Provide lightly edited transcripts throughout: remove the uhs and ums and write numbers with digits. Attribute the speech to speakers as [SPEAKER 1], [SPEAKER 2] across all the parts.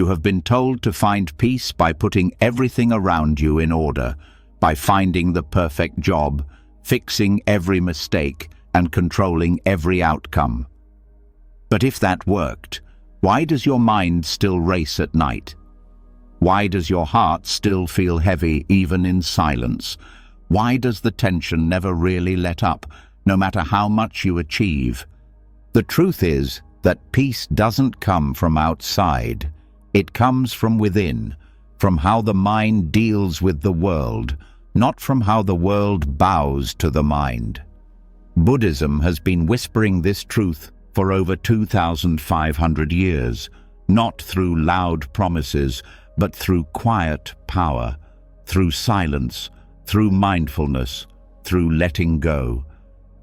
[SPEAKER 1] You have been told to find peace by putting everything around you in order, by finding the perfect job, fixing every mistake, and controlling every outcome. But if that worked, why does your mind still race at night? Why does your heart still feel heavy even in silence? Why does the tension never really let up, no matter how much you achieve? The truth is that peace doesn't come from outside. It comes from within, from how the mind deals with the world, not from how the world bows to the mind. Buddhism has been whispering this truth for over 2,500 years, not through loud promises, but through quiet power, through silence, through mindfulness, through letting go.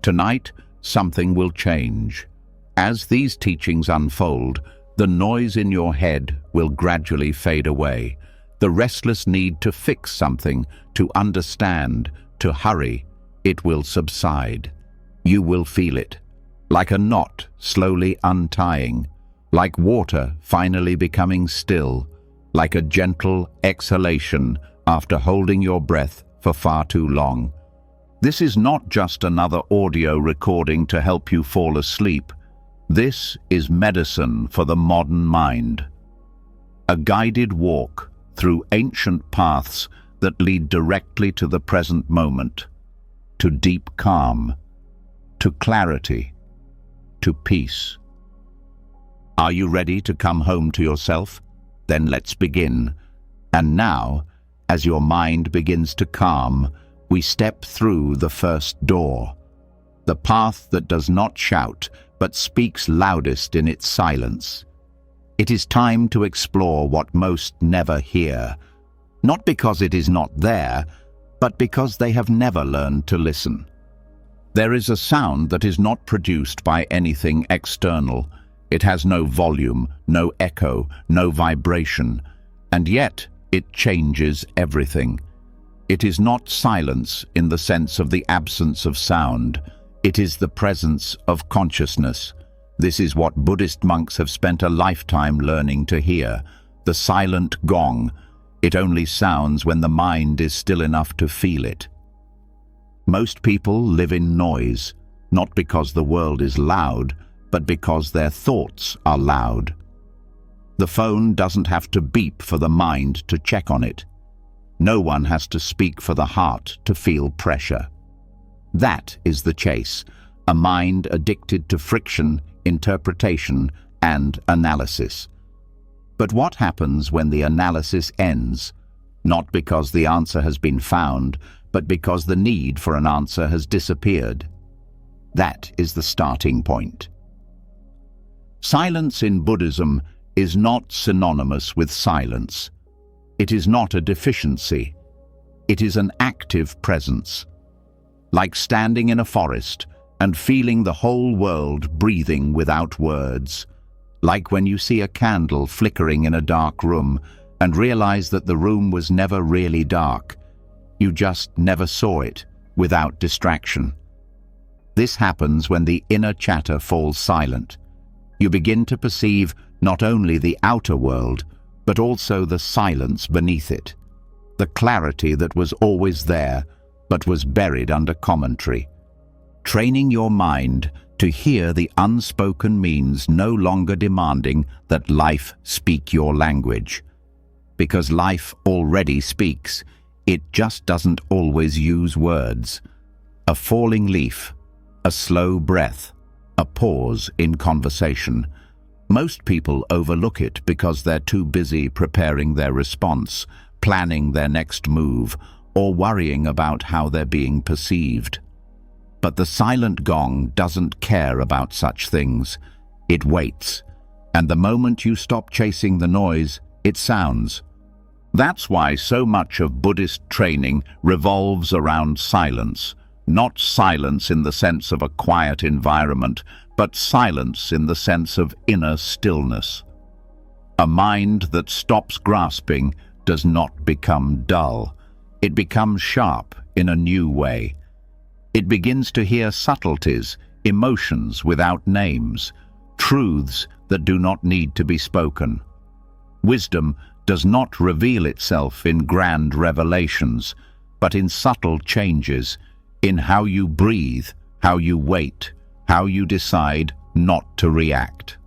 [SPEAKER 1] Tonight, something will change. As these teachings unfold, the noise in your head will gradually fade away. The restless need to fix something, to understand, to hurry, it will subside. You will feel it, like a knot slowly untying, like water finally becoming still, like a gentle exhalation after holding your breath for far too long. This is not just another audio recording to help you fall asleep. This is medicine for the modern mind. A guided walk through ancient paths that lead directly to the present moment, to deep calm, to clarity, to peace. Are you ready to come home to yourself? Then let's begin. And now, as your mind begins to calm, we step through the first door, the path that does not shout, but speaks loudest in its silence. It is time to explore what most never hear, not because it is not there, but because they have never learned to listen. There is a sound that is not produced by anything external. It has no volume, no echo, no vibration, and yet it changes everything. It is not silence in the sense of the absence of sound. It is the presence of consciousness. This is what Buddhist monks have spent a lifetime learning to hear, the silent gong. It only sounds when the mind is still enough to feel it. Most people live in noise, not because the world is loud, but because their thoughts are loud. The phone doesn't have to beep for the mind to check on it. No one has to speak for the heart to feel pressure. That is the chase, a mind addicted to friction, interpretation, and analysis. But what happens when the analysis ends? Not because the answer has been found, but because the need for an answer has disappeared. That is the starting point. Silence in Buddhism is not synonymous with silence. It is not a deficiency. It is an active presence. Like standing in a forest and feeling the whole world breathing without words. Like when you see a candle flickering in a dark room and realize that the room was never really dark. You just never saw it without distraction. This happens when the inner chatter falls silent. You begin to perceive not only the outer world, but also the silence beneath it, the clarity that was always there, but was buried under commentary. Training your mind to hear the unspoken means no longer demanding that life speak your language. Because life already speaks, it just doesn't always use words. A falling leaf, a slow breath, a pause in conversation. Most people overlook it because they're too busy preparing their response, planning their next move, or worrying about how they're being perceived. But the silent gong doesn't care about such things. It waits, and the moment you stop chasing the noise, it sounds. That's why so much of Buddhist training revolves around silence. Not silence in the sense of a quiet environment, but silence in the sense of inner stillness. A mind that stops grasping does not become dull. It becomes sharp in a new way. It begins to hear subtleties, emotions without names, truths that do not need to be spoken. Wisdom does not reveal itself in grand revelations, but in subtle changes, in how you breathe, how you wait, how you decide not to react.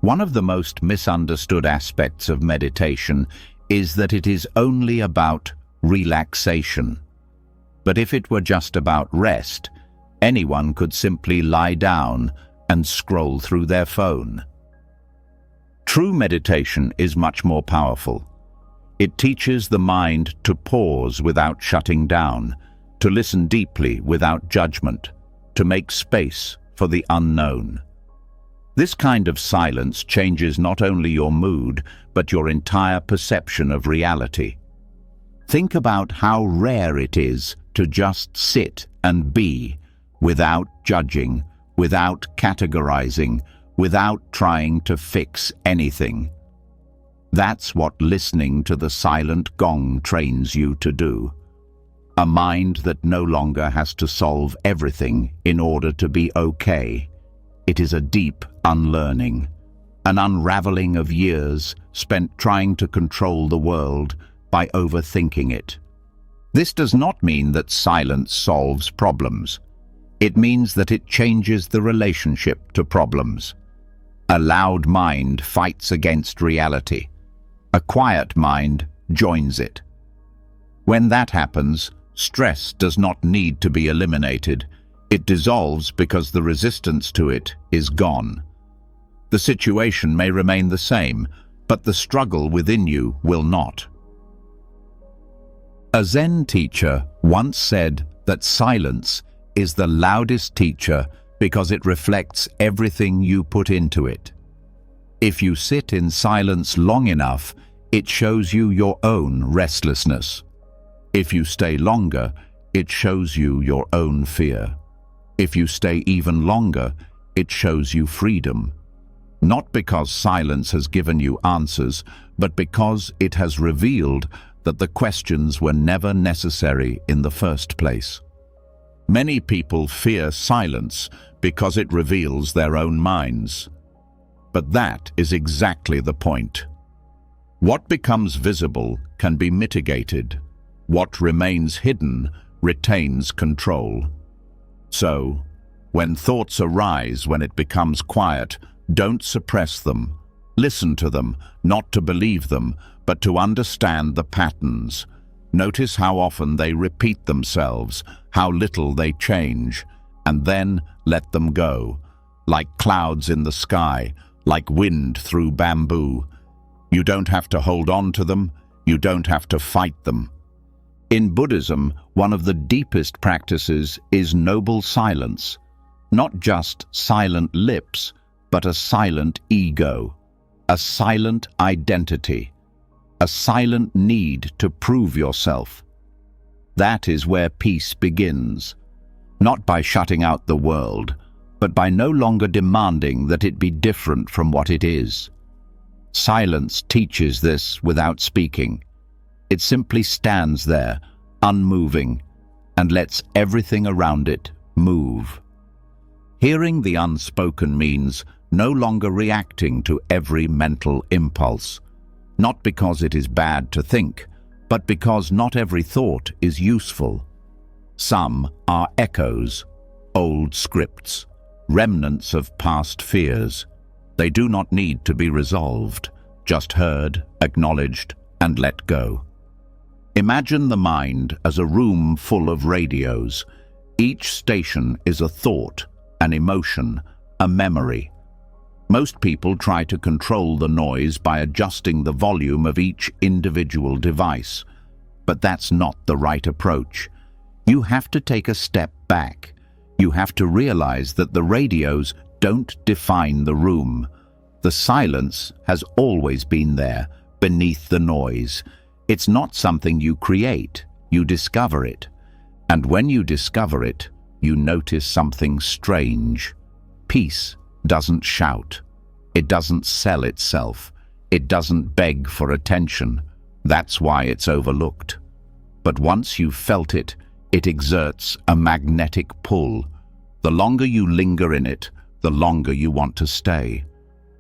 [SPEAKER 1] One of the most misunderstood aspects of meditation is that it is only about relaxation. But if it were just about rest, anyone could simply lie down and scroll through their phone. True meditation is much more powerful. It teaches the mind to pause without shutting down, to listen deeply without judgment, to make space for the unknown. This kind of silence changes not only your mood, but your entire perception of reality. Think about how rare it is to just sit and be, without judging, without categorizing, without trying to fix anything. That's what listening to the silent gong trains you to do. A mind that no longer has to solve everything in order to be okay. It is a deep unlearning, an unraveling of years spent trying to control the world by overthinking it. This does not mean that silence solves problems. It means that it changes the relationship to problems. A loud mind fights against reality. A quiet mind joins it. When that happens, stress does not need to be eliminated. It dissolves because the resistance to it is gone. The situation may remain the same, but the struggle within you will not. A Zen teacher once said that silence is the loudest teacher because it reflects everything you put into it. If you sit in silence long enough, it shows you your own restlessness. If you stay longer, it shows you your own fear. If you stay even longer, it shows you freedom. Not because silence has given you answers, but because it has revealed that the questions were never necessary in the first place. Many people fear silence because it reveals their own minds. But that is exactly the point. What becomes visible can be mitigated. What remains hidden retains control. So, when thoughts arise, when it becomes quiet, don't suppress them. Listen to them, not to believe them, but to understand the patterns. Notice how often they repeat themselves, how little they change, and then let them go, like clouds in the sky, like wind through bamboo. You don't have to hold on to them, you don't have to fight them. In Buddhism, one of the deepest practices is noble silence, not just silent lips, but a silent ego, a silent identity, a silent need to prove yourself. That is where peace begins, not by shutting out the world, but by no longer demanding that it be different from what it is. Silence teaches this without speaking. It simply stands there, unmoving, and lets everything around it move. Hearing the unspoken means no longer reacting to every mental impulse, not because it is bad to think, but because not every thought is useful. Some are echoes, old scripts, remnants of past fears. They do not need to be resolved, just heard, acknowledged, and let go. Imagine the mind as a room full of radios. Each station is a thought, an emotion, a memory. Most people try to control the noise by adjusting the volume of each individual device, but that's not the right approach. You have to take a step back. You have to realize that the radios don't define the room. The silence has always been there, beneath the noise. It's not something you create, you discover it. And when you discover it, you notice something strange. Peace doesn't shout. It doesn't sell itself. It doesn't beg for attention. That's why it's overlooked. But once you've felt it, it exerts a magnetic pull. The longer you linger in it, the longer you want to stay.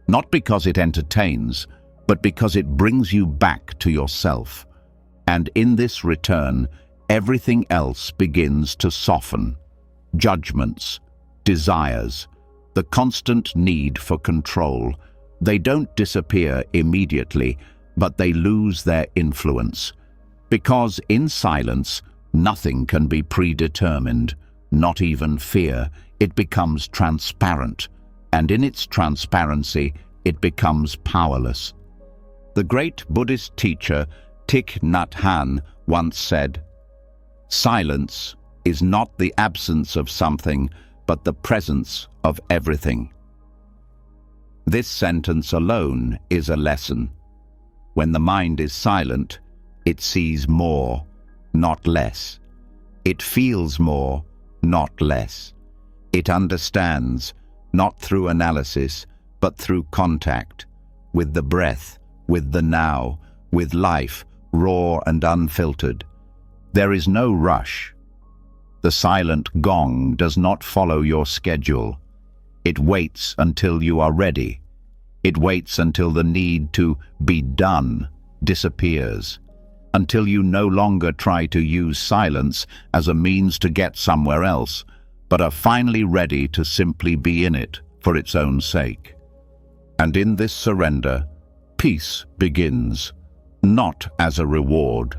[SPEAKER 1] Not because it entertains, but because it brings you back to yourself. And in this return, everything else begins to soften. Judgments, desires, the constant need for control. They don't disappear immediately, but they lose their influence. Because in silence, nothing can be predetermined, not even fear. It becomes transparent, and in its transparency, it becomes powerless. The great Buddhist teacher Thich Nhat Hanh once said, "Silence is not the absence of something, but the presence of everything." This sentence alone is a lesson. When the mind is silent, it sees more, not less. It feels more, not less. It understands, not through analysis, but through contact, with the breath, with the now, with life, raw and unfiltered. There is no rush. The silent gong does not follow your schedule. It waits until you are ready. It waits until the need to be done disappears, until you no longer try to use silence as a means to get somewhere else, but are finally ready to simply be in it for its own sake. And in this surrender, peace begins, not as a reward,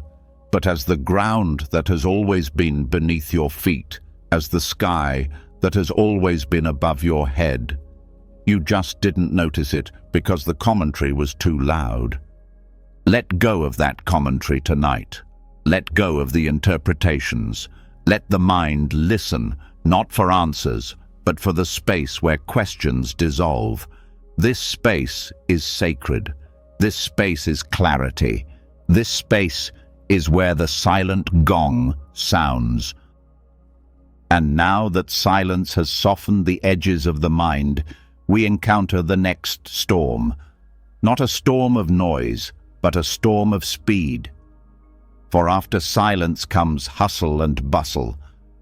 [SPEAKER 1] but as the ground that has always been beneath your feet, as the sky that has always been above your head. You just didn't notice it because the commentary was too loud. Let go of that commentary tonight. Let go of the interpretations. Let the mind listen, not for answers, but for the space where questions dissolve. This space is sacred. This space is clarity. This space is where the silent gong sounds. And now that silence has softened the edges of the mind, we encounter the next storm. Not a storm of noise, but a storm of speed. For after silence comes hustle and bustle,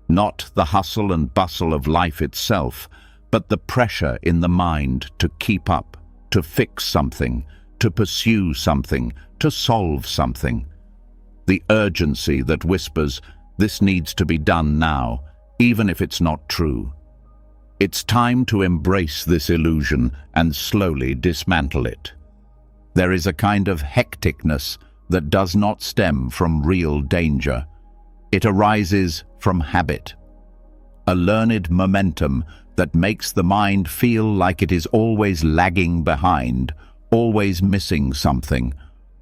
[SPEAKER 1] not the hustle and bustle of life itself, but the pressure in the mind to keep up, to fix something, to pursue something, to solve something. The urgency that whispers, "This needs to be done now," even if it's not true. It's time to embrace this illusion and slowly dismantle it. There is a kind of hecticness that does not stem from real danger. It arises from habit, a learned momentum that makes the mind feel like it is always lagging behind, always missing something,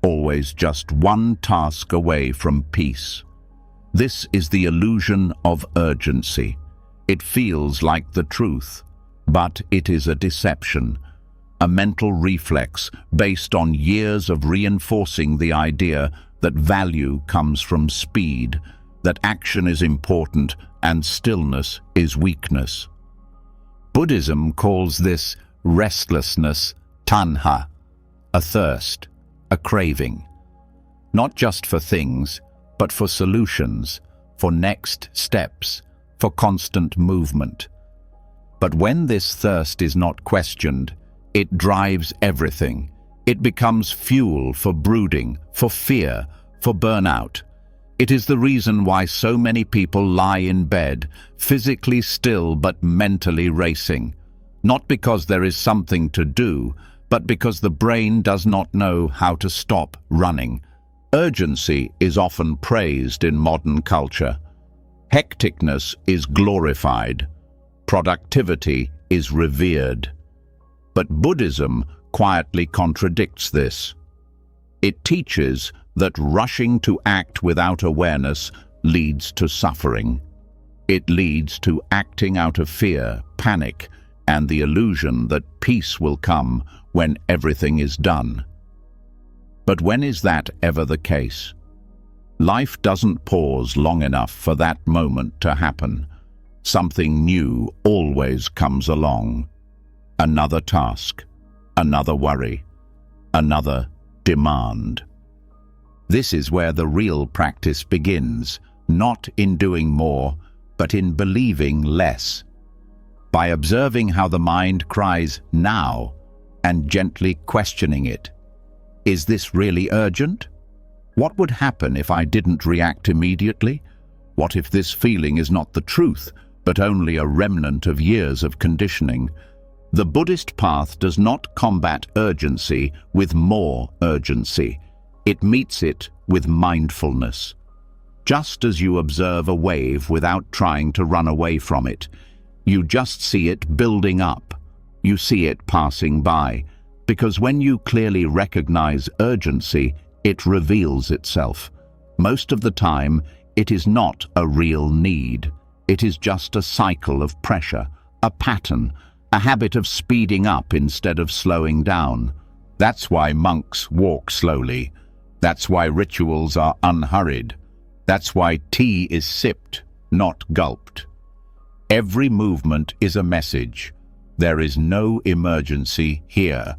[SPEAKER 1] always just one task away from peace. This is the illusion of urgency. It feels like the truth, but it is a deception, a mental reflex based on years of reinforcing the idea that value comes from speed, that action is important and stillness is weakness. Buddhism calls this restlessness tanha, a thirst, a craving, not just for things, but for solutions, for next steps, for constant movement. But when this thirst is not questioned, it drives everything. It becomes fuel for brooding, for fear, for burnout. It is the reason why so many people lie in bed, physically still but mentally racing. Not because there is something to do, but because the brain does not know how to stop running. Urgency is often praised in modern culture. Hecticness is glorified. Productivity is revered. But Buddhism quietly contradicts this. It teaches that rushing to act without awareness leads to suffering. It leads to acting out of fear, panic, and the illusion that peace will come when everything is done. But when is that ever the case? Life doesn't pause long enough for that moment to happen. Something new always comes along. Another task, another worry, another demand. This is where the real practice begins, not in doing more, but in believing less. By observing how the mind cries now and gently questioning it. Is this really urgent? What would happen if I didn't react immediately? What if this feeling is not the truth, but only a remnant of years of conditioning? The Buddhist path does not combat urgency with more urgency. It meets it with mindfulness. Just as you observe a wave without trying to run away from it, you just see it building up. You see it passing by, because when you clearly recognize urgency, it reveals itself. Most of the time, it is not a real need. It is just a cycle of pressure, a pattern, a habit of speeding up instead of slowing down. That's why monks walk slowly. That's why rituals are unhurried. That's why tea is sipped, not gulped. Every movement is a message. There is no emergency here.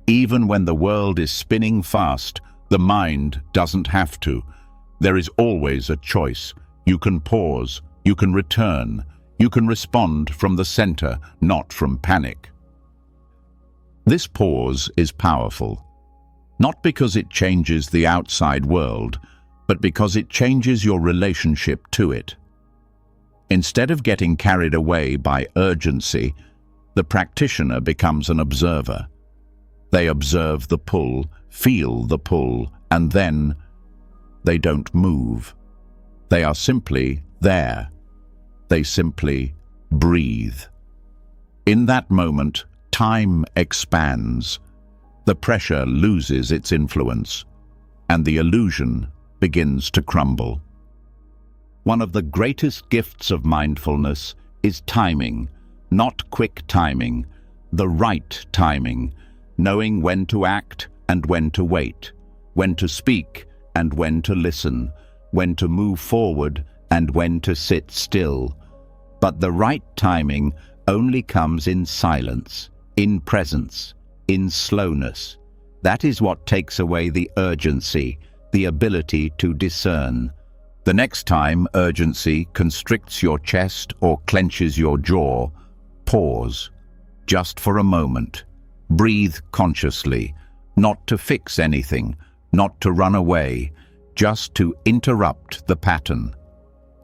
[SPEAKER 1] Even when the world is spinning fast, the mind doesn't have to. There is always a choice. You can pause, you can return, you can respond from the center, not from panic. This pause is powerful, not because it changes the outside world, but because it changes your relationship to it. Instead of getting carried away by urgency, the practitioner becomes an observer. They observe the pull, feel the pull, and then they don't move. They are simply there. They simply breathe. In that moment, time expands. The pressure loses its influence, and the illusion begins to crumble. One of the greatest gifts of mindfulness is timing, not quick timing, the right timing, knowing when to act and when to wait, when to speak and when to listen, when to move forward and when to sit still. But the right timing only comes in silence, in presence, in slowness. That is what takes away the urgency, the ability to discern. The next time urgency constricts your chest or clenches your jaw, pause, just for a moment. Breathe consciously, not to fix anything, not to run away, just to interrupt the pattern.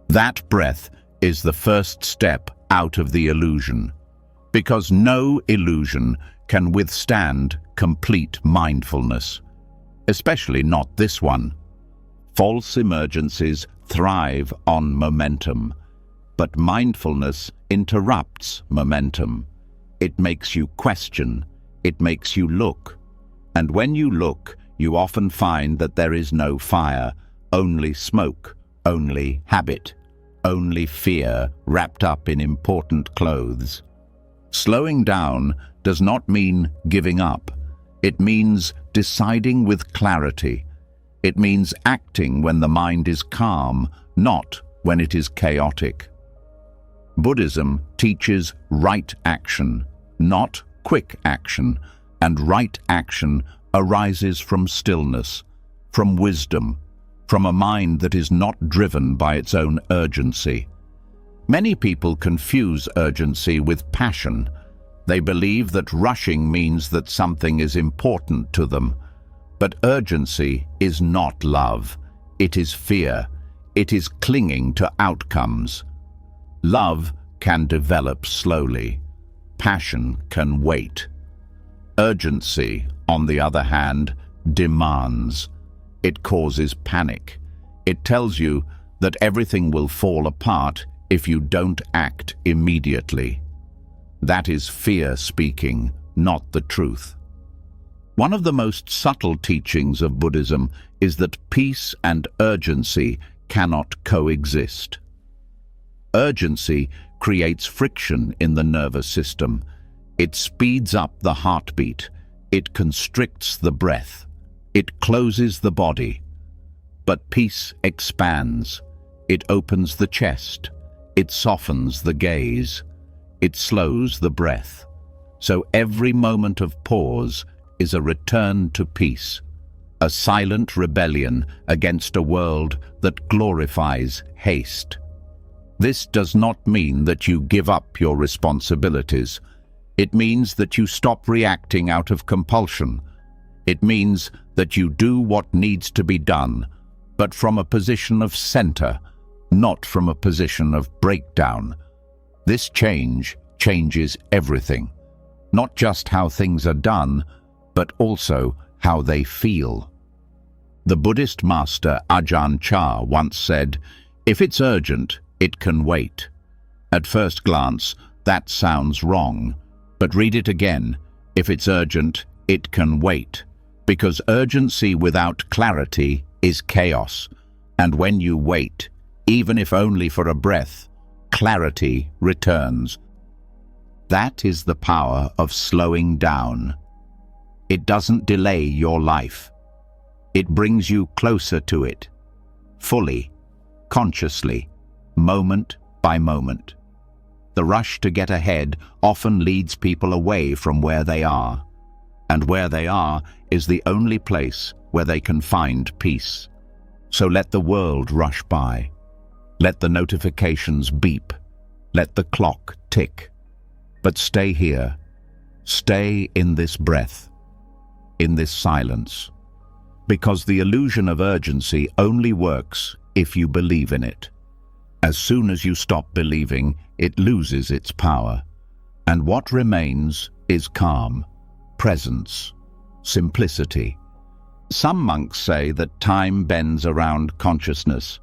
[SPEAKER 1] That breath is the first step out of the illusion, because no illusion can withstand complete mindfulness, especially not this one. False emergencies thrive on momentum, but mindfulness interrupts momentum. It makes you question, it makes you look, and when you look, you often find that there is no fire, only smoke, only habit, only fear wrapped up in important clothes. Slowing down does not mean giving up. It means deciding with clarity. It means acting when the mind is calm, not when it is chaotic. Buddhism teaches right action, not quick action, and right action arises from stillness, from wisdom, from a mind that is not driven by its own urgency. Many people confuse urgency with passion. They believe that rushing means that something is important to them. But urgency is not love. It is fear. It is clinging to outcomes. Love can develop slowly. Passion can wait. Urgency, on the other hand, demands. It causes panic. It tells you that everything will fall apart if you don't act immediately. That is fear speaking, not the truth. One of the most subtle teachings of Buddhism is that peace and urgency cannot coexist. Urgency creates friction in the nervous system. It speeds up the heartbeat. It constricts the breath. It closes the body. But peace expands. It opens the chest. It softens the gaze. It slows the breath. So every moment of pause is a return to peace, a silent rebellion against a world that glorifies haste. This does not mean that you give up your responsibilities. It means that you stop reacting out of compulsion. It means that you do what needs to be done, but from a position of center, not from a position of breakdown. This change changes everything, not just how things are done, but also how they feel. The Buddhist master Ajahn Chah once said, "If it's urgent, it can wait." At first glance, that sounds wrong, but read it again. If it's urgent, it can wait, because urgency without clarity is chaos, and when you wait, even if only for a breath, clarity returns. That is the power of slowing down. It doesn't delay your life. It brings you closer to it, fully, consciously, moment by moment. The rush to get ahead often leads people away from where they are, and where they are is the only place where they can find peace. So let the world rush by. Let the notifications beep. Let the clock tick. But stay here. Stay in this breath, in this silence. Because the illusion of urgency only works if you believe in it. As soon as you stop believing, it loses its power. And what remains is calm, presence, simplicity. Some monks say that time bends around consciousness,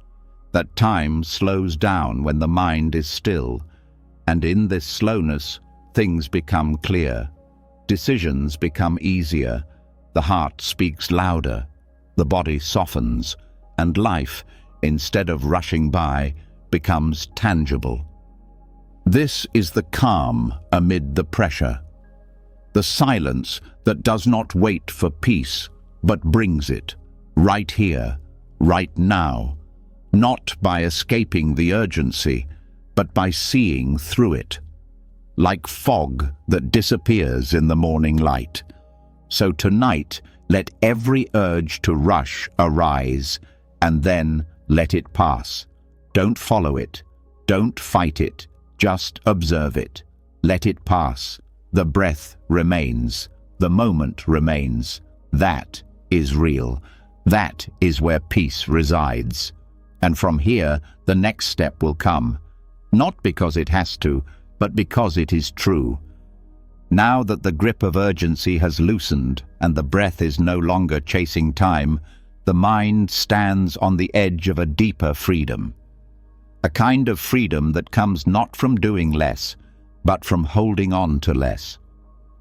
[SPEAKER 1] that time slows down when the mind is still, and in this slowness, things become clear, decisions become easier, the heart speaks louder, the body softens, and life, instead of rushing by, becomes tangible. This is the calm amid the pressure, the silence that does not wait for peace, but brings it, right here, right now, not by escaping the urgency, but by seeing through it, like fog that disappears in the morning light. So tonight, let every urge to rush arise, and then let it pass. Don't follow it. Don't fight it. Just observe it. Let it pass. The breath remains. The moment remains. That is real. That is where peace resides. And from here, the next step will come. Not because it has to, but because it is true. Now that the grip of urgency has loosened and the breath is no longer chasing time, the mind stands on the edge of a deeper freedom. A kind of freedom that comes not from doing less, but from holding on to less.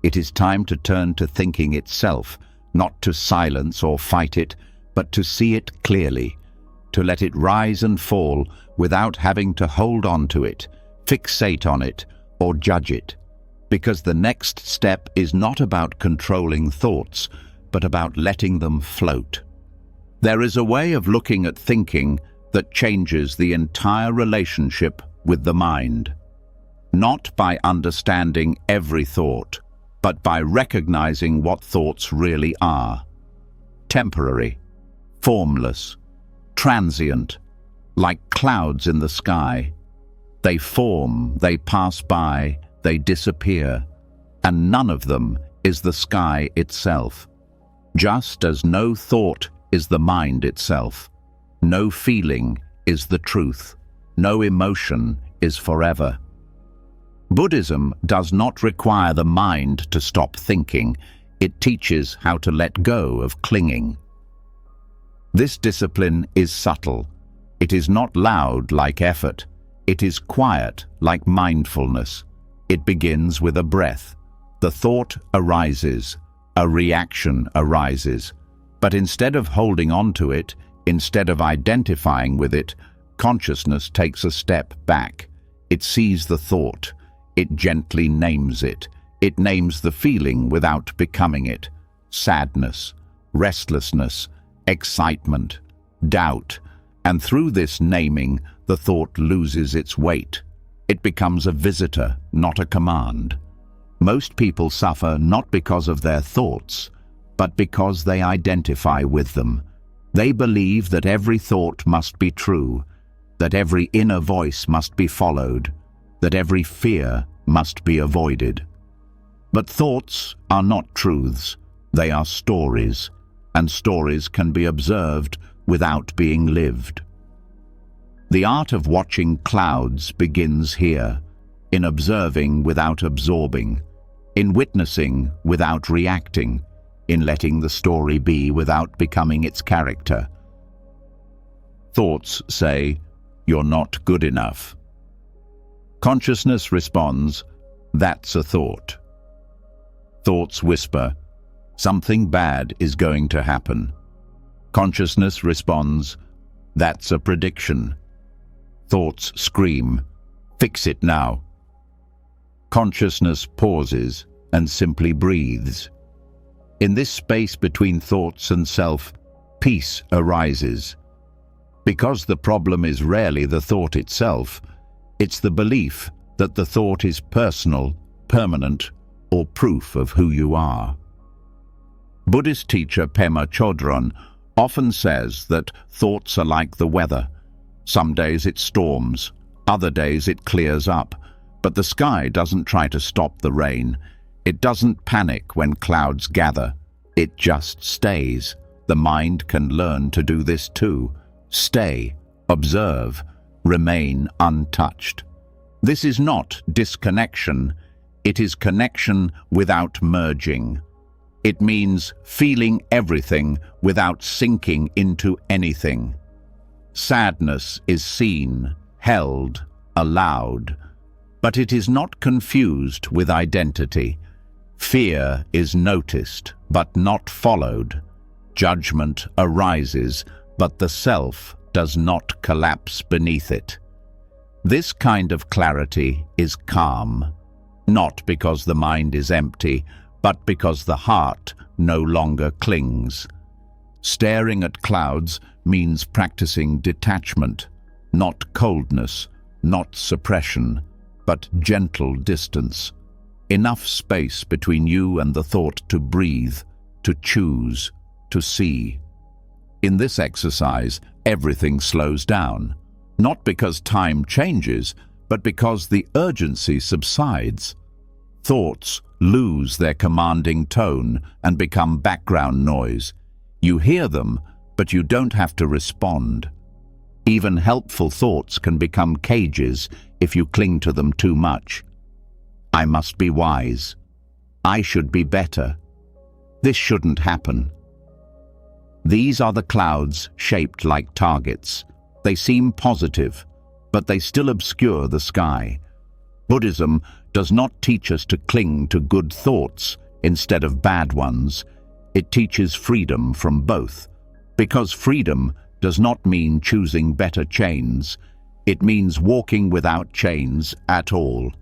[SPEAKER 1] It is time to turn to thinking itself, not to silence or fight it, but to see it clearly, to let it rise and fall without having to hold on to it, fixate on it, or judge it. Because the next step is not about controlling thoughts, but about letting them float. There is a way of looking at thinking that changes the entire relationship with the mind. Not by understanding every thought, but by recognizing what thoughts really are. Temporary, formless, transient, like clouds in the sky. They form, they pass by, they disappear, and none of them is the sky itself. Just as no thought is the mind itself, no feeling is the truth, no emotion is forever. Buddhism does not require the mind to stop thinking. It teaches how to let go of clinging. This discipline is subtle. It is not loud like effort. It is quiet like mindfulness. It begins with a breath. The thought arises, a reaction arises. But instead of holding on to it, instead of identifying with it, consciousness takes a step back. It sees the thought. It gently names it. It names the feeling without becoming it. Sadness, restlessness, excitement, doubt. And through this naming, the thought loses its weight. It becomes a visitor, not a command. Most people suffer not because of their thoughts, but because they identify with them. They believe that every thought must be true, that every inner voice must be followed, that every fear must be avoided. But thoughts are not truths. They are stories, and stories can be observed without being lived. The art of watching clouds begins here, in observing without absorbing, in witnessing without reacting, in letting the story be without becoming its character. Thoughts say, "You're not good enough." Consciousness responds, "That's a thought." Thoughts whisper, "Something bad is going to happen." Consciousness responds, "That's a prediction." Thoughts scream, "Fix it now." Consciousness pauses and simply breathes. In this space between thoughts and self, peace arises. Because the problem is rarely the thought itself, it's the belief that the thought is personal, permanent, or proof of who you are. Buddhist teacher Pema Chodron often says that thoughts are like the weather. Some days it storms, other days it clears up, but the sky doesn't try to stop the rain. It doesn't panic when clouds gather. It just stays. The mind can learn to do this too. Stay, observe, remain untouched. This is not disconnection. It is connection without merging. It means feeling everything without sinking into anything. Sadness is seen, held, allowed, but it is not confused with identity. Fear is noticed, but not followed. Judgment arises, but the self does not collapse beneath it. This kind of clarity is calm, not because the mind is empty, but because the heart no longer clings. Staring at clouds means practicing detachment, not coldness, not suppression, but gentle distance. Enough space between you and the thought to breathe, to choose, to see. In this exercise, everything slows down, not because time changes, but because the urgency subsides. Thoughts lose their commanding tone and become background noise. You hear them, but you don't have to respond. Even helpful thoughts can become cages if you cling to them too much. I must be wise. I should be better. This shouldn't happen. These are the clouds shaped like targets. They seem positive, but they still obscure the sky. Buddhism does not teach us to cling to good thoughts instead of bad ones. It teaches freedom from both, because freedom does not mean choosing better chains. It means walking without chains at all.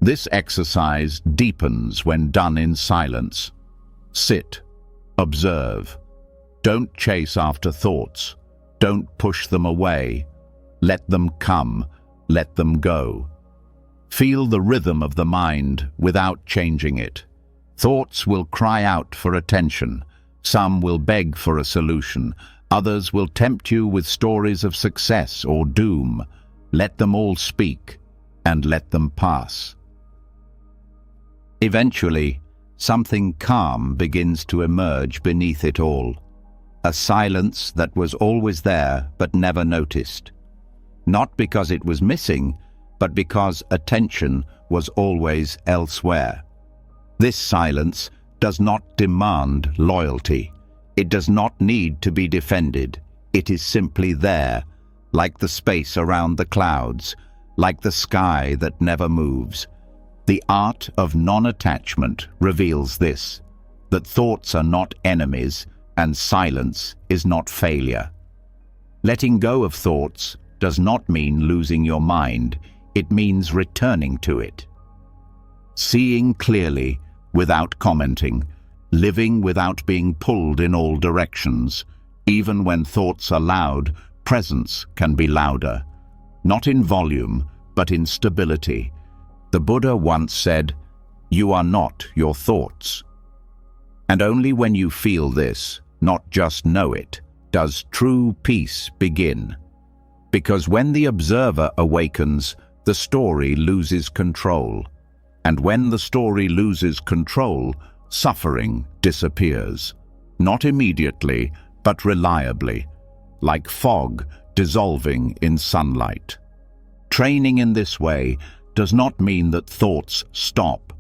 [SPEAKER 1] This exercise deepens when done in silence. Sit, observe. Don't chase after thoughts. Don't push them away. Let them come, let them go. Feel the rhythm of the mind without changing it. Thoughts will cry out for attention. Some will beg for a solution. Others will tempt you with stories of success or doom. Let them all speak, and let them pass. Eventually, something calm begins to emerge beneath it all. A silence that was always there but never noticed. Not because it was missing, but because attention was always elsewhere. This silence does not demand loyalty. It does not need to be defended. It is simply there, like the space around the clouds, like the sky that never moves. The art of non-attachment reveals this, that thoughts are not enemies and silence is not failure. Letting go of thoughts does not mean losing your mind. It means returning to it. Seeing clearly without commenting, living without being pulled in all directions. Even when thoughts are loud, presence can be louder. Not in volume, but in stability. The Buddha once said, "You are not your thoughts." And only when you feel this, not just know it, does true peace begin. Because when the observer awakens, the story loses control. And when the story loses control, suffering disappears. Not immediately, but reliably, like fog dissolving in sunlight. Training in this way does not mean that thoughts stop.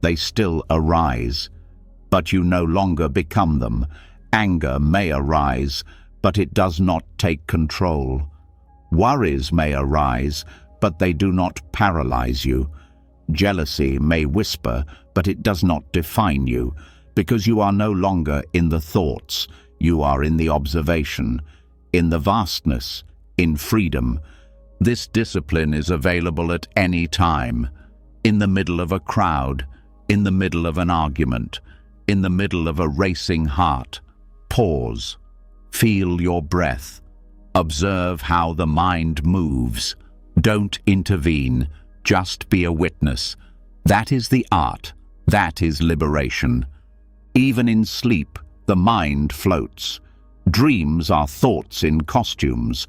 [SPEAKER 1] They still arise, but you no longer become them. Anger may arise, but it does not take control. Worries may arise, but they do not paralyze you. Jealousy may whisper, but it does not define you, because you are no longer in the thoughts, you are in the observation, in the vastness, in freedom. This discipline is available at any time, in the middle of a crowd, in the middle of an argument, in the middle of a racing heart. Pause. Feel your breath. Observe how the mind moves. Don't intervene. Just be a witness. That is the art. That is liberation. Even in sleep, the mind floats. Dreams are thoughts in costumes,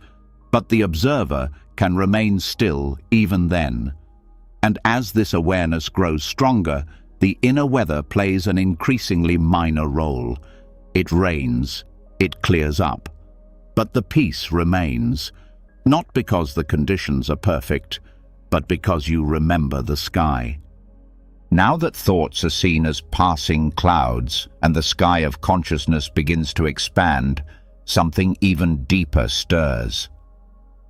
[SPEAKER 1] but the observer can remain still even then. And as this awareness grows stronger, the inner weather plays an increasingly minor role. It rains, it clears up, but the peace remains, not because the conditions are perfect, but because you remember the sky. Now that thoughts are seen as passing clouds and the sky of consciousness begins to expand, something even deeper stirs.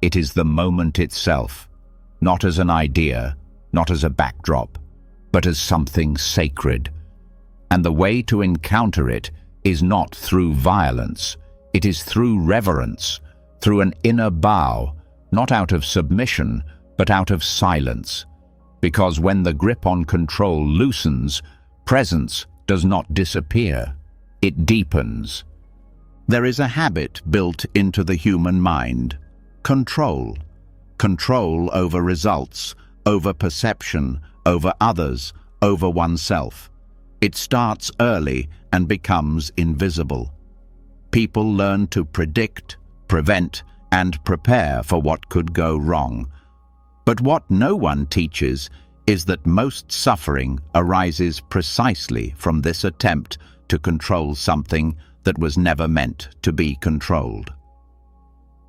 [SPEAKER 1] It is the moment itself, not as an idea, not as a backdrop, but as something sacred. And the way to encounter it is not through violence, it is through reverence, through an inner bow, not out of submission, but out of silence. Because when the grip on control loosens, presence does not disappear, it deepens. There is a habit built into the human mind: control. Control over results, over perception, over others, over oneself. It starts early and becomes invisible. People learn to predict, prevent, and prepare for what could go wrong. But what no one teaches is that most suffering arises precisely from this attempt to control something that was never meant to be controlled.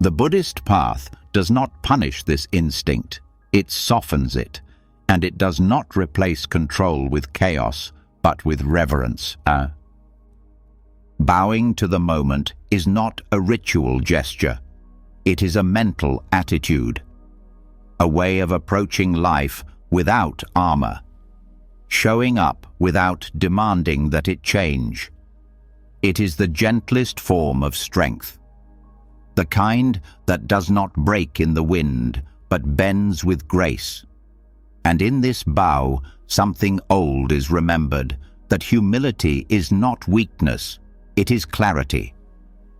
[SPEAKER 1] The Buddhist path does not punish this instinct, it softens it, and it does not replace control with chaos, but with reverence. Bowing to the moment is not a ritual gesture. It is a mental attitude, a way of approaching life without armor, showing up without demanding that it change. It is the gentlest form of strength, the kind that does not break in the wind, but bends with grace. And in this bow, something old is remembered, that humility is not weakness, it is clarity.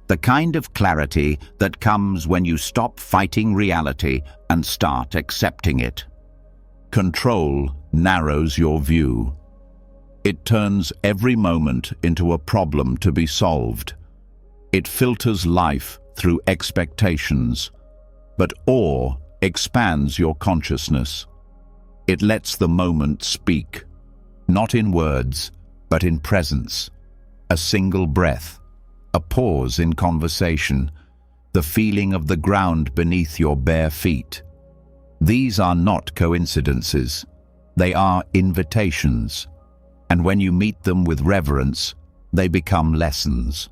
[SPEAKER 1] The kind of clarity that comes when you stop fighting reality and start accepting it. Control narrows your view. It turns every moment into a problem to be solved. It filters life through expectations, but awe expands your consciousness. It lets the moment speak, not in words, but in presence. A single breath, a pause in conversation, the feeling of the ground beneath your bare feet. These are not coincidences. They are invitations. And when you meet them with reverence, they become lessons.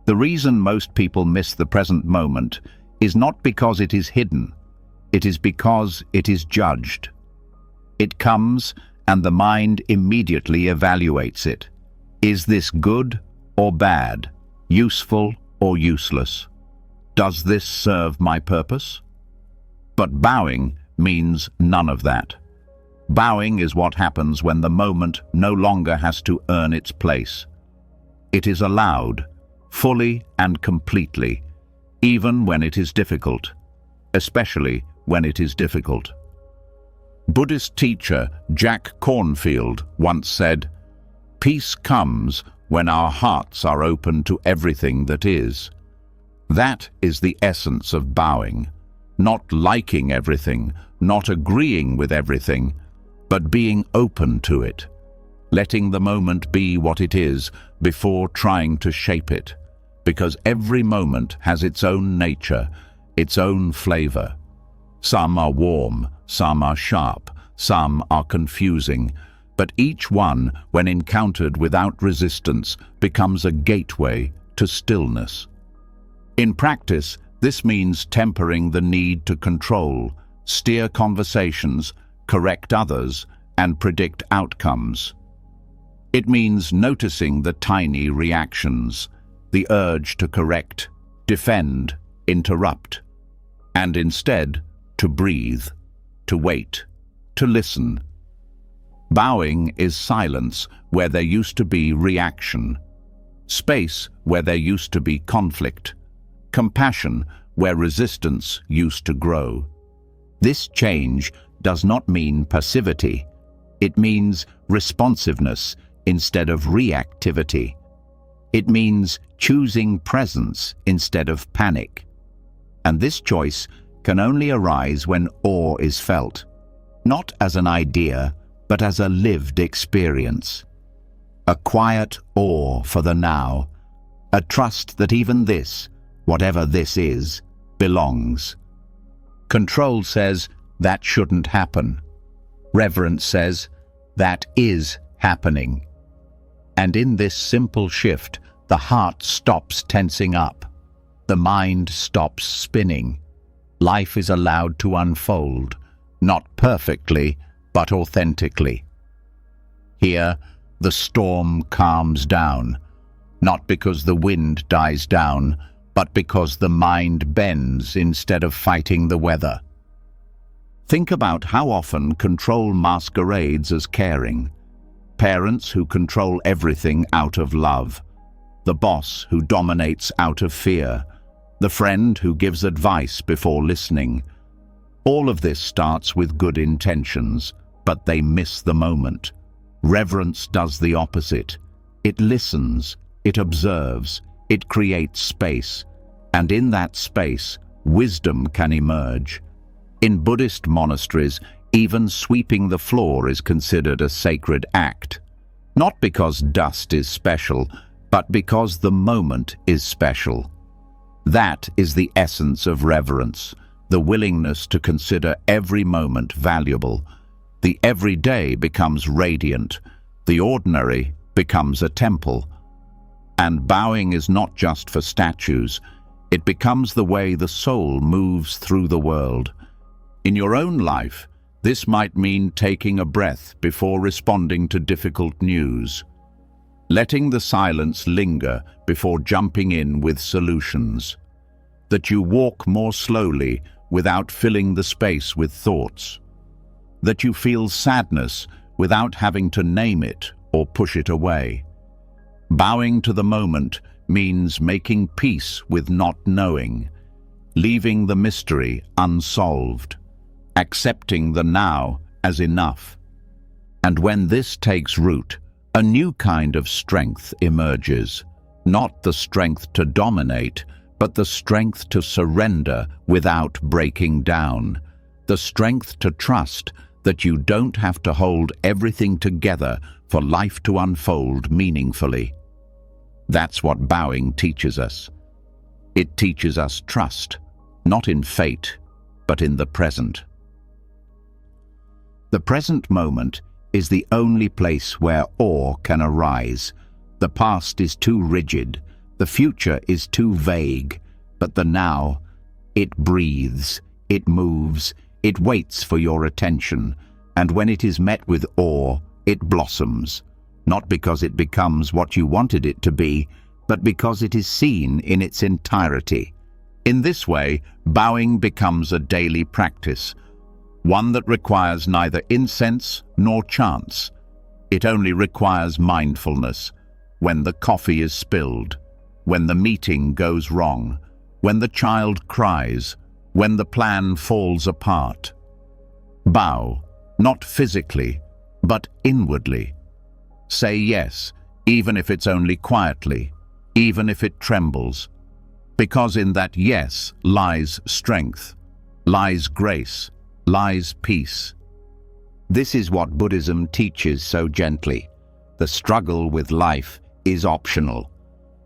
[SPEAKER 1] The reason most people miss the present moment is not because it is hidden. It is because it is judged. It comes, and the mind immediately evaluates it. Is this good or bad? Useful or useless? Does this serve my purpose? But bowing means none of that. Bowing is what happens when the moment no longer has to earn its place. It is allowed, fully and completely, even when it is difficult, especially when it is difficult. Buddhist teacher Jack Cornfield once said, "Peace comes when our hearts are open to everything that is." That is the essence of bowing. Not liking everything, not agreeing with everything, but being open to it. letting the moment be what it is before trying to shape it, because every moment has its own nature, its own flavor. Some are warm, some are sharp, some are confusing, but each one, when encountered without resistance, becomes a gateway to stillness. In practice, this means tempering the need to control, steer conversations, correct others, and predict outcomes. It means noticing the tiny reactions, the urge to correct, defend, interrupt, and instead to breathe, to wait, to listen. Bowing is silence where there used to be reaction, space where there used to be conflict, compassion where resistance used to grow. This change does not mean passivity. It means responsiveness instead of reactivity. It means choosing presence instead of panic. And this choice can only arise when awe is felt, not as an idea, but as a lived experience. A quiet awe for the now, a trust that even this, whatever this is, belongs. Control says, that shouldn't happen. Reverence says, that is happening. And in this simple shift, the heart stops tensing up. The mind stops spinning. Life is allowed to unfold, not perfectly, but authentically. Here, the storm calms down, not because the wind dies down, but because the mind bends instead of fighting the weather. Think about how often control masquerades as caring. Parents who control everything out of love. The boss who dominates out of fear. The friend who gives advice before listening. All of this starts with good intentions, but they miss the moment. Reverence does the opposite. It listens, it observes, it creates space, and in that space, wisdom can emerge. In Buddhist monasteries, even sweeping the floor is considered a sacred act. Not because dust is special, but because the moment is special. That is the essence of reverence, the willingness to consider every moment valuable. The everyday becomes radiant, the ordinary becomes a temple. And bowing is not just for statues, it becomes the way the soul moves through the world. In your own life, this might mean taking a breath before responding to difficult news, letting the silence linger before jumping in with solutions, that you walk more slowly without filling the space with thoughts, that you feel sadness without having to name it or push it away. Bowing to the moment means making peace with not knowing, leaving the mystery unsolved, accepting the now as enough. And when this takes root, a new kind of strength emerges, not the strength to dominate, but the strength to surrender without breaking down, the strength to trust that you don't have to hold everything together for life to unfold meaningfully. That's what bowing teaches us. It teaches us trust, not in fate, but in the present. The present moment is the only place where awe can arise. The past is too rigid, the future is too vague, but the now, it breathes, it moves, it waits for your attention, and when it is met with awe, it blossoms, not because it becomes what you wanted it to be, but because it is seen in its entirety. In this way, bowing becomes a daily practice, one that requires neither incense nor chants. It only requires mindfulness. When the coffee is spilled, when the meeting goes wrong, when the child cries, when the plan falls apart. Bow, not physically, but inwardly. Say yes, even if it's only quietly, even if it trembles, because in that yes lies strength, lies grace, lies peace. This is what Buddhism teaches so gently. The struggle with life is optional.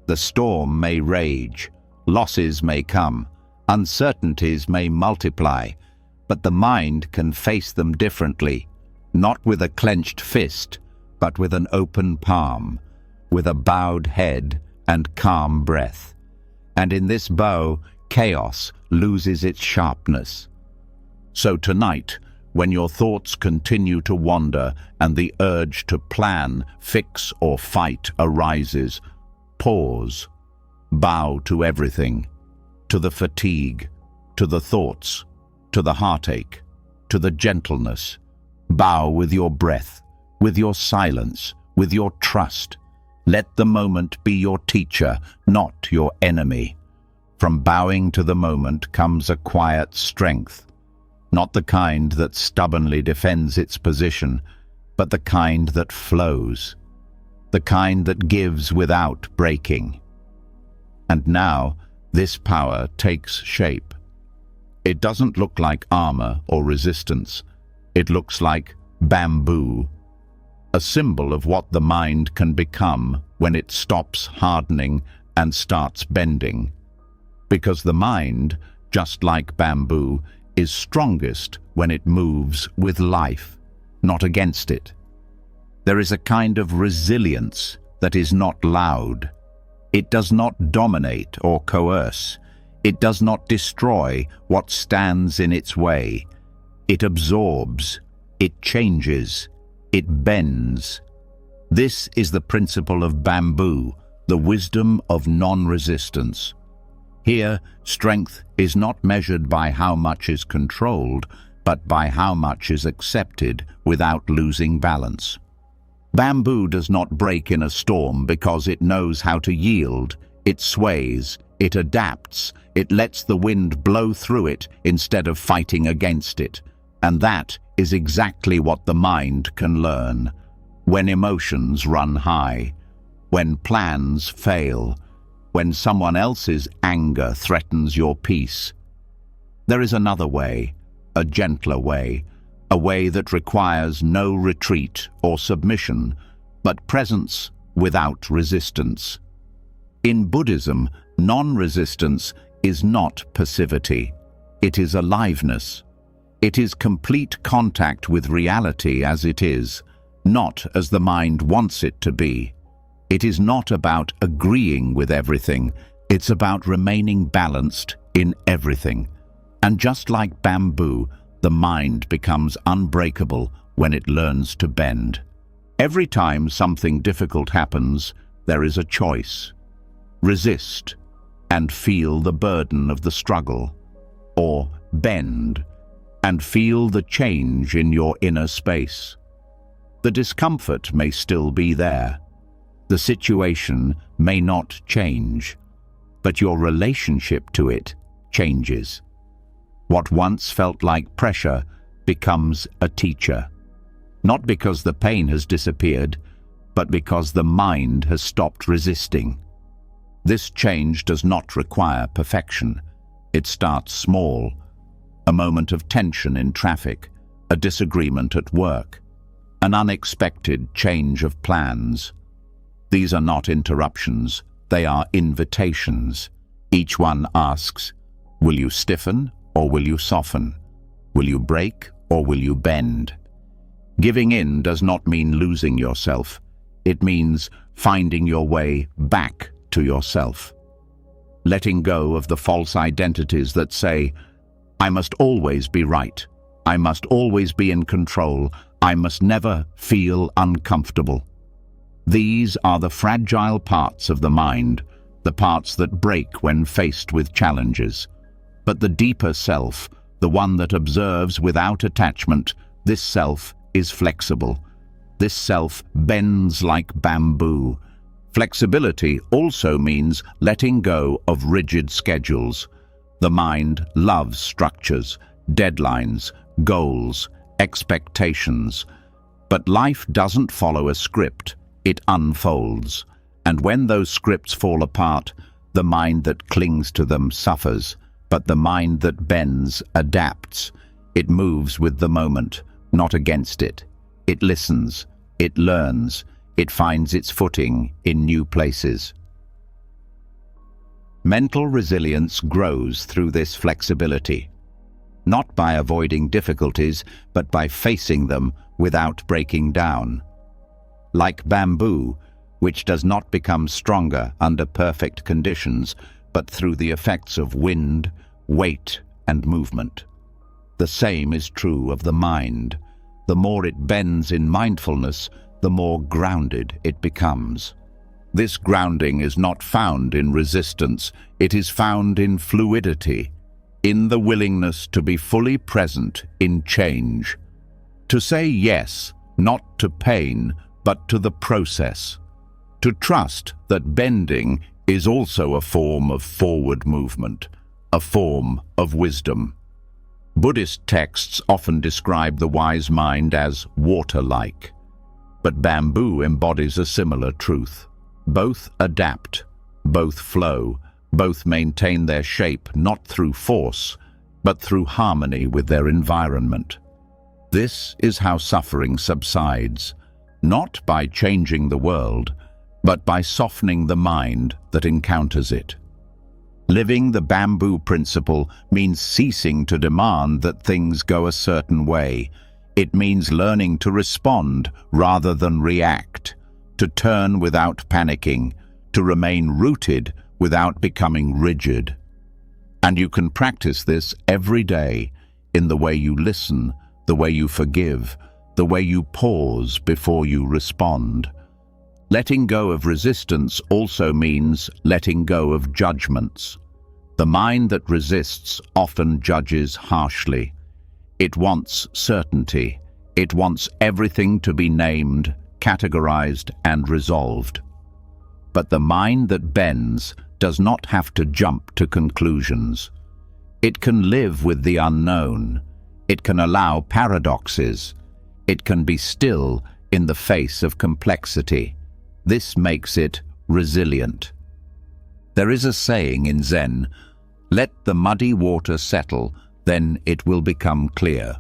[SPEAKER 1] The storm may rage, losses may come, uncertainties may multiply, but the mind can face them differently, not with a clenched fist, but with an open palm, with a bowed head and calm breath. And in this bow, chaos loses its sharpness. So tonight, when your thoughts continue to wander and the urge to plan, fix, or fight arises, pause, bow to everything, to the fatigue, to the thoughts, to the heartache, to the gentleness. Bow with your breath, with your silence, with your trust. Let the moment be your teacher, not your enemy. From bowing to the moment comes a quiet strength, not the kind that stubbornly defends its position, but the kind that flows, the kind that gives without breaking. And now, this power takes shape. It doesn't look like armor or resistance. It looks like bamboo, a symbol of what the mind can become when it stops hardening and starts bending. Because the mind, just like bamboo, is strongest when it moves with life, not against it. There is a kind of resilience that is not loud. It does not dominate or coerce. It does not destroy what stands in its way. It absorbs, it changes, it bends. This is the principle of bamboo, the wisdom of non-resistance. Here, strength is not measured by how much is controlled, but by how much is accepted without losing balance. Bamboo does not break in a storm because it knows how to yield. It sways, it adapts, it lets the wind blow through it instead of fighting against it. And that is exactly what the mind can learn. When emotions run high, when plans fail, when someone else's anger threatens your peace. There is another way, a gentler way, a way that requires no retreat or submission, but presence without resistance. In Buddhism, non-resistance is not passivity. It is aliveness. It is complete contact with reality as it is, not as the mind wants it to be. It is not about agreeing with everything. It's about remaining balanced in everything. And just like bamboo, the mind becomes unbreakable when it learns to bend. Every time something difficult happens, there is a choice. Resist and feel the burden of the struggle, or bend and feel the change in your inner space. The discomfort may still be there. The situation may not change, but your relationship to it changes. What once felt like pressure becomes a teacher, not because the pain has disappeared, but because the mind has stopped resisting. This change does not require perfection. It starts small, a moment of tension in traffic, a disagreement at work, an unexpected change of plans. These are not interruptions, they are invitations. Each one asks, will you stiffen or will you soften? Will you break or will you bend? Giving in does not mean losing yourself. It means finding your way back to yourself. Letting go of the false identities that say, I must always be right. I must always be in control. I must never feel uncomfortable. These are the fragile parts of the mind, the parts that break when faced with challenges. But the deeper self, the one that observes without attachment, this self is flexible. This self bends like bamboo. Flexibility also means letting go of rigid schedules. The mind loves structures, deadlines, goals, expectations. But life doesn't follow a script. It unfolds, and when those scripts fall apart, the mind that clings to them suffers, but the mind that bends adapts. It moves with the moment, not against it. It listens, it learns, it finds its footing in new places. Mental resilience grows through this flexibility, not by avoiding difficulties, but by facing them without breaking down. Like bamboo, which does not become stronger under perfect conditions, but through the effects of wind, weight, and movement. The same is true of the mind. The more it bends in mindfulness, the more grounded it becomes. This grounding is not found in resistance, it is found in fluidity, in the willingness to be fully present in change. To say yes, not to pain, but to the process. To trust that bending is also a form of forward movement, a form of wisdom. Buddhist texts often describe the wise mind as water-like, but bamboo embodies a similar truth. Both adapt, both flow, both maintain their shape not through force, but through harmony with their environment. This is how suffering subsides, not by changing the world, but by softening the mind that encounters it. Living the bamboo principle means ceasing to demand that things go a certain way. It means learning to respond rather than react, to turn without panicking, to remain rooted without becoming rigid. And you can practice this every day in the way you listen, the way you forgive, the way you pause before you respond. Letting go of resistance also means letting go of judgments. The mind that resists often judges harshly. It wants certainty. It wants everything to be named, categorized, and resolved. But the mind that bends does not have to jump to conclusions. It can live with the unknown. It can allow paradoxes. It can be still in the face of complexity. This makes it resilient. There is a saying in Zen, "Let the muddy water settle, then it will become clear."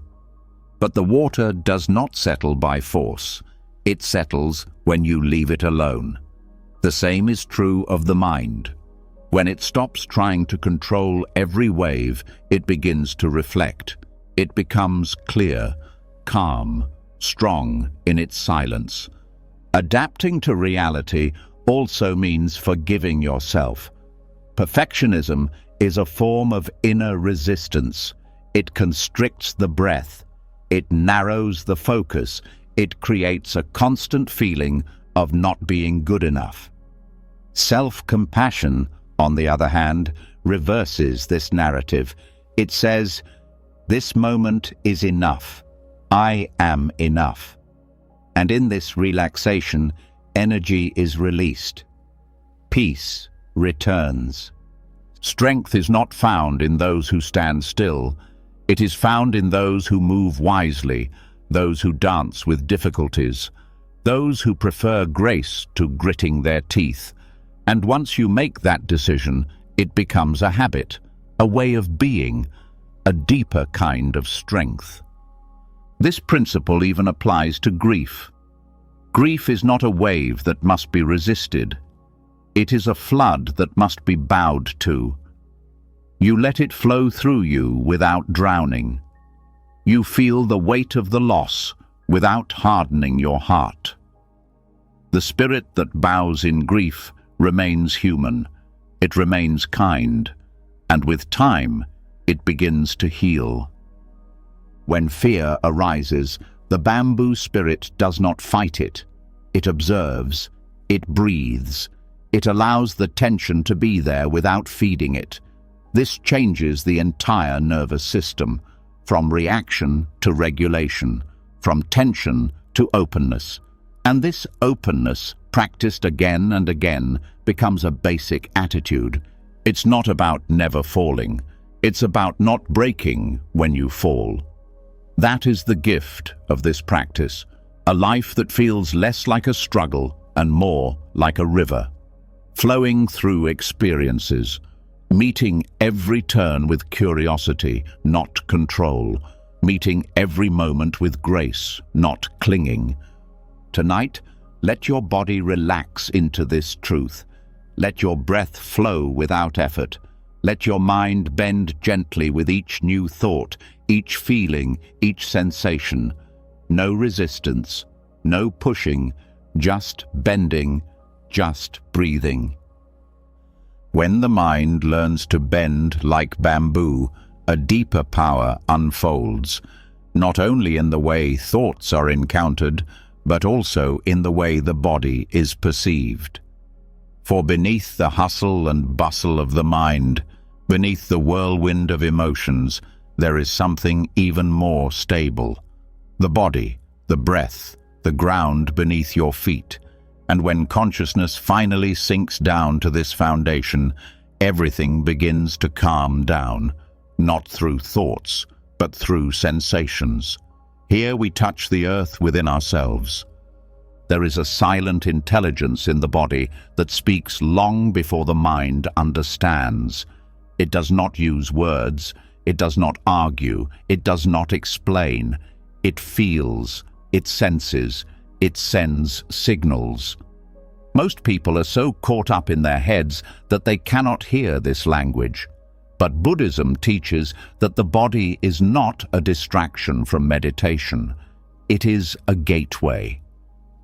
[SPEAKER 1] But the water does not settle by force. It settles when you leave it alone. The same is true of the mind. When it stops trying to control every wave, it begins to reflect. It becomes clear, calm, strong in its silence. Adapting to reality also means forgiving yourself. Perfectionism is a form of inner resistance. It constricts the breath. It narrows the focus. It creates a constant feeling of not being good enough. Self-compassion, on the other hand, reverses this narrative. It says, "This moment is enough. I am enough." And in this relaxation, energy is released. Peace returns. Strength is not found in those who stand still. It is found in those who move wisely, those who dance with difficulties, those who prefer grace to gritting their teeth. And once you make that decision, it becomes a habit, a way of being, a deeper kind of strength. This principle even applies to grief. Grief is not a wave that must be resisted. It is a flood that must be bowed to. You let it flow through you without drowning. You feel the weight of the loss without hardening your heart. The spirit that bows in grief remains human. It remains kind, and with time, it begins to heal. When fear arises, the bamboo spirit does not fight it. It observes, it breathes, it allows the tension to be there without feeding it. This changes the entire nervous system, from reaction to regulation, from tension to openness. And this openness, practiced again and again, becomes a basic attitude. It's not about never falling. It's about not breaking when you fall. That is the gift of this practice, a life that feels less like a struggle and more like a river, flowing through experiences, meeting every turn with curiosity, not control, meeting every moment with grace, not clinging. Tonight, Let your body relax into this truth. Let your breath flow without effort. Let your mind bend gently with each new thought, each feeling, each sensation. No resistance, no pushing, just bending, just breathing. When the mind learns to bend like bamboo, a deeper power unfolds, not only in the way thoughts are encountered, but also in the way the body is perceived. For beneath the hustle and bustle of the mind, beneath the whirlwind of emotions, there is something even more stable. The body, the breath, the ground beneath your feet. And when consciousness finally sinks down to this foundation, everything begins to calm down, not through thoughts, but through sensations. Here we touch the earth within ourselves. There is a silent intelligence in the body that speaks long before the mind understands. It does not use words, it does not argue, it does not explain. It feels, it senses, it sends signals. Most people are so caught up in their heads that they cannot hear this language. But Buddhism teaches that the body is not a distraction from meditation. It is a gateway,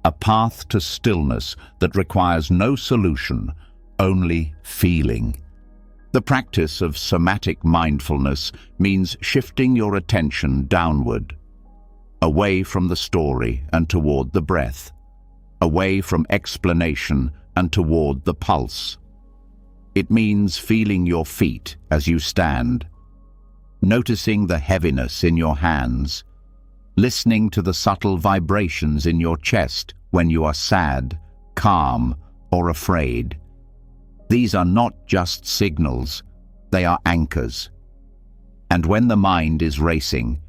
[SPEAKER 1] a path to stillness that requires no solution, only feeling. The practice of somatic mindfulness means shifting your attention downward, away from the story and toward the breath, away from explanation and toward the pulse. It means feeling your feet as you stand, noticing the heaviness in your hands, listening to the subtle vibrations in your chest when you are sad, calm, or afraid. These are not just signals, they are anchors. And when the mind is racing,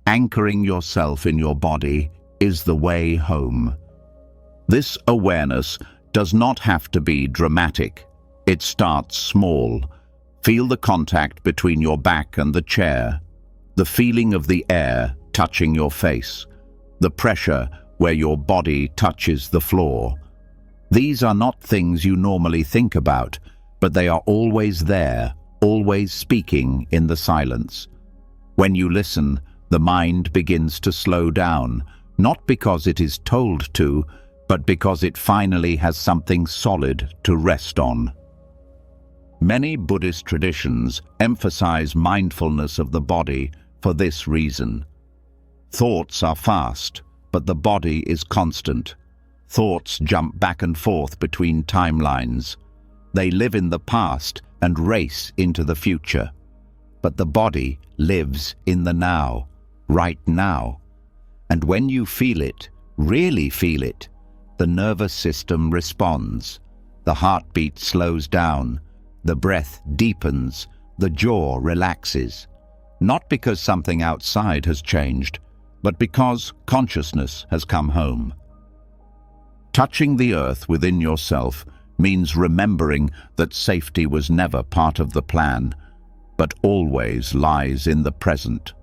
[SPEAKER 1] anchoring yourself in your body is the way home. This awareness does not have to be dramatic. It starts small. Feel the contact between your back and the chair, the feeling of the air touching your face, the pressure where your body touches the floor. These are not things you normally think about, but they are always there, always speaking in the silence. When you listen, the mind begins to slow down, not because it is told to, but because it finally has something solid to rest on. Many Buddhist traditions emphasize mindfulness of the body for this reason. Thoughts are fast, but the body is constant. Thoughts jump back and forth between timelines. They live in the past and race into the future. But the body lives in the now, right now. And when you feel it, really feel it, the nervous system responds. The heartbeat slows down. The breath deepens, the jaw relaxes, not because something outside has changed, but because consciousness has come home. Touching the earth within yourself means remembering that safety was never part of the plan, but always lies in the present.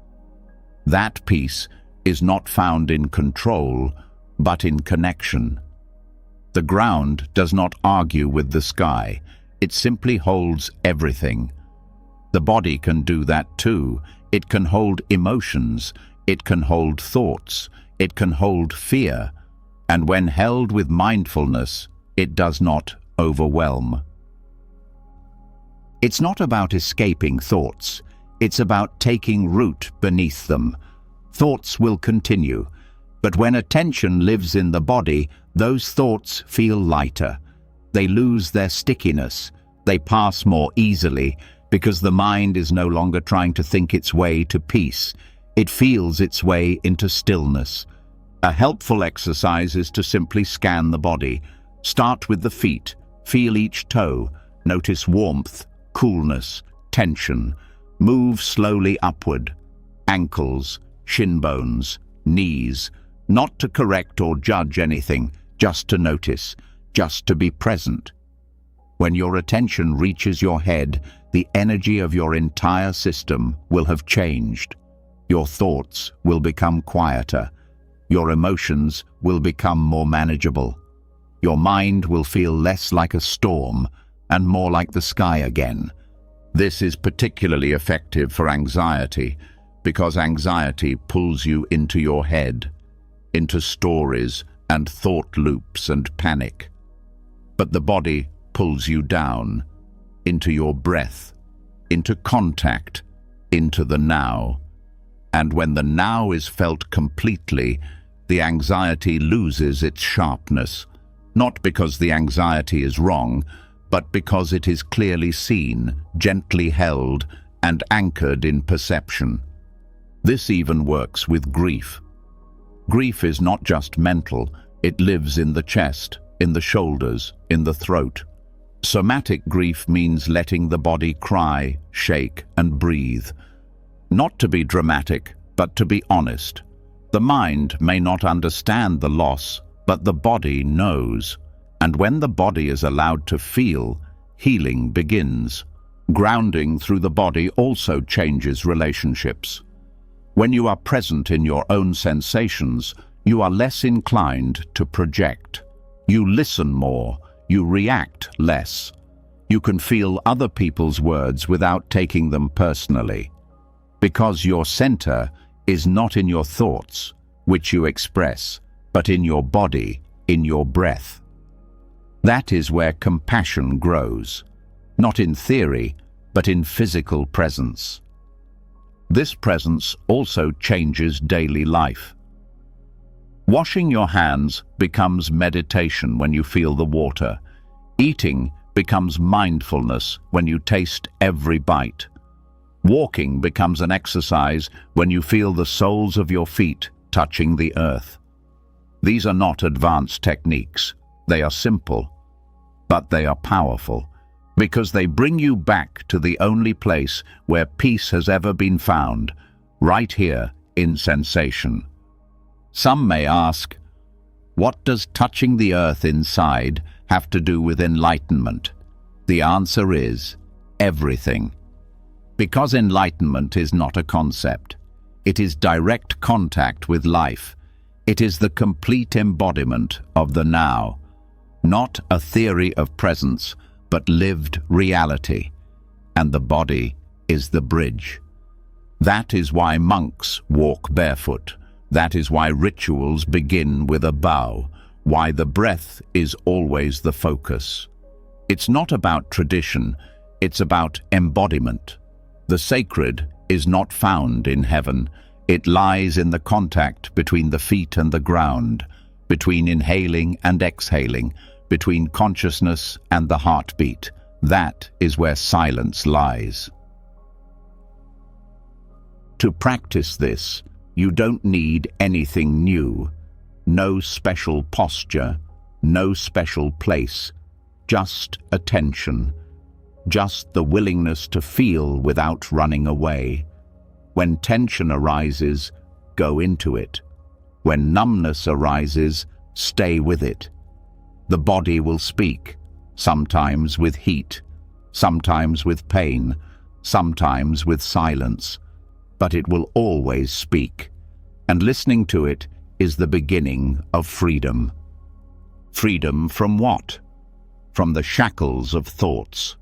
[SPEAKER 1] That peace is not found in control, but in connection. The ground does not argue with the sky. It simply holds everything. The body can do that too. It can hold emotions, it can hold thoughts, it can hold fear, and when held with mindfulness, it does not overwhelm. It's not about escaping thoughts, it's about taking root beneath them. Thoughts will continue, but when attention lives in the body, those thoughts feel lighter. They lose their stickiness. They pass more easily because the mind is no longer trying to think its way to peace. It feels its way into stillness. A helpful exercise is to simply scan the body. Start with the feet. Feel each toe. Notice warmth, coolness, tension. Move slowly upward. Ankles, shin bones, knees. Not to correct or judge anything, just to notice, just to be present. When your attention reaches your head, the energy of your entire system will have changed. Your thoughts will become quieter. Your emotions will become more manageable. Your mind will feel less like a storm and more like the sky again. This is particularly effective for anxiety, because anxiety pulls you into your head, into stories and thought loops and panic. But the body pulls you down, into your breath, into contact, into the now. And when the now is felt completely, the anxiety loses its sharpness, not because the anxiety is wrong, but because it is clearly seen, gently held, and anchored in perception. This even works with grief. Grief is not just mental, it lives in the chest, in the shoulders, in the throat. Somatic grief means letting the body cry, shake, and breathe. Not to be dramatic, but to be honest. The mind may not understand the loss, but the body knows. And when the body is allowed to feel, healing begins. Grounding through the body also changes relationships. When you are present in your own sensations, you are less inclined to project. You listen more, you react less. You can feel other people's words without taking them personally. Because your center is not in your thoughts, which you express, but in your body, in your breath. That is where compassion grows, not in theory, but in physical presence. This presence also changes daily life. Washing your hands becomes meditation when you feel the water. Eating becomes mindfulness when you taste every bite. Walking becomes an exercise when you feel the soles of your feet touching the earth. These are not advanced techniques. They are simple, but they are powerful, because they bring you back to the only place where peace has ever been found, right here in sensation. Some may ask, what does touching the earth inside have to do with enlightenment? The answer is everything. Because enlightenment is not a concept. It is direct contact with life. It is the complete embodiment of the now. Not a theory of presence, but lived reality. And the body is the bridge. That is why monks walk barefoot. That is why rituals begin with a bow. Why the breath is always the focus. It's not about tradition, it's about embodiment. The sacred is not found in heaven. It lies in the contact between the feet and the ground, between inhaling and exhaling, between consciousness and the heartbeat. That is where silence lies. To practice this, you don't need anything new. No special posture, no special place, just attention. Just the willingness to feel without running away. When tension arises, go into it. When numbness arises, stay with it. The body will speak, sometimes with heat, sometimes with pain, sometimes with silence, but it will always speak, and listening to it is the beginning of freedom. Freedom from what? From the shackles of thoughts.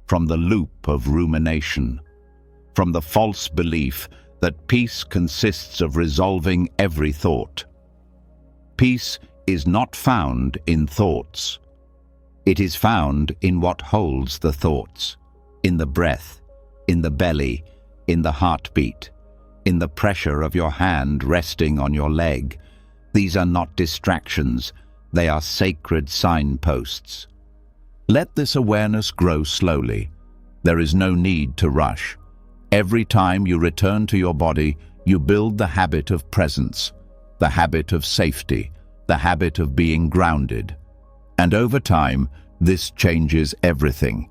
[SPEAKER 1] From the loop of rumination, from the false belief that peace consists of resolving every thought. Peace is not found in thoughts. It is found in what holds the thoughts, in the breath, in the belly, in the heartbeat, in the pressure of your hand resting on your leg. These are not distractions, they are sacred signposts. Let this awareness grow slowly. There is no need to rush. Every time you return to your body, you build the habit of presence, the habit of safety, the habit of being grounded. And over time, this changes everything.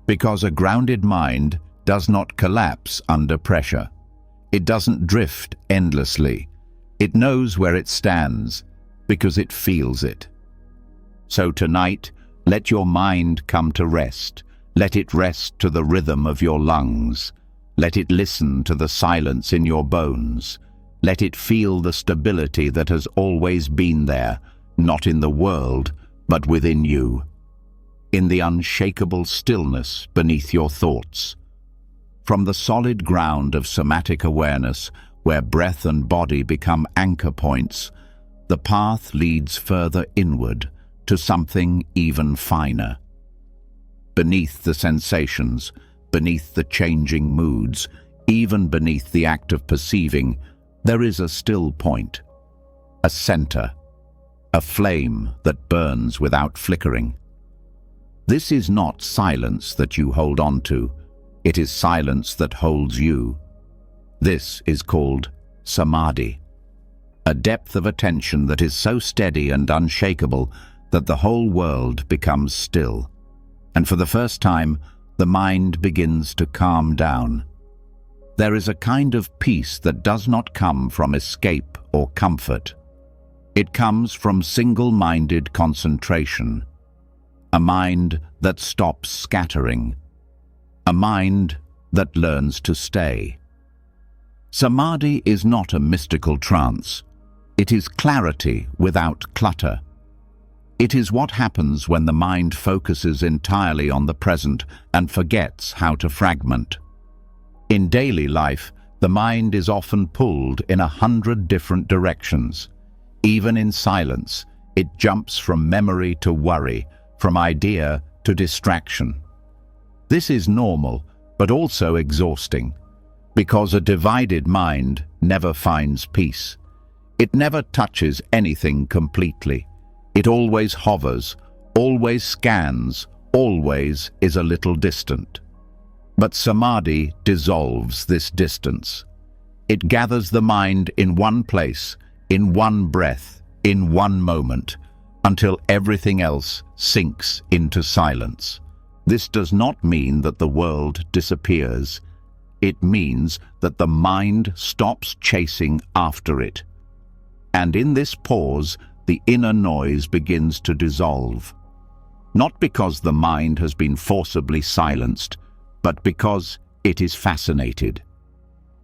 [SPEAKER 1] Because a grounded mind does not collapse under pressure. It doesn't drift endlessly. It knows where it stands, because it feels it. So tonight, let your mind come to rest. Let it rest to the rhythm of your lungs. Let it listen to the silence in your bones. Let it feel the stability that has always been there, not in the world, but within you, in the unshakable stillness beneath your thoughts. From the solid ground of somatic awareness, where breath and body become anchor points, the path leads further inward to something even finer. Beneath the sensations, beneath the changing moods, even beneath the act of perceiving, there is a still point, a center, a flame that burns without flickering. This is not silence that you hold on to, it is silence that holds you. This is called samadhi, a depth of attention that is so steady and unshakable that the whole world becomes still, and for the first time, the mind begins to calm down. There is a kind of peace that does not come from escape or comfort. It comes from single-minded concentration, a mind that stops scattering, a mind that learns to stay. Samadhi is not a mystical trance. It is clarity without clutter. It is what happens when the mind focuses entirely on the present and forgets how to fragment. In daily life, the mind is often pulled in 100 different directions. Even in silence, it jumps from memory to worry, from idea to distraction. This is normal, but also exhausting, because a divided mind never finds peace. It never touches anything completely. It always hovers, always scans, always is a little distant. But samadhi dissolves this distance. It gathers the mind in one place, in one breath, in one moment, until everything else sinks into silence. This does not mean that the world disappears. It means that the mind stops chasing after it. And in this pause, the inner noise begins to dissolve. Not because the mind has been forcibly silenced, but because it is fascinated.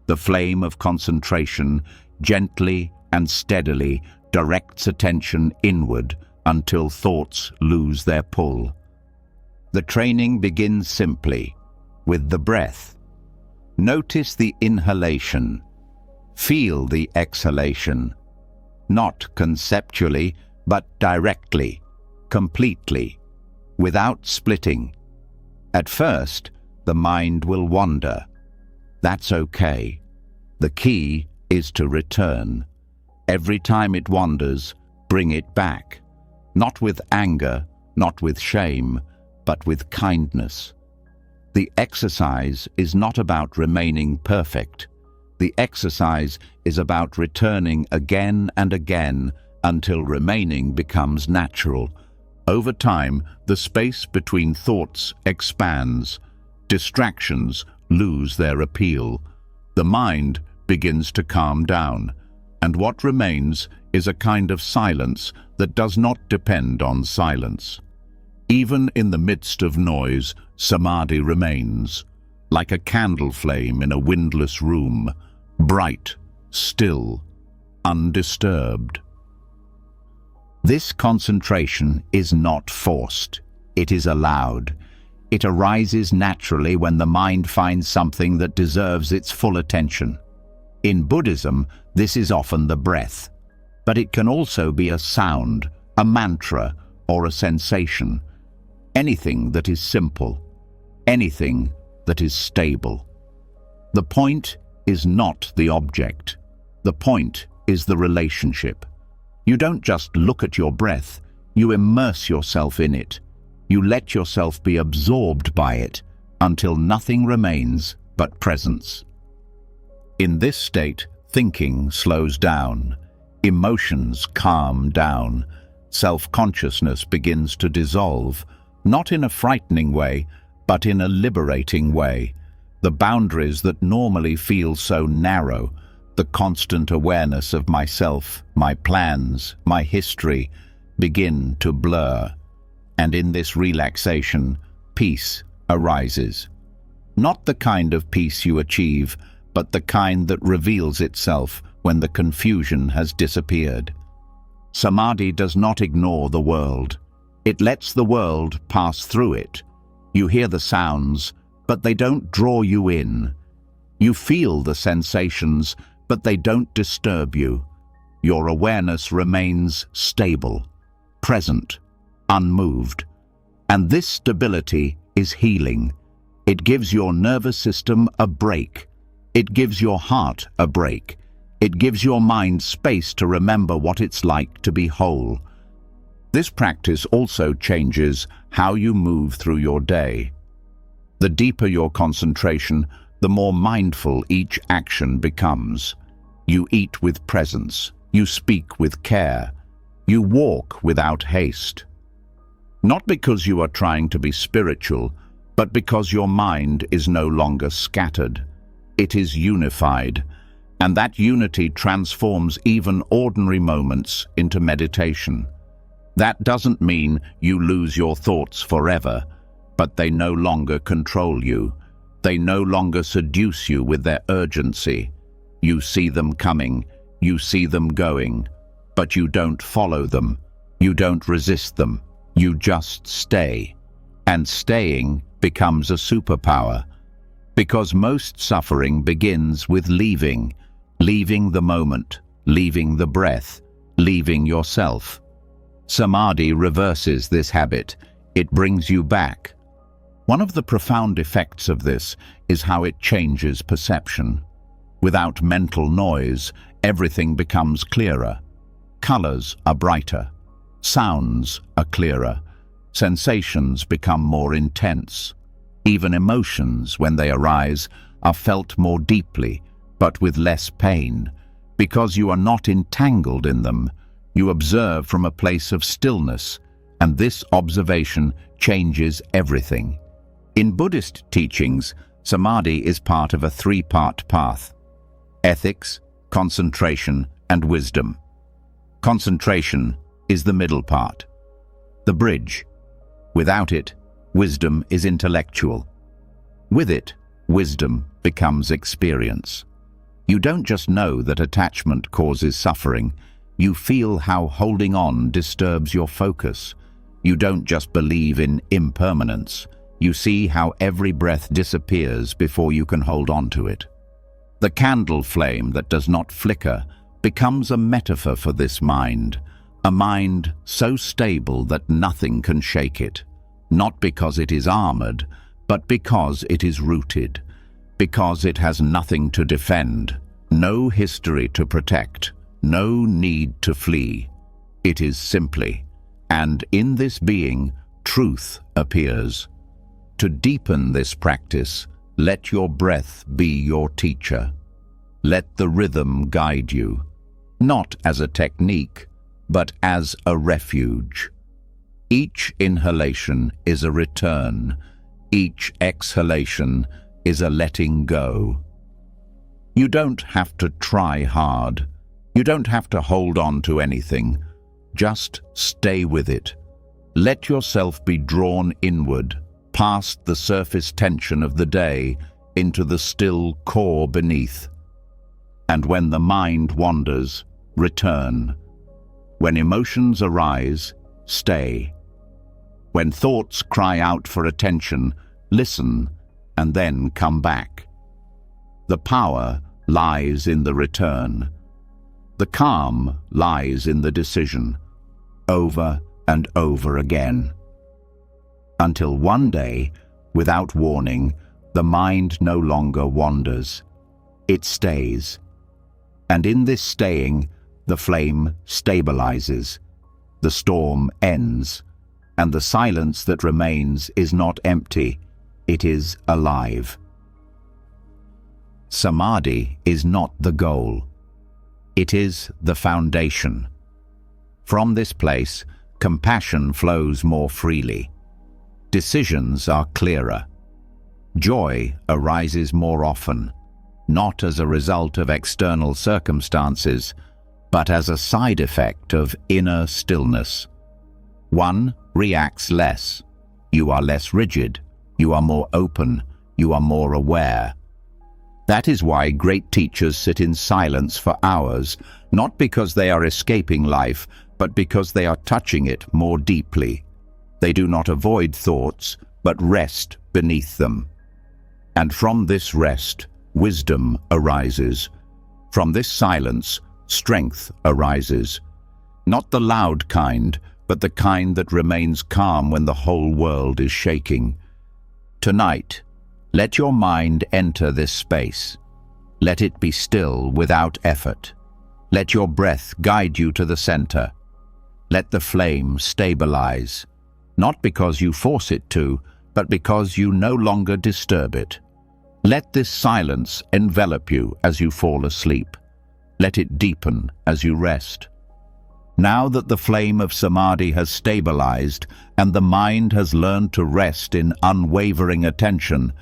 [SPEAKER 1] The flame of concentration gently and steadily directs attention inward until thoughts lose their pull. The training begins simply, with the breath. Notice the inhalation. Feel the exhalation. Not conceptually, but directly, completely, without splitting. At first, the mind will wander. That's okay. The key is to return. Every time it wanders, bring it back. Not with anger, not with shame, but with kindness. The exercise is not about remaining perfect. The exercise is about returning again and again until remaining becomes natural. Over time, the space between thoughts expands. Distractions lose their appeal. The mind begins to calm down, and what remains is a kind of silence that does not depend on silence. Even in the midst of noise, samadhi remains, like a candle flame in a windless room, bright, still, undisturbed. This concentration is not forced. It is allowed. It arises naturally when the mind finds something that deserves its full attention. In Buddhism, this is often the breath, but it can also be a sound, a mantra, or a sensation. Anything that is simple, anything that is stable. The point is not the object. The point is the relationship. You don't just look at your breath, you immerse yourself in it. You let yourself be absorbed by it until nothing remains but presence. In this state, thinking slows down, emotions calm down, self-consciousness begins to dissolve, not in a frightening way, but in a liberating way. The boundaries that normally feel so narrow, the constant awareness of myself, my plans, my history, begin to blur. And in this relaxation, peace arises. Not the kind of peace you achieve, but the kind that reveals itself when the confusion has disappeared. Samadhi does not ignore the world. It lets the world pass through it. You hear the sounds, but they don't draw you in. You feel the sensations, but they don't disturb you. Your awareness remains stable, present, unmoved. And this stability is healing. It gives your nervous system a break. It gives your heart a break. It gives your mind space to remember what it's like to be whole. This practice also changes how you move through your day. The deeper your concentration, the more mindful each action becomes. You eat with presence. You speak with care. You walk without haste. Not because you are trying to be spiritual, but because your mind is no longer scattered. It is unified, and that unity transforms even ordinary moments into meditation. That doesn't mean you lose your thoughts forever, but they no longer control you. They no longer seduce you with their urgency. You see them coming, you see them going, but you don't follow them. You don't resist them. You just stay. And staying becomes a superpower. Because most suffering begins with leaving the moment, leaving the breath, leaving yourself. Samadhi reverses this habit. It brings you back. One of the profound effects of this is how it changes perception. Without mental noise, everything becomes clearer. Colors are brighter. Sounds are clearer. Sensations become more intense. Even emotions, when they arise, are felt more deeply, but with less pain. Because you are not entangled in them, you observe from a place of stillness, and this observation changes everything. In Buddhist teachings, Samadhi is part of a three-part path: ethics, concentration, and wisdom. Concentration is the middle part, the bridge. Without it, wisdom is intellectual. With it, wisdom becomes experience. You don't just know that attachment causes suffering. You feel how holding on disturbs your focus. You don't just believe in impermanence. You see how every breath disappears before you can hold on to it. The candle flame that does not flicker becomes a metaphor for this mind, a mind so stable that nothing can shake it, not because it is armored, but because it is rooted, because it has nothing to defend, no history to protect, no need to flee. It is simply, and in this being, truth appears. To deepen this practice, let your breath be your teacher. Let the rhythm guide you, not as a technique, but as a refuge. Each inhalation is a return. Each exhalation is a letting go. You don't have to try hard. You don't have to hold on to anything. Just stay with it. Let yourself be drawn inward, past the surface tension of the day, into the still core beneath. And when the mind wanders, return. When emotions arise, stay. When thoughts cry out for attention, listen, and then come back. The power lies in the return. The calm lies in the decision, over and over again. Until one day, without warning, the mind no longer wanders. It stays. And in this staying, the flame stabilizes. The storm ends. And the silence that remains is not empty, it is alive. Samadhi is not the goal. It is the foundation. From this place, compassion flows more freely. Decisions are clearer. Joy arises more often, not as a result of external circumstances, but as a side effect of inner stillness. One reacts less. You are less rigid. You are more open. You are more aware. That is why great teachers sit in silence for hours, not because they are escaping life, but because they are touching it more deeply. They do not avoid thoughts, but rest beneath them. And from this rest, wisdom arises. From this silence, strength arises. Not the loud kind, but the kind that remains calm when the whole world is shaking. Tonight, let your mind enter this space. Let it be still without effort. Let your breath guide you to the center. Let the flame stabilize, not because you force it to, but because you no longer disturb it. Let this silence envelop you as you fall asleep. Let it deepen as you rest. Now that the flame of samadhi has stabilized and the mind has learned to rest in unwavering attention,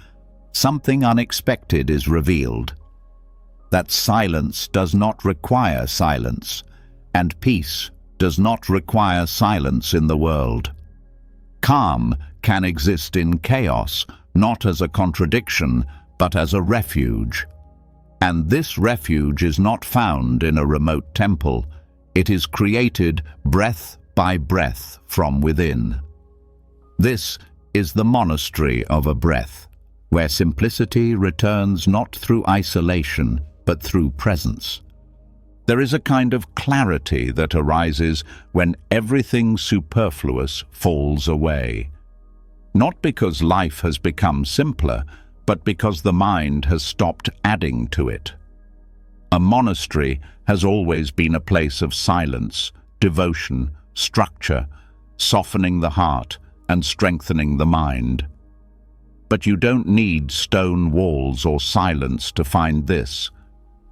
[SPEAKER 1] something unexpected is revealed. That silence does not require silence, and peace does not require silence in the world. Calm can exist in chaos, not as a contradiction, but as a refuge. And this refuge is not found in a remote temple. It is created breath by breath from within. This is the monastery of a breath, where simplicity returns not through isolation, but through presence. There is a kind of clarity that arises when everything superfluous falls away. Not because life has become simpler, but because the mind has stopped adding to it. A monastery has always been a place of silence, devotion, structure, softening the heart and strengthening the mind. But you don't need stone walls or silence to find this.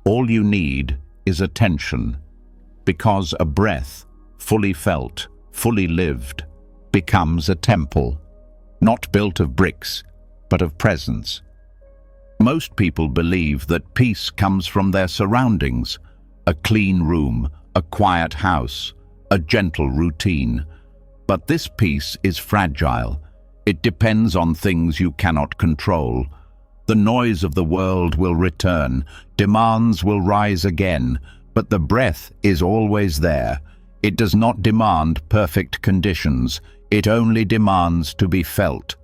[SPEAKER 1] All you need is attention, because a breath, fully felt, fully lived, becomes a temple, not built of bricks, but of presence. Most people believe that peace comes from their surroundings, a clean room, a quiet house, a gentle routine. But this peace is fragile. It depends on things you cannot control. The noise of the world will return, demands will rise again, but the breath is always there. It does not demand perfect conditions, it only demands to be felt.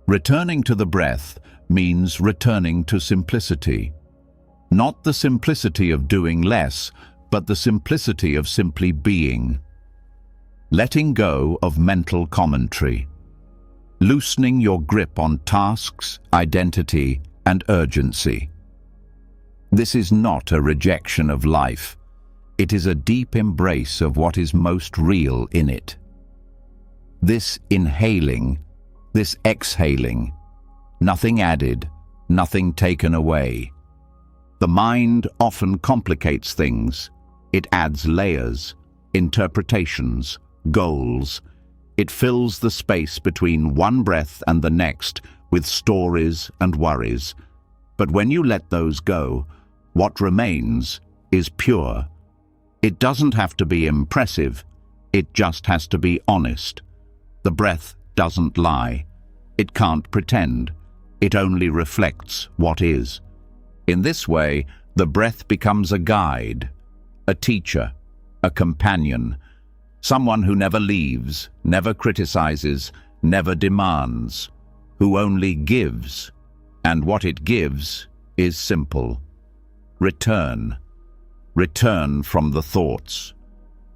[SPEAKER 1] Returning to the breath means returning to simplicity. Not the simplicity of doing less, but the simplicity of simply being. Letting go of mental commentary. Loosening your grip on tasks, identity, and urgency. This is not a rejection of life. It is a deep embrace of what is most real in it. This inhaling, this exhaling, nothing added, nothing taken away. The mind often complicates things. It adds layers, interpretations, goals. It fills the space between one breath and the next with stories and worries. But when you let those go, what remains is pure. It doesn't have to be impressive. It just has to be honest. The breath doesn't lie. It can't pretend. It only reflects what is. In this way, the breath becomes a guide, a teacher, a companion, someone who never leaves, never criticizes, never demands, who only gives. And what it gives is simple. Return. Return from the thoughts.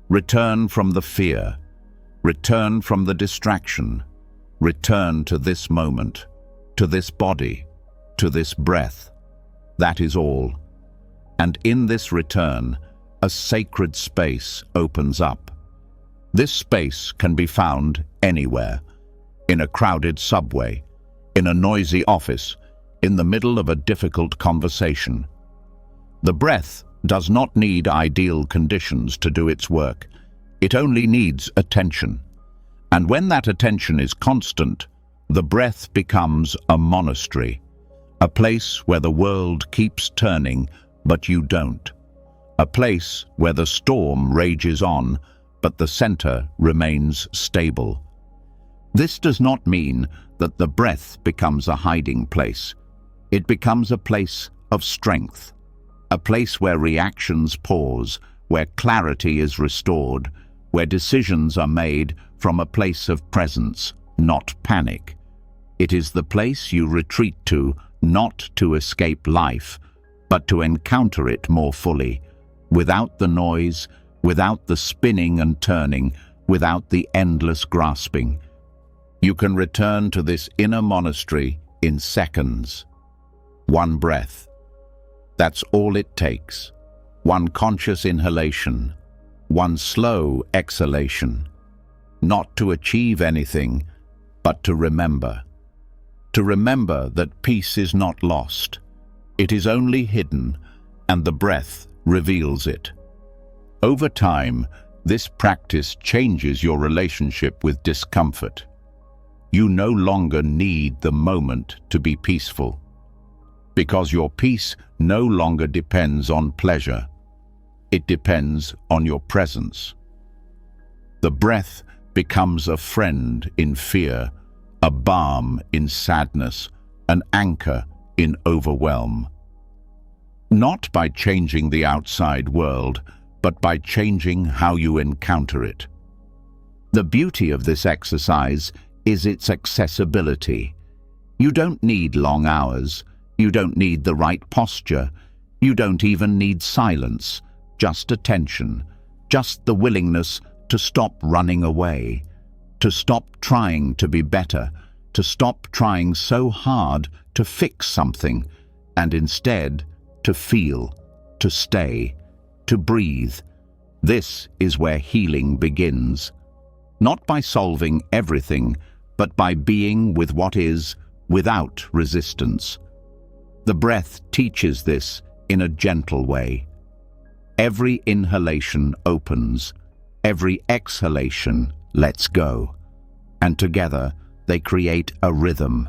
[SPEAKER 1] Return from the fear. Return from the distraction. Return to this moment, to this body, to this breath. That is all. And in this return, a sacred space opens up. This space can be found anywhere, in a crowded subway, in a noisy office, in the middle of a difficult conversation. The breath does not need ideal conditions to do its work. It only needs attention. And when that attention is constant, the breath becomes a monastery, a place where the world keeps turning, but you don't. A place where the storm rages on, but the center remains stable. This does not mean that the breath becomes a hiding place. It becomes a place of strength, a place where reactions pause, where clarity is restored, where decisions are made from a place of presence, not panic. It is the place you retreat to, not to escape life, but to encounter it more fully, without the noise, without the spinning and turning, without the endless grasping. You can return to this inner monastery in seconds. One breath. That's all it takes. One conscious inhalation, one slow exhalation. Not to achieve anything, but to remember. To remember that peace is not lost. It is only hidden, and the breath reveals it. Over time, this practice changes your relationship with discomfort. You no longer need the moment to be peaceful, because your peace no longer depends on pleasure. It depends on your presence. The breath becomes a friend in fear, a balm in sadness, an anchor in overwhelm. Not by changing the outside world, but by changing how you encounter it. The beauty of this exercise is its accessibility. You don't need long hours. You don't need the right posture. You don't even need silence, just attention, just the willingness to stop running away, to stop trying to be better, to stop trying so hard to fix something, and instead to feel, to stay, to breathe. This is where healing begins. Not by solving everything, but by being with what is, without resistance. The breath teaches this in a gentle way. Every inhalation opens, every exhalation lets go, and together they create a rhythm,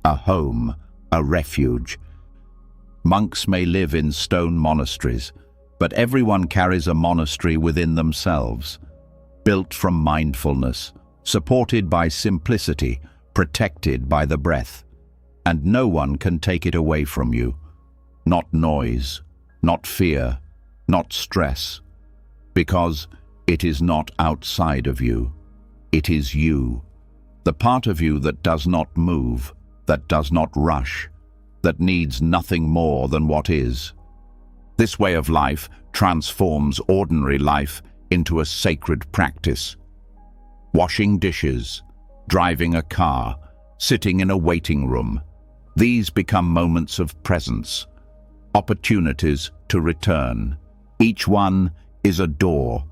[SPEAKER 1] a home, a refuge. Monks may live in stone monasteries, but everyone carries a monastery within themselves, built from mindfulness, supported by simplicity, protected by the breath. And no one can take it away from you. Not noise, not fear, not stress, because it is not outside of you. It is you, the part of you that does not move, that does not rush, that needs nothing more than what is. This way of life transforms ordinary life into a sacred practice. Washing dishes, driving a car, sitting in a waiting room, these become moments of presence, opportunities to return. Each one is a door.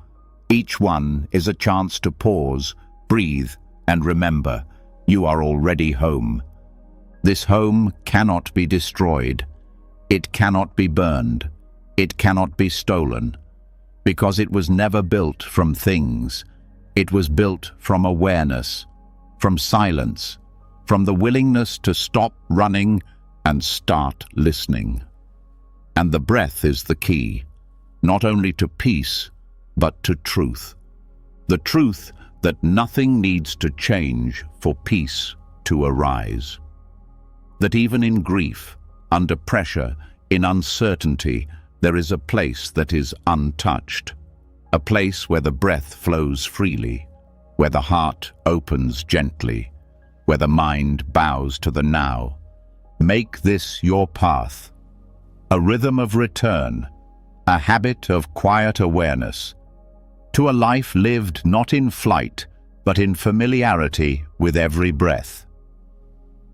[SPEAKER 1] Each one is a chance to pause, breathe, and remember, you are already home. This home cannot be destroyed. It cannot be burned. It cannot be stolen, because it was never built from things. It was built from awareness, from silence, from the willingness to stop running and start listening. And the breath is the key, not only to peace, but to truth. The truth that nothing needs to change for peace to arise. That even in grief, under pressure, in uncertainty, there is a place that is untouched. A place where the breath flows freely, where the heart opens gently, where the mind bows to the now. Make this your path. A rhythm of return, a habit of quiet awareness, to a life lived not in flight, but in familiarity with every breath.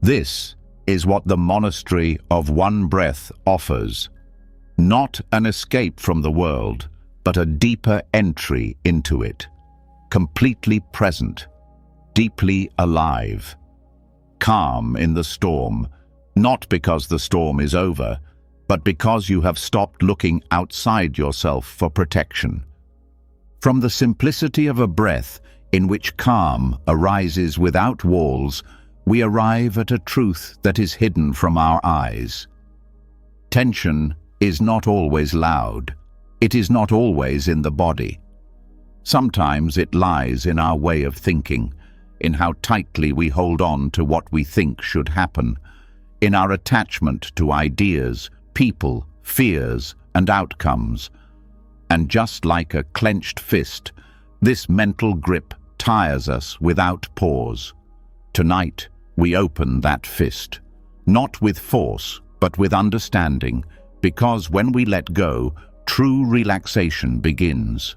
[SPEAKER 1] This is what the monastery of one breath offers. Not an escape from the world, but a deeper entry into it. Completely present, deeply alive. Calm in the storm, not because the storm is over, but because you have stopped looking outside yourself for protection. From the simplicity of a breath in which calm arises without walls, we arrive at a truth that is hidden from our eyes. Tension is not always loud. It is not always in the body. Sometimes it lies in our way of thinking, in how tightly we hold on to what we think should happen, in our attachment to ideas, people, fears, and outcomes. And just like a clenched fist, This mental grip tires us without pause. Tonight, we open that fist, not with force, but with understanding, because when we let go, true relaxation begins.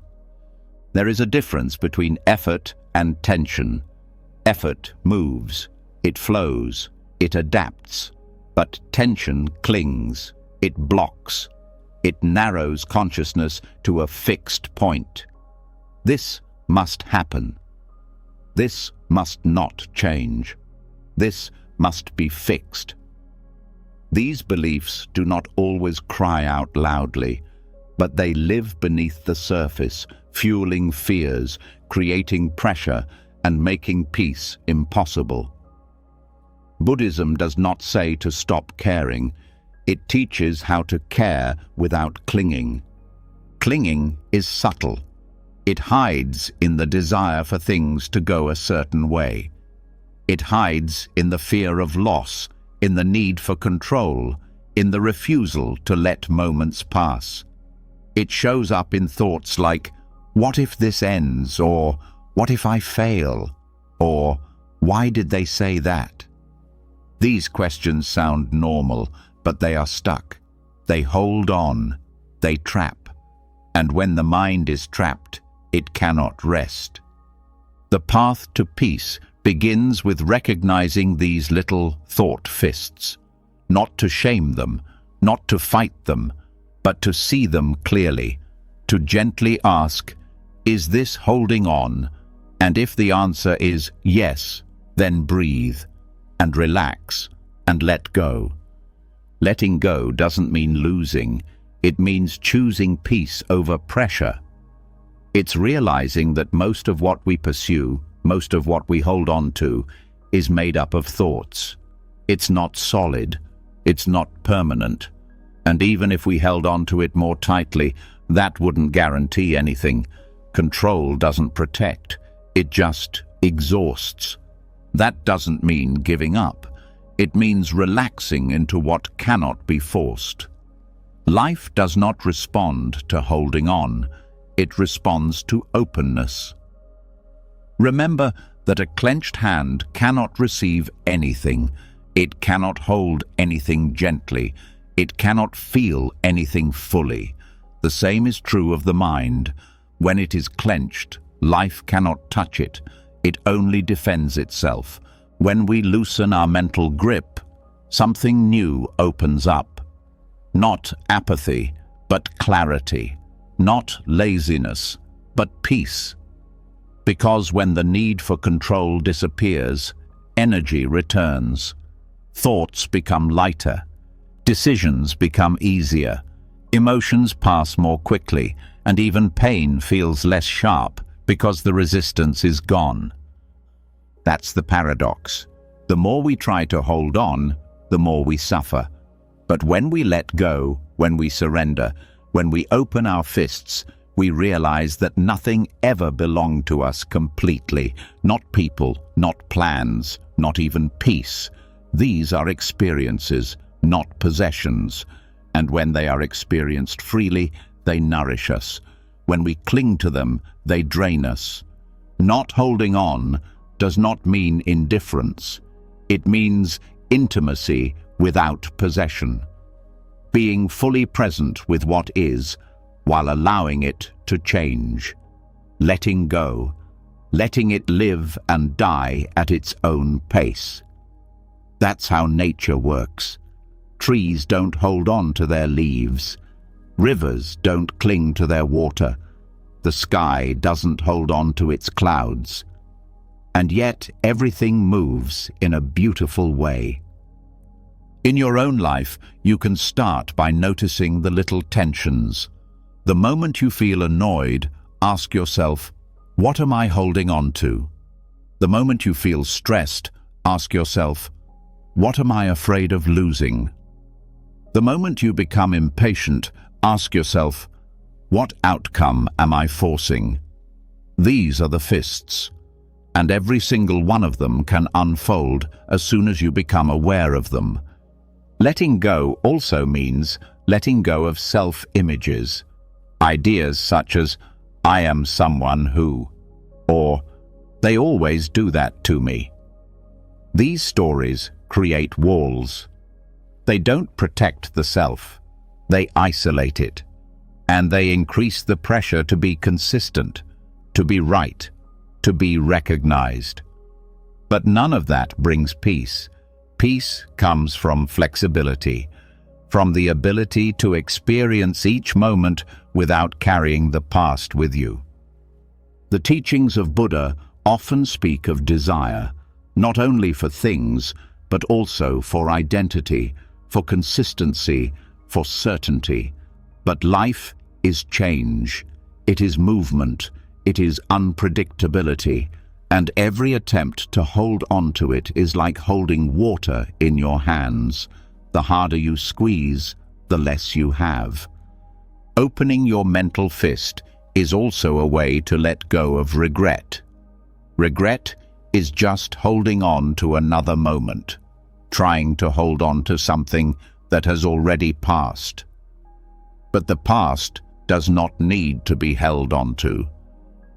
[SPEAKER 1] There is a difference between effort and tension. Effort moves, it flows, it adapts, but tension clings, it blocks, it narrows consciousness to a fixed point. This must happen. This must not change. This must be fixed. These beliefs do not always cry out loudly, but they live beneath the surface, fueling fears, creating pressure, and making peace impossible. Buddhism does not say to stop caring. It teaches how to care without clinging. Clinging is subtle. It hides in the desire for things to go a certain way. It hides in the fear of loss, in the need for control, in the refusal to let moments pass. It shows up in thoughts like, "What if this ends?" or "What if I fail?" or "Why did they say that?" These questions sound normal, but they are stuck. They hold on. They trap. And when the mind is trapped, it cannot rest. The path to peace begins with recognizing these little thought fists, not to shame them, not to fight them, but to see them clearly, to gently ask, "Is this holding on?" And if the answer is yes, then breathe and relax and let go. Letting go doesn't mean losing. It means choosing peace over pressure. It's realizing that most of what we pursue, most of what we hold on to, is made up of thoughts. It's not solid. It's not permanent. And even if we held on to it more tightly, that wouldn't guarantee anything. Control doesn't protect. It just exhausts. That doesn't mean giving up. It means relaxing into what cannot be forced. Life does not respond to holding on. It responds to openness. Remember that a clenched hand cannot receive anything. It cannot hold anything gently. It cannot feel anything fully. The same is true of the mind. When it is clenched, life cannot touch it. It only defends itself. When we loosen our mental grip, something new opens up. Not apathy, but clarity. Not laziness, but peace. Because when the need for control disappears, energy returns. Thoughts become lighter. Decisions become easier. Emotions pass more quickly, and even pain feels less sharp because the resistance is gone. That's the paradox. The more we try to hold on, the more we suffer. But when we let go, when we surrender, when we open our fists, we realize that nothing ever belonged to us completely. Not people, not plans, not even peace. These are experiences, not possessions. And when they are experienced freely, they nourish us. When we cling to them, they drain us. Not holding on does not mean indifference. It means intimacy without possession. Being fully present with what is, while allowing it to change. Letting go, letting it live and die at its own pace. That's how nature works. Trees don't hold on to their leaves. Rivers don't cling to their water. The sky doesn't hold on to its clouds. And yet everything moves in a beautiful way. In your own life, you can start by noticing the little tensions. The moment you feel annoyed, ask yourself, what am I holding on to? The moment you feel stressed, ask yourself, what am I afraid of losing? The moment you become impatient, ask yourself, what outcome am I forcing? These are the fists, and every single one of them can unfold as soon as you become aware of them. Letting go also means letting go of self-images. Ideas such as, I am someone who, or "They always do that to me." These stories create walls. They don't protect the self, they isolate it, and they increase the pressure to be consistent, to be right, to be recognized. But none of that brings peace. Peace comes from flexibility, from the ability to experience each moment without carrying the past with you. The teachings of Buddha often speak of desire, not only for things, but also for identity, for consistency, for certainty. But life is change, it is movement, it is unpredictability, and every attempt to hold on to it is like holding water in your hands. The harder you squeeze, the less you have. Opening your mental fist is also a way to let go of regret. Regret is just holding on to another moment, trying to hold on to something that has already passed. But the past does not need to be held onto.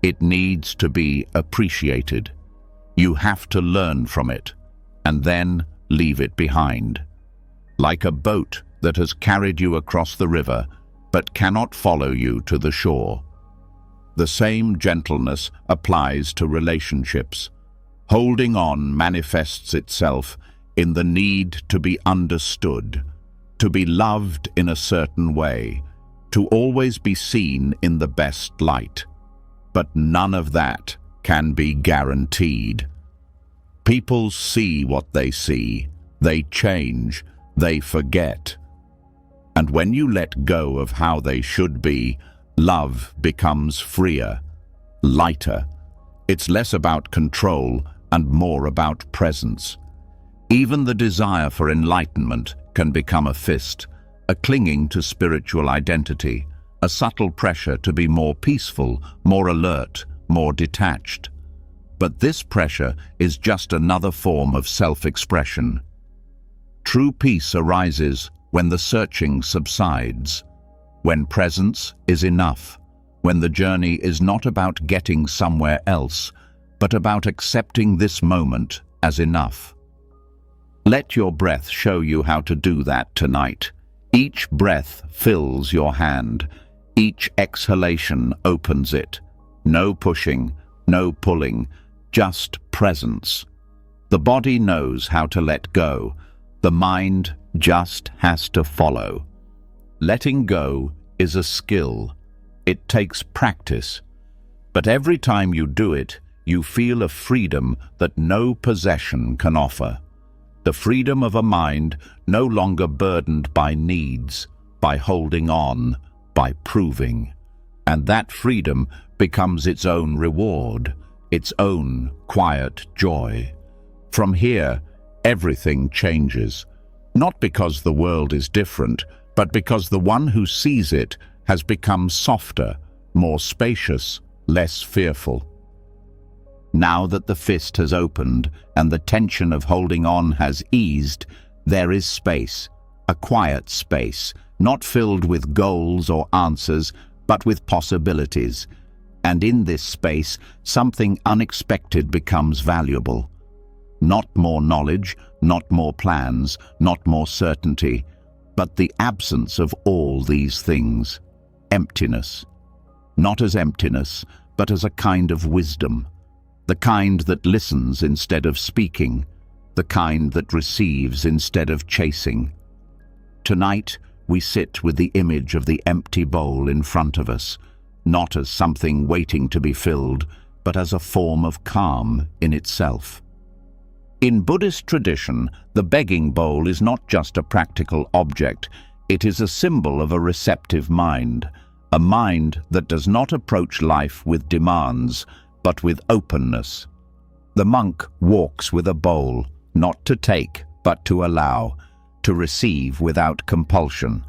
[SPEAKER 1] It needs to be appreciated. You have to learn from it, and then leave it behind. Like a boat that has carried you across the river, but cannot follow you to the shore. The same gentleness applies to relationships. Holding on manifests itself in the need to be understood, to be loved in a certain way, to always be seen in the best light. But none of that can be guaranteed. People see what they see, they change, they forget. And when you let go of how they should be, love becomes freer, lighter. It's less about control and more about presence. Even the desire for enlightenment can become a fist, a clinging to spiritual identity, a subtle pressure to be more peaceful, more alert, more detached. But this pressure is just another form of self-expression. True peace arises when the searching subsides, when presence is enough, when the journey is not about getting somewhere else, but about accepting this moment as enough. Let your breath show you how to do that tonight. Each breath fills your hand. Each exhalation opens it. No pushing, no pulling, just presence. The body knows how to let go. The mind just has to follow. Letting go is a skill. It takes practice. But every time you do it, you feel a freedom that no possession can offer. The freedom of a mind no longer burdened by needs, by holding on, by proving. And that freedom becomes its own reward, its own quiet joy. From here, everything changes, not because the world is different, but because the one who sees it has become softer, more spacious, less fearful. Now that the fist has opened and the tension of holding on has eased, there is space, a quiet space, not filled with goals or answers, but with possibilities. And in this space, something unexpected becomes valuable. Not more knowledge, not more plans, not more certainty, but the absence of all these things. Emptiness. Not as emptiness, but as a kind of wisdom. The kind that listens instead of speaking, the kind that receives instead of chasing. Tonight, we sit with the image of the empty bowl in front of us, not as something waiting to be filled, but as a form of calm in itself. In Buddhist tradition, the begging bowl is not just a practical object, it is a symbol of a receptive mind, a mind that does not approach life with demands, but with openness. The monk walks with a bowl, not to take, but to allow, to receive without compulsion,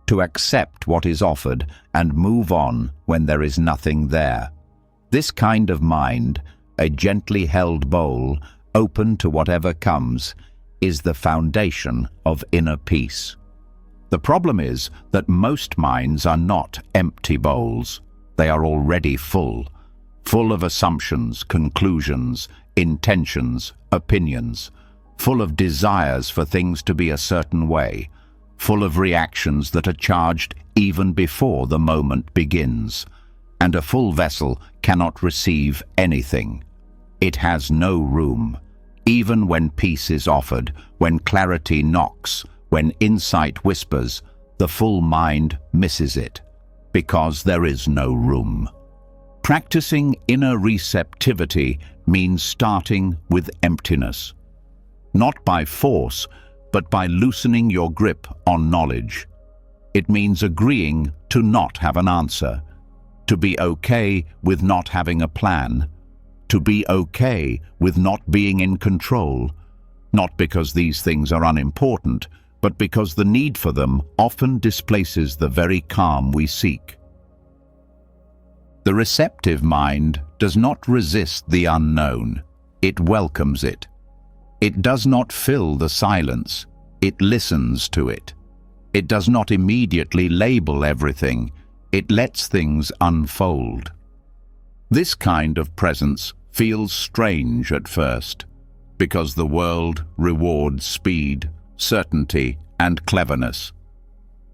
[SPEAKER 1] to accept what is offered and move on when there is nothing there. This kind of mind, a gently held bowl, open to whatever comes, is the foundation of inner peace. The problem is that most minds are not empty bowls. They are already full. full of assumptions, conclusions, intentions, opinions, full of desires for things to be a certain way, full of reactions that are charged even before the moment begins. And a full vessel cannot receive anything. It has no room. Even when peace is offered, when clarity knocks, when insight whispers, the full mind misses it, because there is no room. Practicing inner receptivity means starting with emptiness, not by force, but by loosening your grip on knowledge. It means agreeing to not have an answer, to be okay with not having a plan, to be okay with not being in control, not because these things are unimportant, but because the need for them often displaces the very calm we seek. The receptive mind does not resist the unknown, it welcomes it. It does not fill the silence, it listens to it. It does not immediately label everything, it lets things unfold. This kind of presence feels strange at first, because the world rewards speed, certainty, and cleverness.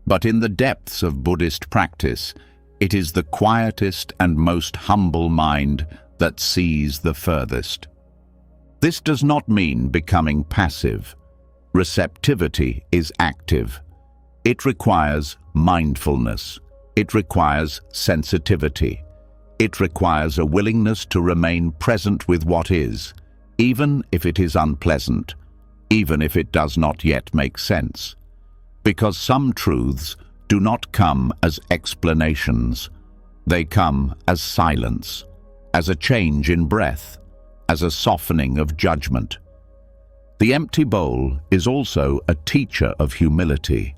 [SPEAKER 1] But in the depths of Buddhist practice, it is the quietest and most humble mind that sees the furthest. This does not mean becoming passive. Receptivity is active. It requires mindfulness. It requires sensitivity. It requires a willingness to remain present with what is, even if it is unpleasant, even if it does not yet make sense. Because some truths do not come as explanations. They come as silence, as a change in breath, as a softening of judgment. The empty bowl is also a teacher of humility.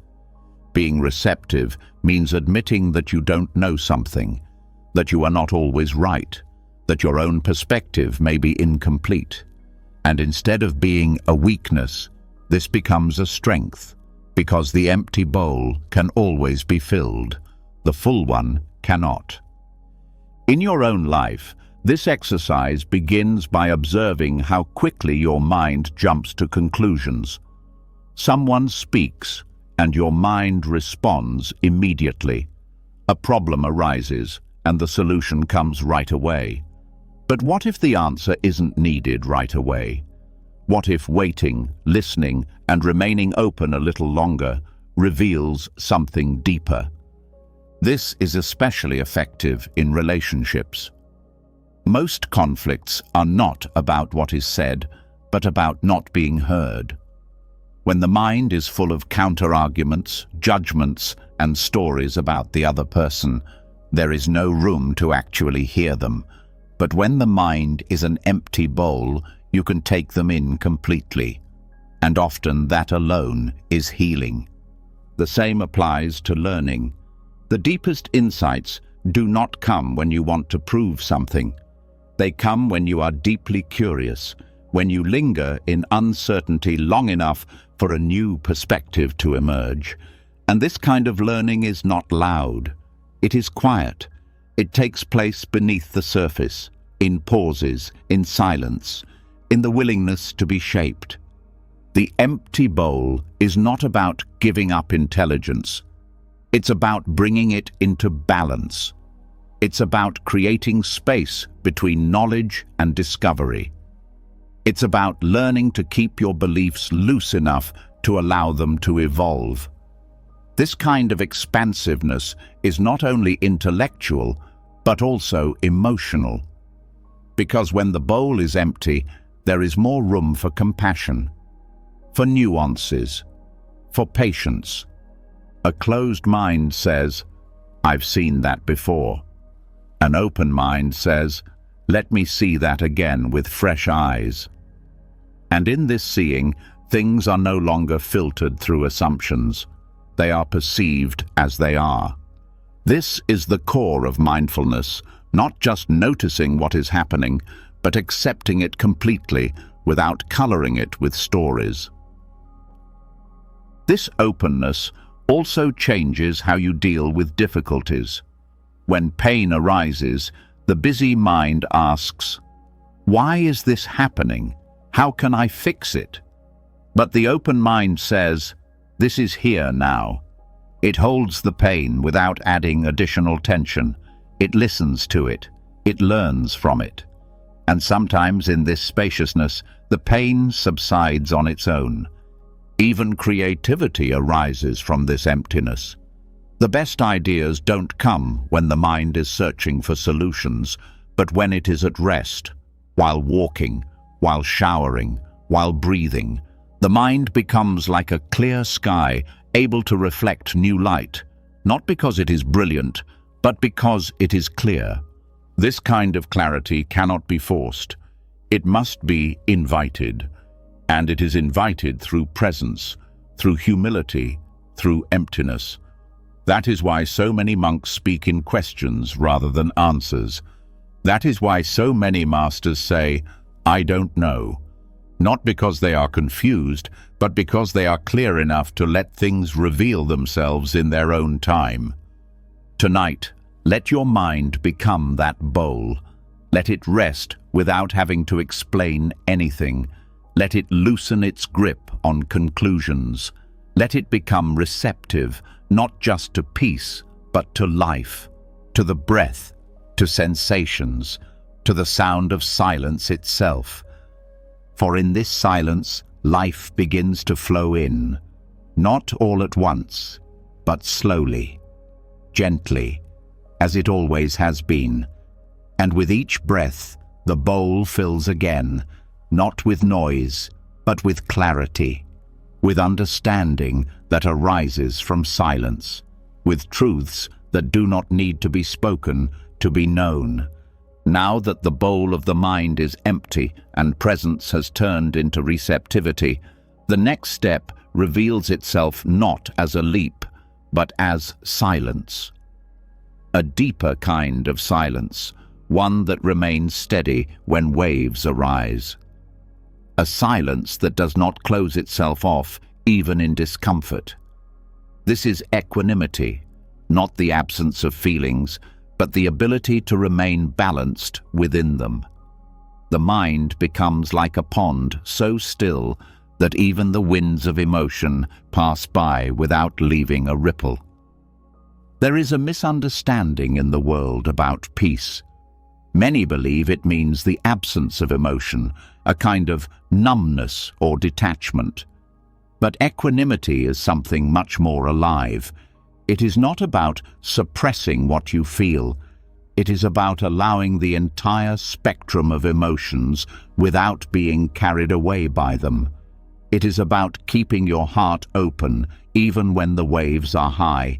[SPEAKER 1] Being receptive means admitting that you don't know something, that you are not always right, that your own perspective may be incomplete. And instead of being a weakness, this becomes a strength, because the empty bowl can always be filled, the full one cannot. In your own life, this exercise begins by observing how quickly your mind jumps to conclusions. Someone speaks, and your mind responds immediately. A problem arises, and the solution comes right away. But what if the answer isn't needed right away? What if waiting, listening, and remaining open a little longer reveals something deeper? This is especially effective in relationships. Most conflicts are not about what is said, but about not being heard. When the mind is full of counter-arguments, judgments, and stories about the other person, there is no room to actually hear them. But when the mind is an empty bowl, you can take them in completely. And often that alone is healing. The same applies to learning. The deepest insights do not come when you want to prove something. They come when you are deeply curious, when you linger in uncertainty long enough for a new perspective to emerge. And this kind of learning is not loud. It is quiet. It takes place beneath the surface, in pauses, in silence, in the willingness to be shaped. The empty bowl is not about giving up intelligence. It's about bringing it into balance. It's about creating space between knowledge and discovery. It's about learning to keep your beliefs loose enough to allow them to evolve. This kind of expansiveness is not only intellectual, but also emotional. Because when the bowl is empty, there is more room for compassion, for nuances, for patience. A closed mind says, "I've seen that before." An open mind says, "Let me see that again with fresh eyes." And in this seeing, things are no longer filtered through assumptions. They are perceived as they are. This is the core of mindfulness, not just noticing what is happening, but accepting it completely without coloring it with stories. This openness also changes how you deal with difficulties. When pain arises, The busy mind asks, "Why is this happening? How can I fix it?" But the open mind says, "This is here now." It holds the pain without adding additional tension. It listens to it. It learns from it. And sometimes in this spaciousness, the pain subsides on its own. Even creativity arises from this emptiness. The best ideas don't come when the mind is searching for solutions, but when it is at rest, while walking, while showering, while breathing. The mind becomes like a clear sky, able to reflect new light, not because it is brilliant, but because it is clear. This kind of clarity cannot be forced. It must be invited, and it is invited through presence, through humility, through emptiness. That is why so many monks speak in questions rather than answers. That is why so many masters say, "I don't know." Not because they are confused, but because they are clear enough to let things reveal themselves in their own time. Tonight, let your mind become that bowl. Let it rest without having to explain anything. Let it loosen its grip on conclusions. Let it become receptive, not just to peace, but to life, to the breath, to sensations, to the sound of silence itself. For in this silence, life begins to flow in, not all at once, but slowly, gently, as it always has been. And with each breath, the bowl fills again, not with noise, but with clarity, with understanding that arises from silence, with truths that do not need to be spoken to be known. Now that the bowl of the mind is empty and presence has turned into receptivity, the next step reveals itself not as a leap, but as silence. A deeper kind of silence, one that remains steady when waves arise. A silence that does not close itself off even in discomfort. This is equanimity, not the absence of feelings, but the ability to remain balanced within them. The mind becomes like a pond so still that even the winds of emotion pass by without leaving a ripple. There is a misunderstanding in the world about peace. Many believe it means the absence of emotion, a kind of numbness or detachment. But equanimity is something much more alive. It is not about suppressing what you feel. It is about allowing the entire spectrum of emotions without being carried away by them. It is about keeping your heart open even when the waves are high.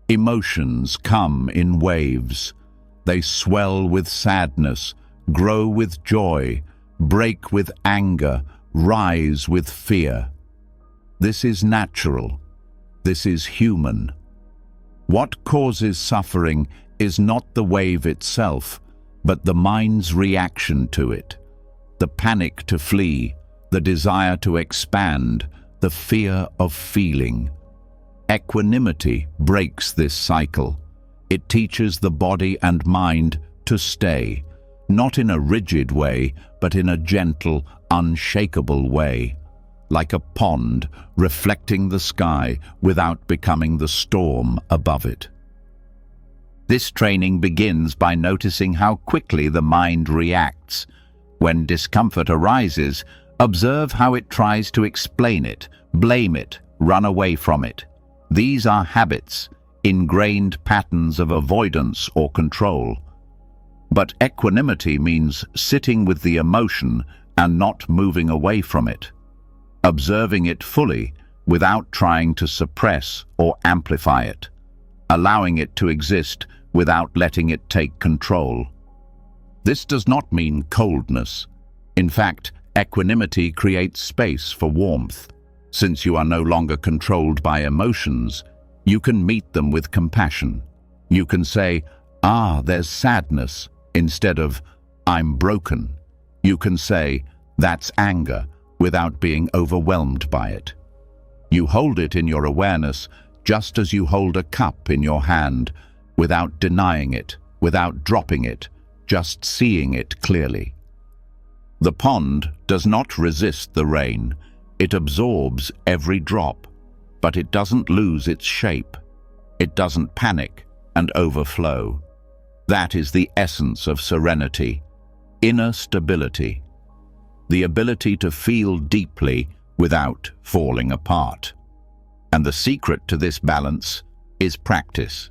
[SPEAKER 1] Emotions come in waves. They swell with sadness, grow with joy, break with anger, rise with fear. This is natural. This is human. What causes suffering is not the wave itself, but the mind's reaction to it. The panic to flee, the desire to expand, the fear of feeling. Equanimity breaks this cycle. It teaches the body and mind to stay, not in a rigid way, but in a gentle, unshakable way, like a pond reflecting the sky without becoming the storm above it. This training begins by noticing how quickly the mind reacts. When discomfort arises, observe how it tries to explain it, blame it, run away from it. These are habits, ingrained patterns of avoidance or control. But equanimity means sitting with the emotion and not moving away from it, observing it fully without trying to suppress or amplify it, allowing it to exist without letting it take control. This does not mean coldness. In fact, equanimity creates space for warmth. Since you are no longer controlled by emotions, you can meet them with compassion. You can say, "Ah, there's sadness," instead of, "I'm broken." You can say, "That's anger," without being overwhelmed by it. You hold it in your awareness just as you hold a cup in your hand, without denying it, without dropping it, just seeing it clearly. The pond does not resist the rain. It absorbs every drop, but it doesn't lose its shape. It doesn't panic and overflow. That is the essence of serenity, inner stability, the ability to feel deeply without falling apart. And the secret to this balance is practice,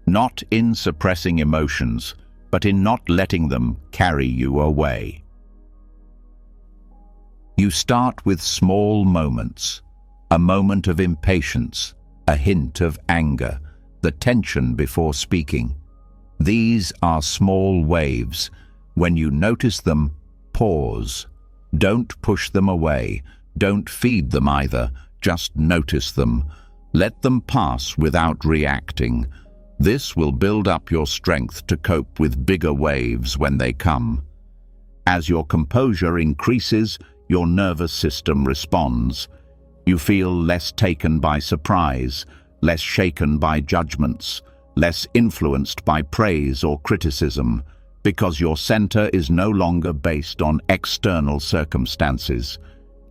[SPEAKER 1] not in suppressing emotions, but in not letting them carry you away. You start with small moments, a moment of impatience, a hint of anger, the tension before speaking. These are small waves. When you notice them, pause. Don't push them away. Don't feed them either. Just notice them. Let them pass without reacting. This will build up your strength to cope with bigger waves when they come. As your composure increases, your nervous system responds. You feel less taken by surprise, less shaken by judgments, less influenced by praise or criticism, because your center is no longer based on external circumstances.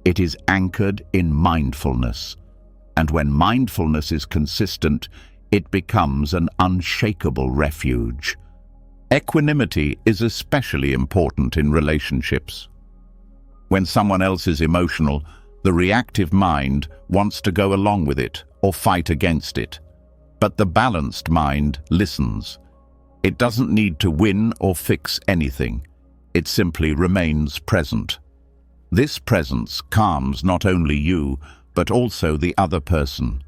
[SPEAKER 1] It is anchored in mindfulness. And when mindfulness is consistent, it becomes an unshakable refuge. Equanimity is especially important in relationships. When someone else is emotional, the reactive mind wants to go along with it or fight against it. But the balanced mind listens. It doesn't need to win or fix anything. It simply remains present. This presence calms not only you, but also the other person,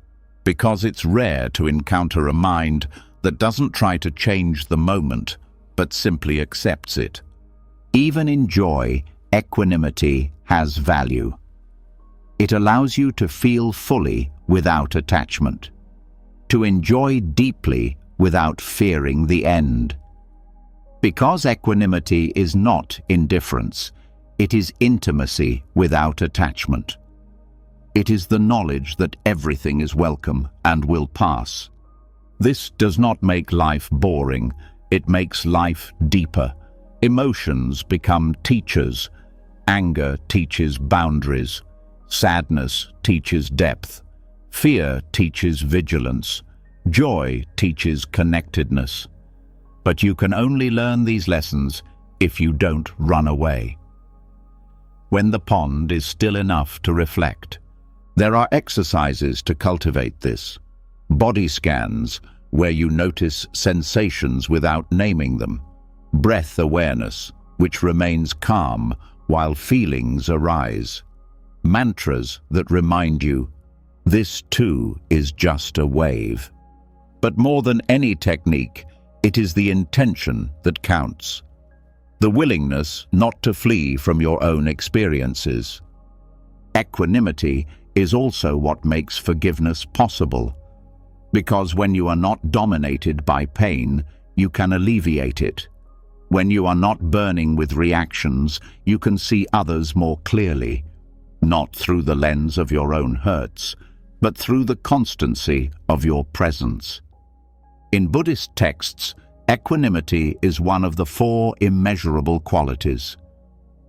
[SPEAKER 1] because it's rare to encounter a mind that doesn't try to change the moment, but simply accepts it. Even in joy, equanimity has value. It allows you to feel fully without attachment, to enjoy deeply without fearing the end. Because equanimity is not indifference, it is intimacy without attachment. It is the knowledge that everything is welcome and will pass. This does not make life boring, it makes life deeper. Emotions become teachers. Anger teaches boundaries. Sadness teaches depth. Fear teaches vigilance. Joy teaches connectedness. But you can only learn these lessons if you don't run away. When the pond is still enough to reflect, there are exercises to cultivate this. Body scans, where you notice sensations without naming them. Breath awareness, which remains calm while feelings arise. Mantras that remind you, this too is just a wave. But more than any technique, it is the intention that counts. The willingness not to flee from your own experiences. Equanimity is also what makes forgiveness possible, because when you are not dominated by pain, you can alleviate it. When you are not burning with reactions, you can see others more clearly, not through the lens of your own hurts, but through the constancy of your presence. In Buddhist texts, equanimity is one of the 4 immeasurable qualities.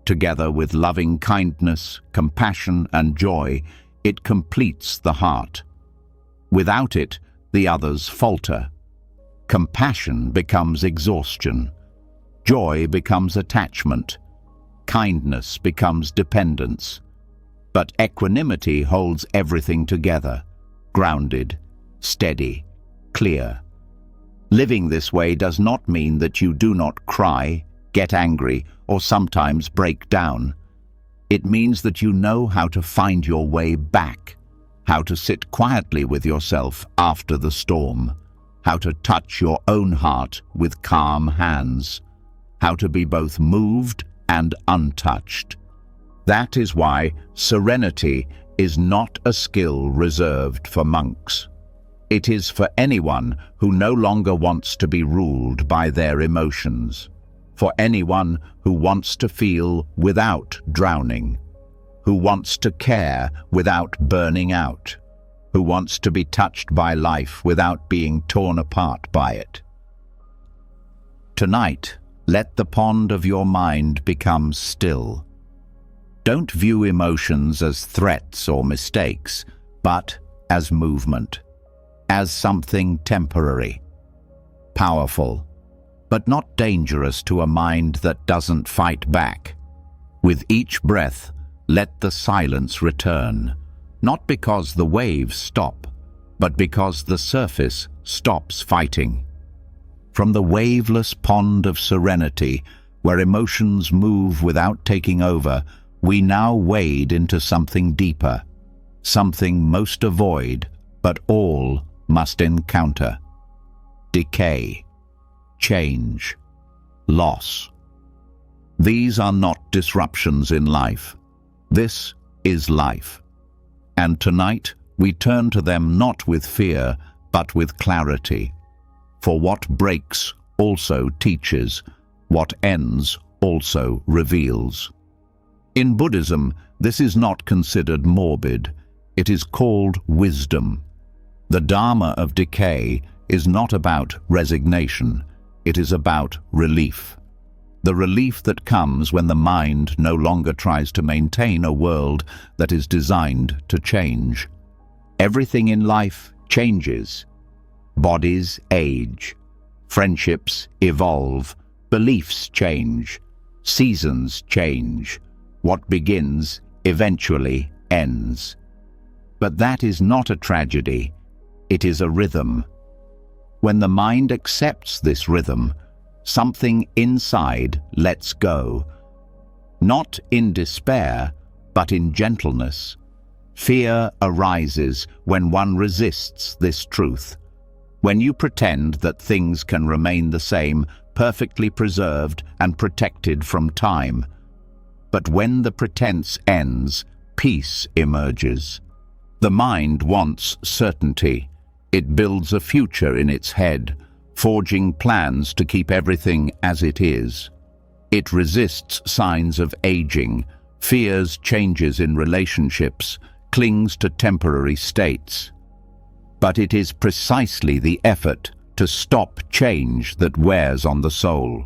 [SPEAKER 1] Together with loving kindness, compassion, and joy, it completes the heart. Without it, the others falter. Compassion becomes exhaustion. Joy becomes attachment. Kindness becomes dependence. But equanimity holds everything together, grounded, steady, clear. Living this way does not mean that you do not cry, get angry, or sometimes break down. It means that you know how to find your way back, how to sit quietly with yourself after the storm, how to touch your own heart with calm hands, how to be both moved and untouched. That is why serenity is not a skill reserved for monks. It is for anyone who no longer wants to be ruled by their emotions, for anyone who wants to feel without drowning, who wants to care without burning out, who wants to be touched by life without being torn apart by it. Tonight, let the pond of your mind become still. Don't view emotions as threats or mistakes, but as movement, as something temporary, powerful, but not dangerous to a mind that doesn't fight back. With each breath, let the silence return, not because the waves stop, but because the surface stops fighting. From the waveless pond of serenity, where emotions move without taking over, we now wade into something deeper, something most avoid, but all must encounter. Decay, change, loss. These are not disruptions in life. This is life. And tonight we turn to them not with fear, but with clarity. For what breaks also teaches, what ends also reveals. In Buddhism, this is not considered morbid. It is called wisdom. The Dharma of decay is not about resignation. It is about relief. The relief that comes when the mind no longer tries to maintain a world that is designed to change. Everything in life changes. Bodies age. Friendships evolve. Beliefs change. Seasons change. What begins eventually ends. But that is not a tragedy. It is a rhythm. When the mind accepts this rhythm, something inside lets go. Not in despair, but in gentleness. Fear arises when one resists this truth. When you pretend that things can remain the same, perfectly preserved and protected from time. But when the pretense ends, peace emerges. The mind wants certainty. It builds a future in its head, forging plans to keep everything as it is. It resists signs of aging, fears changes in relationships, clings to temporary states. But it is precisely the effort to stop change that wears on the soul.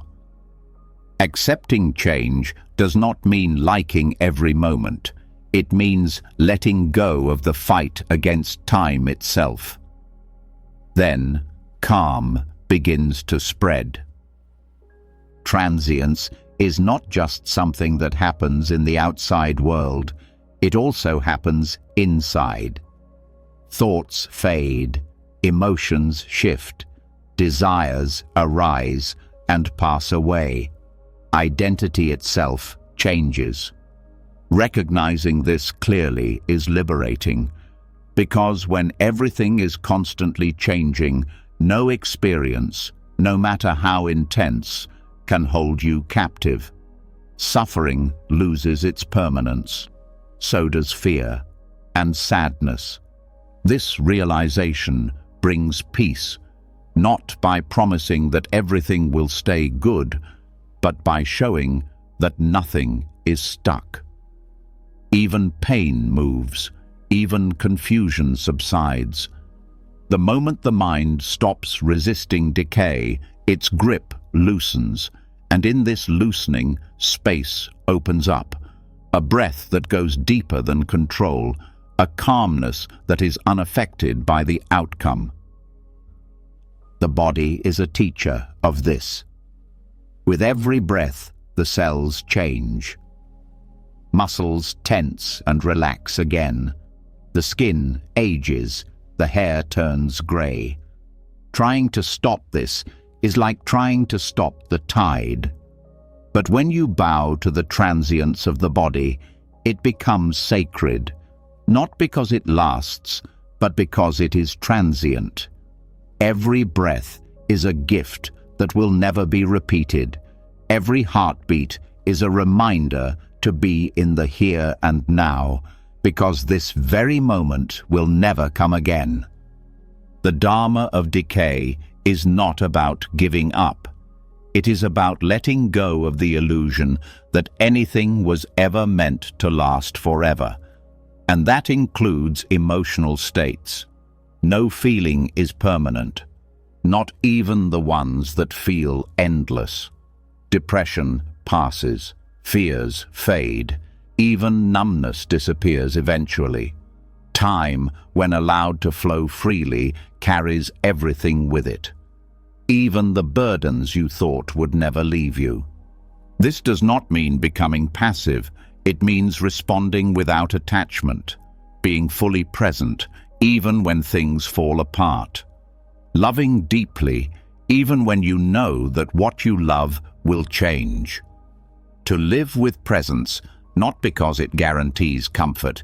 [SPEAKER 1] Accepting change does not mean liking every moment. It means letting go of the fight against time itself. Then, calm begins to spread. Transience is not just something that happens in the outside world. It also happens inside. Thoughts fade, emotions shift, desires arise and pass away. Identity itself changes. Recognizing this clearly is liberating, because when everything is constantly changing, no experience, no matter how intense, can hold you captive. Suffering loses its permanence. So does fear and sadness. This realization brings peace, not by promising that everything will stay good, but by showing that nothing is stuck. Even pain moves, even confusion subsides. The moment the mind stops resisting decay, its grip loosens, and in this loosening, space opens up. A breath that goes deeper than control, a calmness that is unaffected by the outcome. The body is a teacher of this. With every breath, the cells change. Muscles tense and relax again. The skin ages, the hair turns grey. Trying to stop this is like trying to stop the tide. But when you bow to the transience of the body, it becomes sacred, not because it lasts, but because it is transient. Every breath is a gift that will never be repeated. Every heartbeat is a reminder to be in the here and now, because this very moment will never come again. The Dharma of decay is not about giving up. It is about letting go of the illusion that anything was ever meant to last forever. And that includes emotional states. No feeling is permanent, not even the ones that feel endless. Depression passes, fears fade, even numbness disappears eventually. Time, when allowed to flow freely, carries everything with it. Even the burdens you thought would never leave you. This does not mean becoming passive. It means responding without attachment, being fully present, even when things fall apart. Loving deeply, even when you know that what you love will change. To live with presence, not because it guarantees comfort,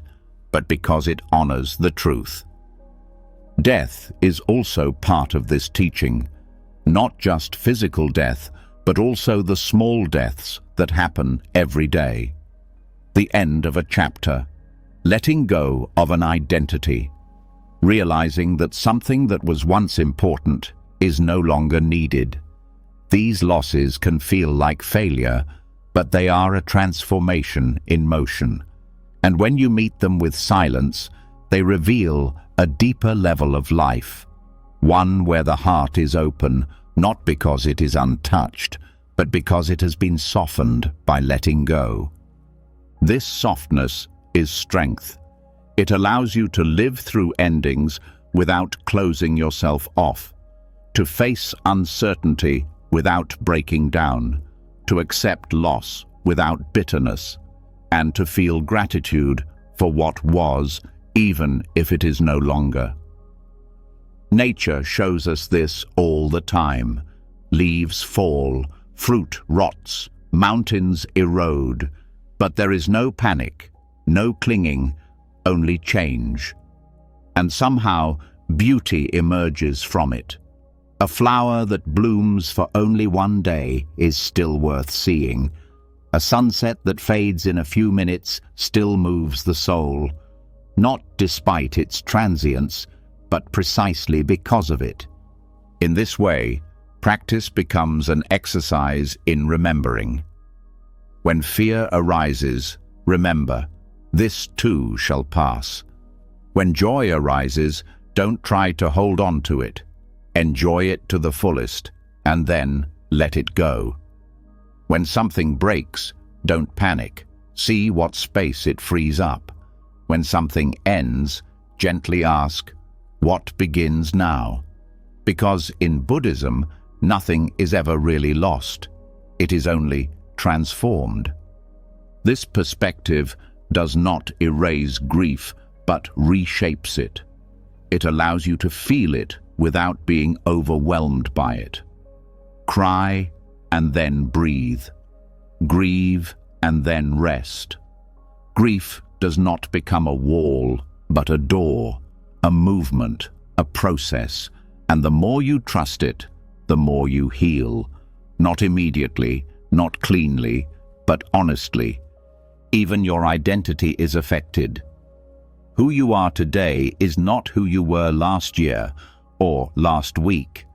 [SPEAKER 1] but because it honors the truth. Death is also part of this teaching, not just physical death, but also the small deaths that happen every day. The end of a chapter, letting go of an identity, realizing that something that was once important is no longer needed. These losses can feel like failure, but they are a transformation in motion. And when you meet them with silence, they reveal a deeper level of life, one where the heart is open, not because it is untouched, but because it has been softened by letting go. This softness is strength. It allows you to live through endings without closing yourself off, to face uncertainty without breaking down, to accept loss without bitterness, and to feel gratitude for what was, even if it is no longer. Nature shows us this all the time. Leaves fall, fruit rots, mountains erode, but there is no panic, no clinging, only change. And somehow, beauty emerges from it. A flower that blooms for only one day is still worth seeing. A sunset that fades in a few minutes still moves the soul, not despite its transience, but precisely because of it. In this way, practice becomes an exercise in remembering. When fear arises, remember, this too shall pass. When joy arises, don't try to hold on to it. Enjoy it to the fullest, and then let it go. When something breaks, don't panic. See what space it frees up. When something ends, gently ask, what begins now? Because in Buddhism, nothing is ever really lost. It is only transformed. This perspective does not erase grief, but reshapes it. It allows you to feel it without being overwhelmed by it. Cry and then breathe. Grieve and then rest. Grief does not become a wall, but a door, a movement, a process, and the more you trust it, the more you heal. Not immediately, not cleanly, but honestly. Even your identity is affected. Who you are today is not who you were last year or last week.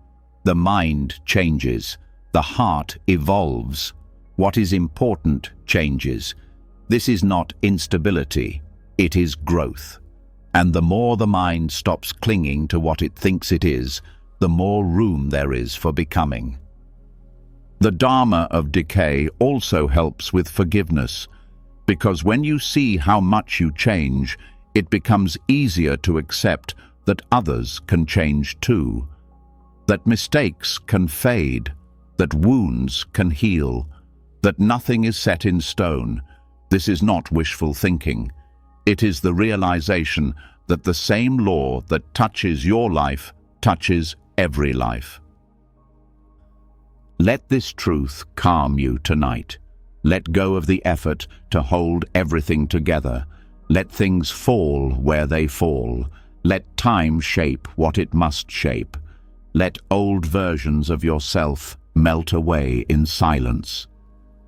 [SPEAKER 1] The mind changes. The heart evolves. What is important changes. This is not instability. It is growth. And the more the mind stops clinging to what it thinks it is, the more room there is for becoming. The Dharma of decay also helps with forgiveness, because when you see how much you change, it becomes easier to accept that others can change too, that mistakes can fade, that wounds can heal, that nothing is set in stone. This is not wishful thinking. It is the realization that the same law that touches your life touches every life. Let this truth calm you tonight. Let go of the effort to hold everything together. Let things fall where they fall. Let time shape what it must shape. Let old versions of yourself melt away in silence.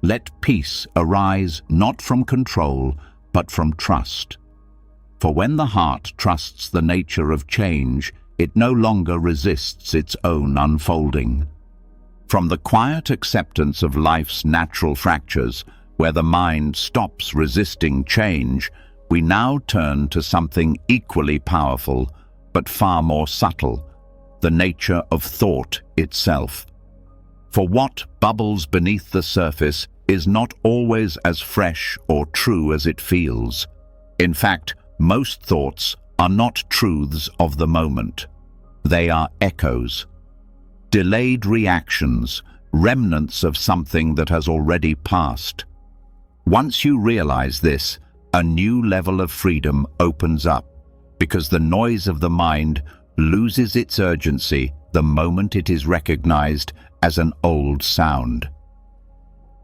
[SPEAKER 1] Let peace arise not from control, but from trust. For when the heart trusts the nature of change, it no longer resists its own unfolding. From the quiet acceptance of life's natural fractures, where the mind stops resisting change, we now turn to something equally powerful, but far more subtle, the nature of thought itself. For what bubbles beneath the surface is not always as fresh or true as it feels. In fact, most thoughts are not truths of the moment. They are echoes, delayed reactions, remnants of something that has already passed. Once you realize this, a new level of freedom opens up, because the noise of the mind loses its urgency the moment it is recognized as an old sound.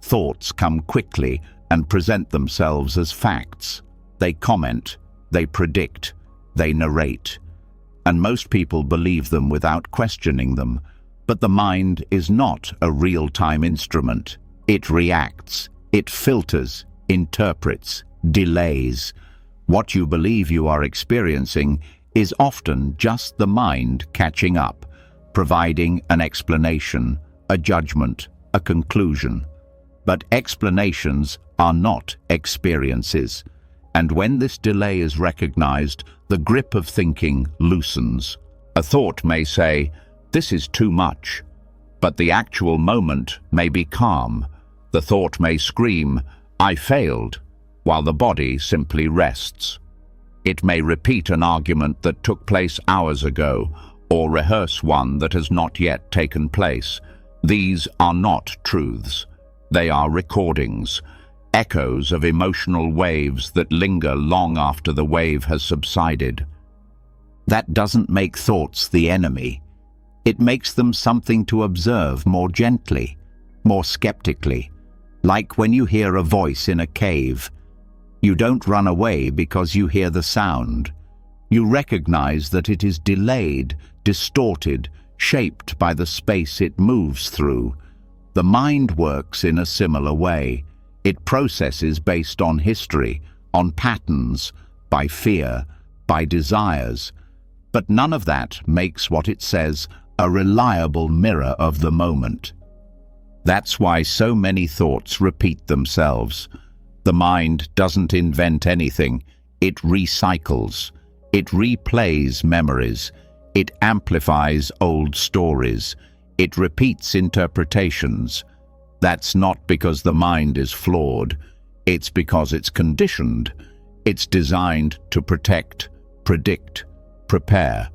[SPEAKER 1] Thoughts come quickly and present themselves as facts. They comment, they predict, they narrate, and most people believe them without questioning them. But the mind is not a real-time instrument. It reacts, it filters, interprets, delays. What you believe you are experiencing is often just the mind catching up, providing an explanation, a judgment, a conclusion. But explanations are not experiences. And when this delay is recognized, the grip of thinking loosens. A thought may say, "This is too much," but the actual moment may be calm. The thought may scream, "I failed," while the body simply rests. It may repeat an argument that took place hours ago, or rehearse one that has not yet taken place. These are not truths. They are recordings, echoes of emotional waves that linger long after the wave has subsided. That doesn't make thoughts the enemy. It makes them something to observe more gently, more skeptically. Like when you hear a voice in a cave. You don't run away because you hear the sound. You recognize that it is delayed, distorted, shaped by the space it moves through. The mind works in a similar way. It processes based on history, on patterns, by fear, by desires. But none of that makes what it says a reliable mirror of the moment. That's why so many thoughts repeat themselves. The mind doesn't invent anything. It recycles. It replays memories. It amplifies old stories. It repeats interpretations. That's not because the mind is flawed. It's because it's conditioned. It's designed to protect, predict, prepare.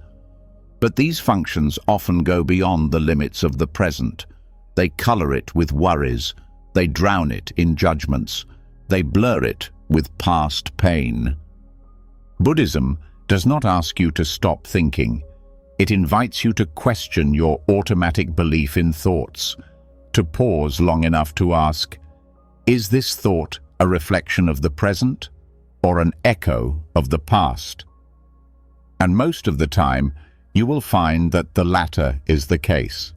[SPEAKER 1] But these functions often go beyond the limits of the present. They color it with worries. They drown it in judgments. They blur it with past pain. Buddhism does not ask you to stop thinking. It invites you to question your automatic belief in thoughts, to pause long enough to ask, is this thought a reflection of the present or an echo of the past? And most of the time, you will find that the latter is the case.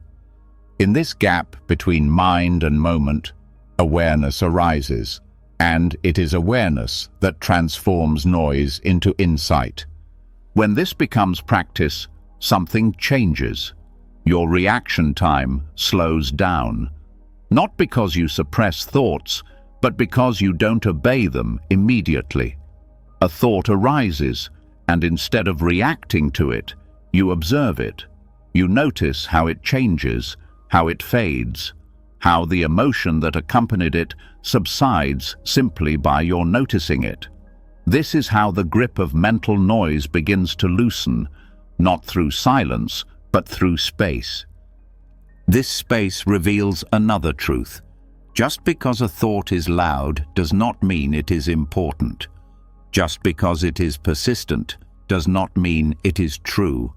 [SPEAKER 1] In this gap between mind and moment, awareness arises, and it is awareness that transforms noise into insight. When this becomes practice, something changes. Your reaction time slows down, not because you suppress thoughts, but because you don't obey them immediately. A thought arises, and instead of reacting to it, you observe it. You notice how it changes, how it fades, how the emotion that accompanied it subsides simply by your noticing it. This is how the grip of mental noise begins to loosen, not through silence, but through space. This space reveals another truth. Just because a thought is loud does not mean it is important. Just because it is persistent does not mean it is true.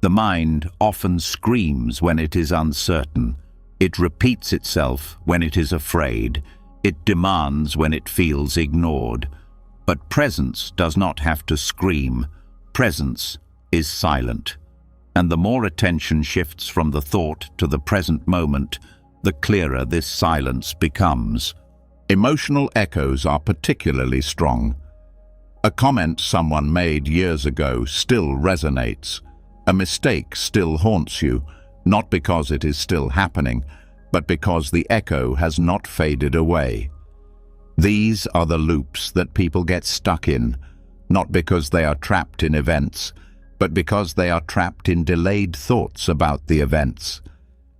[SPEAKER 1] The mind often screams when it is uncertain. It repeats itself when it is afraid. It demands when it feels ignored. But presence does not have to scream. Presence is silent. And the more attention shifts from the thought to the present moment, the clearer this silence becomes. Emotional echoes are particularly strong. A comment someone made years ago still resonates. A mistake still haunts you, not because it is still happening, but because the echo has not faded away. These are the loops that people get stuck in, not because they are trapped in events, but because they are trapped in delayed thoughts about the events.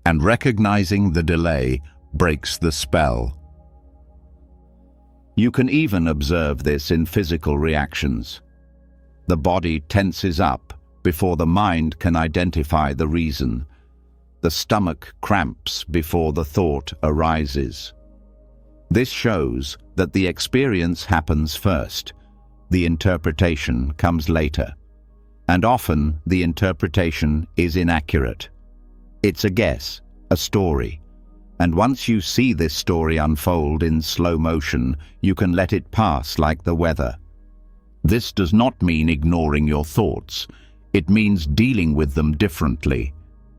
[SPEAKER 1] and recognizing the delay breaks the spell. You can even observe this in physical reactions. The body tenses up before the mind can identify the reason. The stomach cramps before the thought arises. This shows that the experience happens first. The interpretation comes later. And often the interpretation is inaccurate. It's a guess, a story. And once you see this story unfold in slow motion, you can let it pass like the weather. This does not mean ignoring your thoughts. It means dealing with them differently,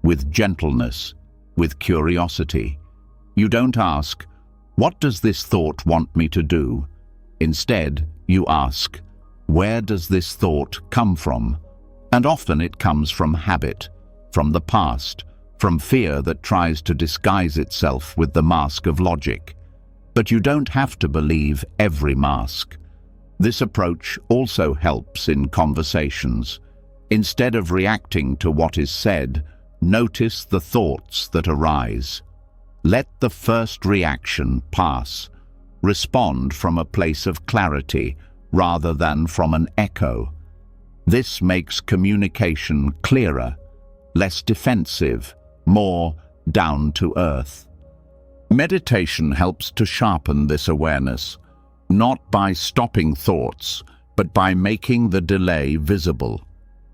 [SPEAKER 1] with gentleness, with curiosity. You don't ask, "What does this thought want me to do?" Instead, you ask, "Where does this thought come from?" And often it comes from habit, from the past, from fear that tries to disguise itself with the mask of logic. But you don't have to believe every mask. This approach also helps in conversations. Instead of reacting to what is said, notice the thoughts that arise. Let the first reaction pass. Respond from a place of clarity rather than from an echo. This makes communication clearer, less defensive, more down to earth. Meditation helps to sharpen this awareness, not by stopping thoughts, but by making the delay visible.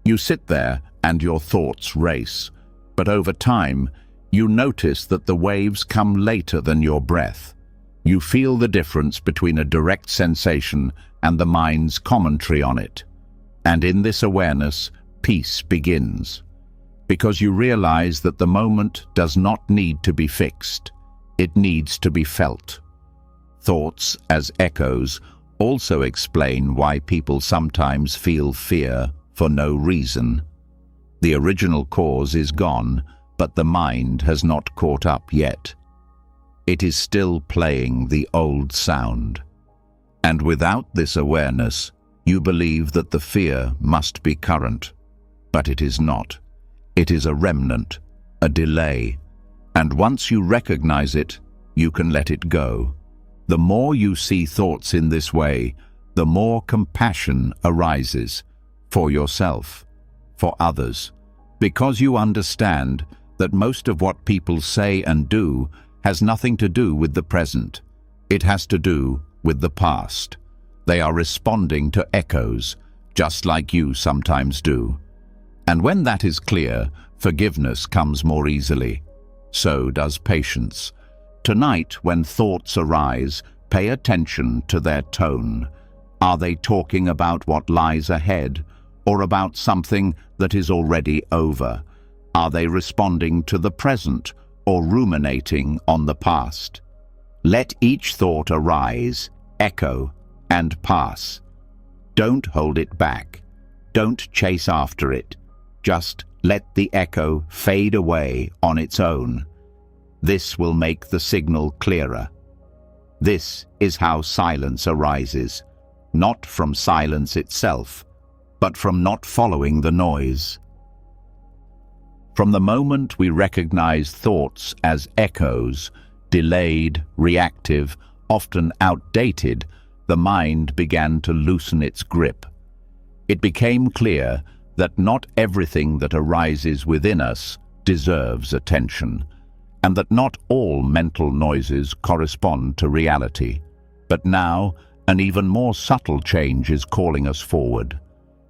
[SPEAKER 1] You sit there and your thoughts race, but over time, you notice that the waves come later than your breath. You feel the difference between a direct sensation and the mind's commentary on it. And in this awareness, peace begins. Because you realize that the moment does not need to be fixed. It needs to be felt. Thoughts, as echoes, also explain why people sometimes feel fear for no reason. The original cause is gone, but the mind has not caught up yet. It is still playing the old sound. And without this awareness, you believe that the fear must be current. But it is not. It is a remnant, a delay. And once you recognize it, you can let it go. The more you see thoughts in this way, the more compassion arises for yourself, for others, because you understand that most of what people say and do has nothing to do with the present. It has to do with the past. They are responding to echoes, just like you sometimes do. And when that is clear, forgiveness comes more easily. So does patience. Tonight, when thoughts arise, pay attention to their tone. Are they talking about what lies ahead, or about something that is already over? Are they responding to the present, or ruminating on the past? Let each thought arise, echo, and pass. Don't hold it back. Don't chase after it. Just let the echo fade away on its own. This will make the signal clearer. This is how silence arises, not from silence itself, but from not following the noise. From the moment we recognize thoughts as echoes, delayed, reactive, often outdated, the mind began to loosen its grip. It became clear that not everything that arises within us deserves attention, and that not all mental noises correspond to reality. But now, an even more subtle change is calling us forward.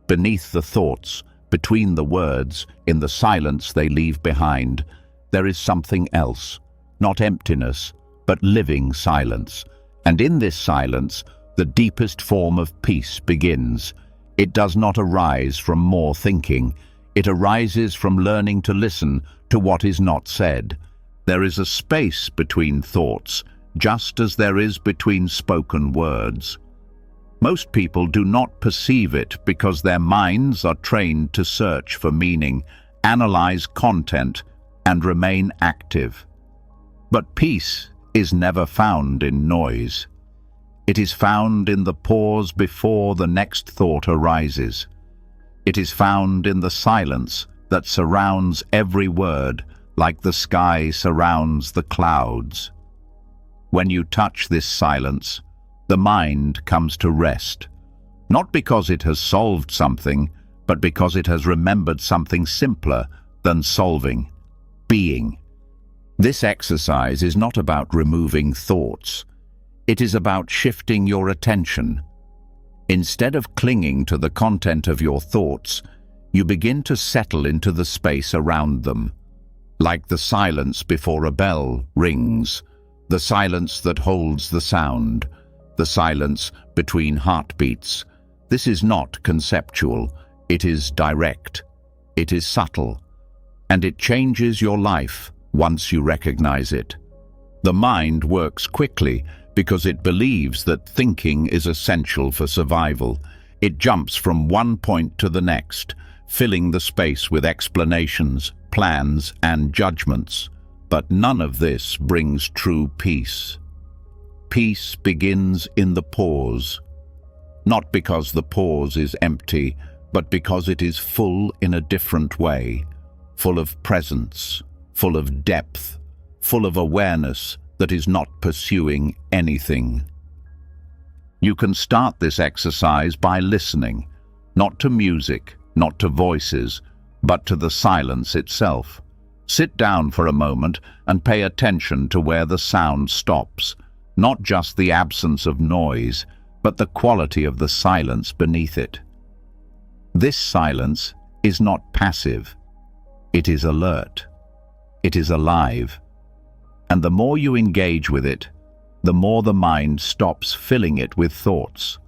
[SPEAKER 1] Beneath the thoughts, between the words, in the silence they leave behind, there is something else, not emptiness, but living silence. And in this silence, the deepest form of peace begins. It does not arise from more thinking. It arises from learning to listen to what is not said. There is a space between thoughts, just as there is between spoken words. Most people do not perceive it because their minds are trained to search for meaning, analyze content, and remain active. But peace is never found in noise. It is found in the pause before the next thought arises. It is found in the silence that surrounds every word, like the sky surrounds the clouds. When you touch this silence, the mind comes to rest, not because it has solved something, but because it has remembered something simpler than solving: being. This exercise is not about removing thoughts. It is about shifting your attention. Instead of clinging to the content of your thoughts, you begin to settle into the space around them, like the silence before a bell rings, the silence that holds the sound, the silence between heartbeats. This is not conceptual, it is direct, it is subtle, and it changes your life once you recognize it. The mind works quickly because it believes that thinking is essential for survival. It jumps from one point to the next, filling the space with explanations, plans, and judgments. But none of this brings true peace. Peace begins in the pause, not because the pause is empty, but because it is full in a different way, full of presence, full of depth, full of awareness that is not pursuing anything. You can start this exercise by listening, not to music, not to voices, but to the silence itself. Sit down for a moment and pay attention to where the sound stops, not just the absence of noise, but the quality of the silence beneath it. This silence is not passive. It is alert. It is alive. And the more you engage with it, the more the mind stops filling it with thoughts.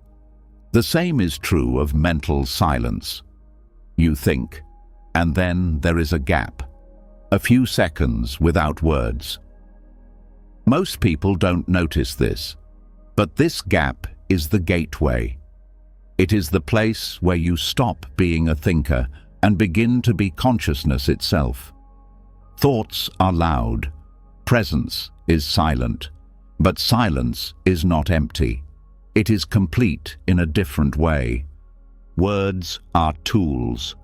[SPEAKER 1] The same is true of mental silence. You think, and then there is a gap, a few seconds without words. Most people don't notice this, but this gap is the gateway. It is the place where you stop being a thinker and begin to be consciousness itself. Thoughts are loud, presence is silent, but silence is not empty. It is complete in a different way. Words are tools,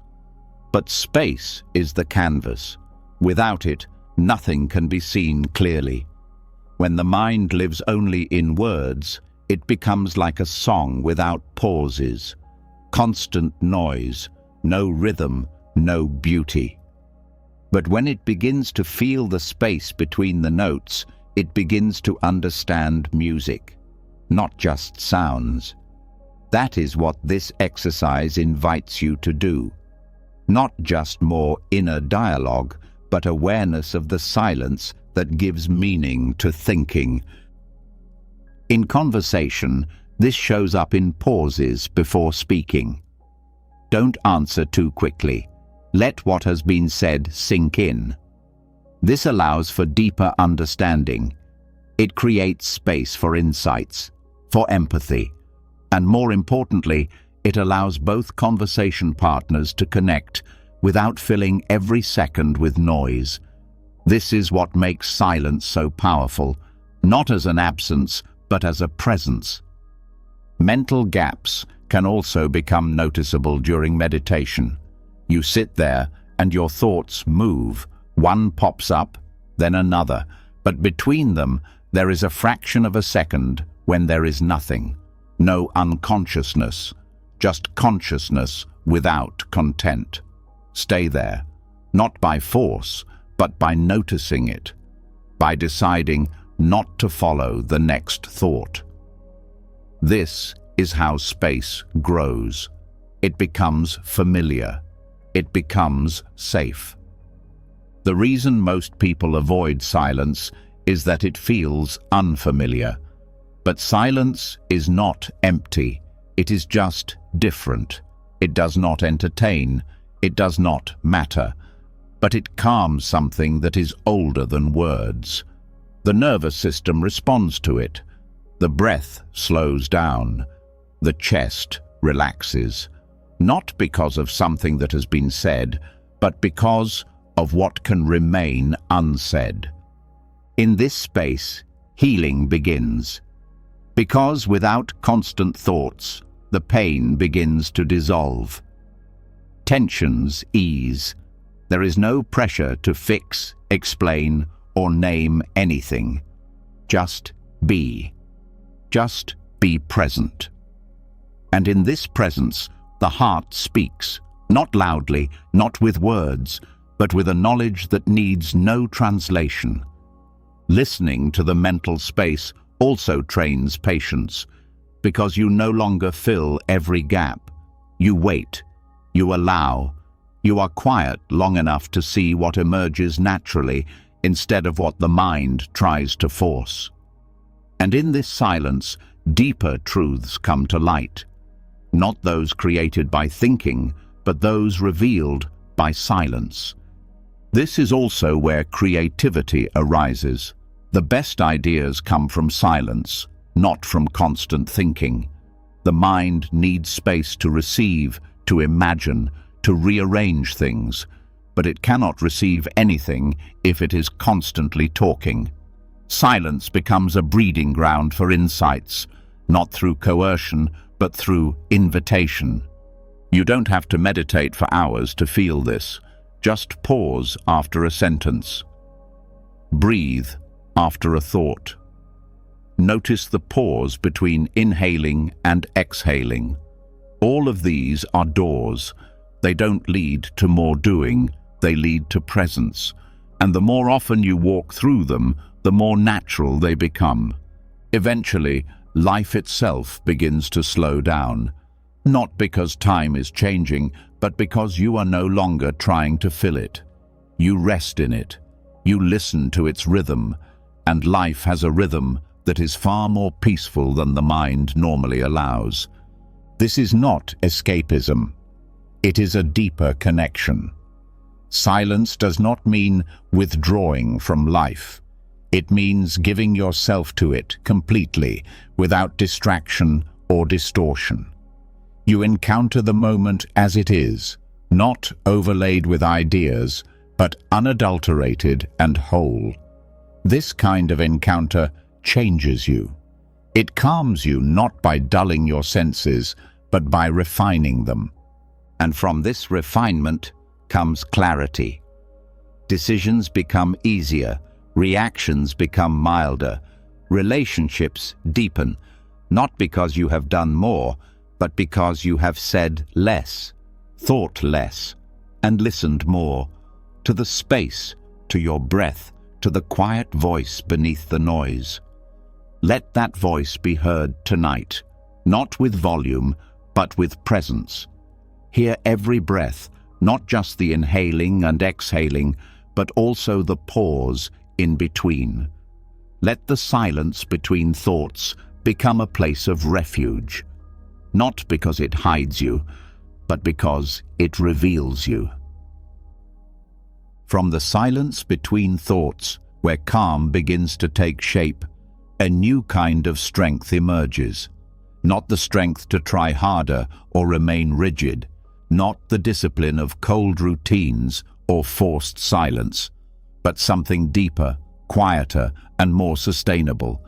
[SPEAKER 1] but space is the canvas. Without it, nothing can be seen clearly. When the mind lives only in words, it becomes like a song without pauses, constant noise, no rhythm, no beauty. But when it begins to feel the space between the notes, it begins to understand music, not just sounds. That is what this exercise invites you to do. Not just more inner dialogue, but awareness of the silence that gives meaning to thinking. In conversation, this shows up in pauses before speaking. Don't answer too quickly. Let what has been said sink in. This allows for deeper understanding. It creates space for insights, for empathy, and more importantly, it allows both conversation partners to connect without filling every second with noise. This is what makes silence so powerful, not as an absence, but as a presence. Mental gaps can also become noticeable during meditation. You sit there and your thoughts move. One pops up, then another, but between them there is a fraction of a second when there is nothing. No unconsciousness, just consciousness without content. Stay there, not by force, but by noticing it, by deciding not to follow the next thought. This is how space grows. It becomes familiar. It becomes safe. The reason most people avoid silence is that it feels unfamiliar. But silence is not empty. It is just different. It does not entertain. It does not matter. But it calms something that is older than words. The nervous system responds to it. The breath slows down. The chest relaxes. Not because of something that has been said, but because of what can remain unsaid. In this space, healing begins. Because without constant thoughts, the pain begins to dissolve. Tensions ease. There is no pressure to fix, explain, or name anything. Just be. Just be present. And in this presence, the heart speaks, not loudly, not with words, but with a knowledge that needs no translation. Listening to the mental space also trains patience, because you no longer fill every gap. You wait, you allow, you are quiet long enough to see what emerges naturally instead of what the mind tries to force. And in this silence, deeper truths come to light, not those created by thinking, but those revealed by silence. This is also where creativity arises. The best ideas come from silence, not from constant thinking. The mind needs space to receive, to imagine, to rearrange things, but it cannot receive anything if it is constantly talking. Silence becomes a breeding ground for insights, not through coercion, but through invitation. You don't have to meditate for hours to feel this. Just pause after a sentence. Breathe after a thought. Notice the pause between inhaling and exhaling. All of these are doors. They don't lead to more doing, they lead to presence. And the more often you walk through them, the more natural they become. Eventually, life itself begins to slow down. Not because time is changing, but because you are no longer trying to fill it. You rest in it. You listen to its rhythm. And life has a rhythm that is far more peaceful than the mind normally allows. This is not escapism. It is a deeper connection. Silence does not mean withdrawing from life. It means giving yourself to it completely, without distraction or distortion. You encounter the moment as it is, not overlaid with ideas, but unadulterated and whole. This kind of encounter changes you. It calms you not by dulling your senses, but by refining them. And from this refinement comes clarity. Decisions become easier, reactions become milder, relationships deepen, not because you have done more, but because you have said less, thought less, and listened more, to the space, to your breath, to the quiet voice beneath the noise. Let that voice be heard tonight, not with volume, but with presence. Hear every breath, not just the inhaling and exhaling, but also the pause in between. Let the silence between thoughts become a place of refuge, not because it hides you, but because it reveals you. From the silence between thoughts, where calm begins to take shape, a new kind of strength emerges. Not the strength to try harder or remain rigid, not the discipline of cold routines or forced silence, but something deeper, quieter, and more sustainable.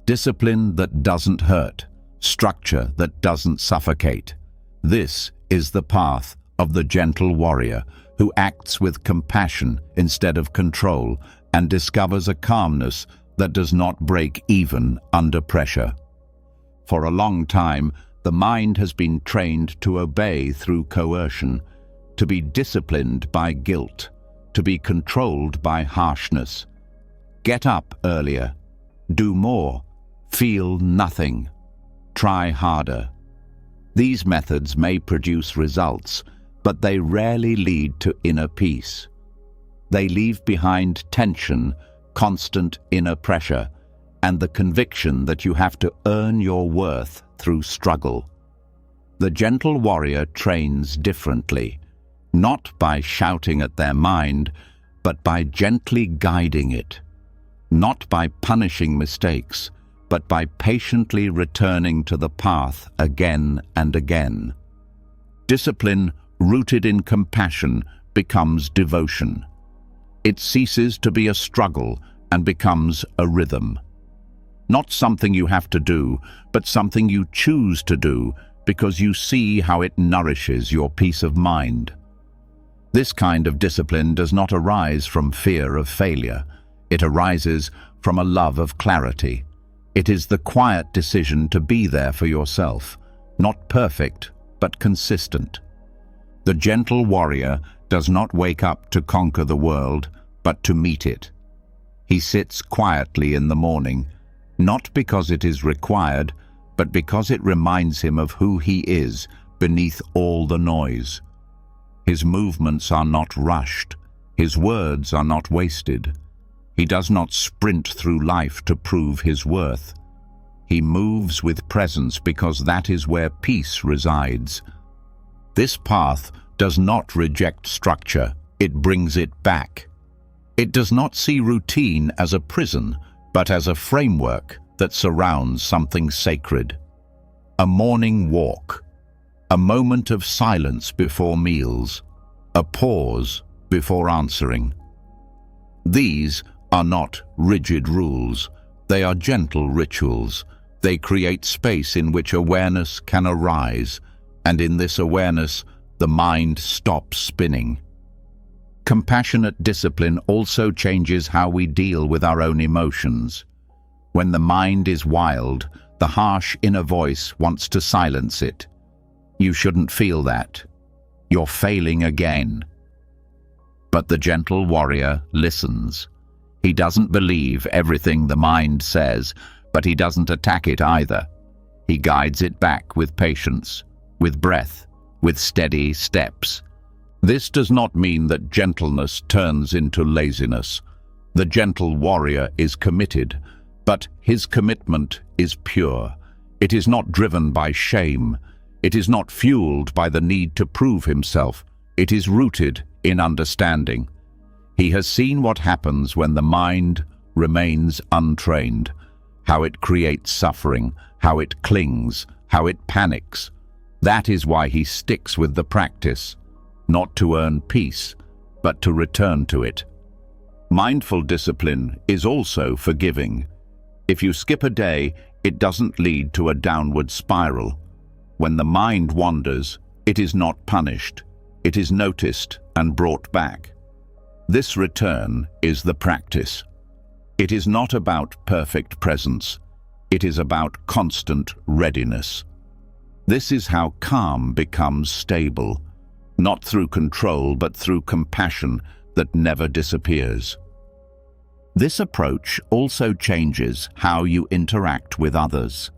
[SPEAKER 1] Discipline that doesn't hurt, structure that doesn't suffocate. This is the path of the gentle warrior who acts with compassion instead of control and discovers a calmness that does not break even under pressure. For a long time, the mind has been trained to obey through coercion, to be disciplined by guilt, to be controlled by harshness. Get up earlier, do more, feel nothing, try harder. These methods may produce results, but they rarely lead to inner peace. They leave behind tension, constant inner pressure, and the conviction that you have to earn your worth through struggle. The gentle warrior trains differently, not by shouting at their mind, but by gently guiding it, not by punishing mistakes, but by patiently returning to the path again and again. Discipline rooted in compassion becomes devotion. It ceases to be a struggle and becomes a rhythm. Not something you have to do, but something you choose to do because you see how it nourishes your peace of mind. This kind of discipline does not arise from fear of failure. It arises from a love of clarity. It is the quiet decision to be there for yourself, not perfect, but consistent. The gentle warrior does not wake up to conquer the world, but to meet it. He sits quietly in the morning, not because it is required, but because it reminds him of who he is beneath all the noise. His movements are not rushed. His words are not wasted. He does not sprint through life to prove his worth. He moves with presence because that is where peace resides. This path does not reject structure, it brings it back. It does not see routine as a prison, but as a framework that surrounds something sacred. A morning walk, a moment of silence before meals, a pause before answering. These are not rigid rules, they are gentle rituals. They create space in which awareness can arise, and in this awareness, the mind stops spinning. Compassionate discipline also changes how we deal with our own emotions. When the mind is wild, the harsh inner voice wants to silence it. You shouldn't feel that. You're failing again. But the gentle warrior listens. He doesn't believe everything the mind says, but he doesn't attack it either. He guides it back with patience, with breath, with steady steps. This does not mean that gentleness turns into laziness. The gentle warrior is committed, but his commitment is pure. It is not driven by shame. It is not fueled by the need to prove himself. It is rooted in understanding. He has seen what happens when the mind remains untrained, how it creates suffering, how it clings, how it panics. That is why he sticks with the practice, not to earn peace, but to return to it. Mindful discipline is also forgiving. If you skip a day, it doesn't lead to a downward spiral. When the mind wanders, it is not punished. It is noticed and brought back. This return is the practice. It is not about perfect presence. It is about constant readiness. This is how calm becomes stable, not through control, but through compassion that never disappears. This approach also changes how you interact with others.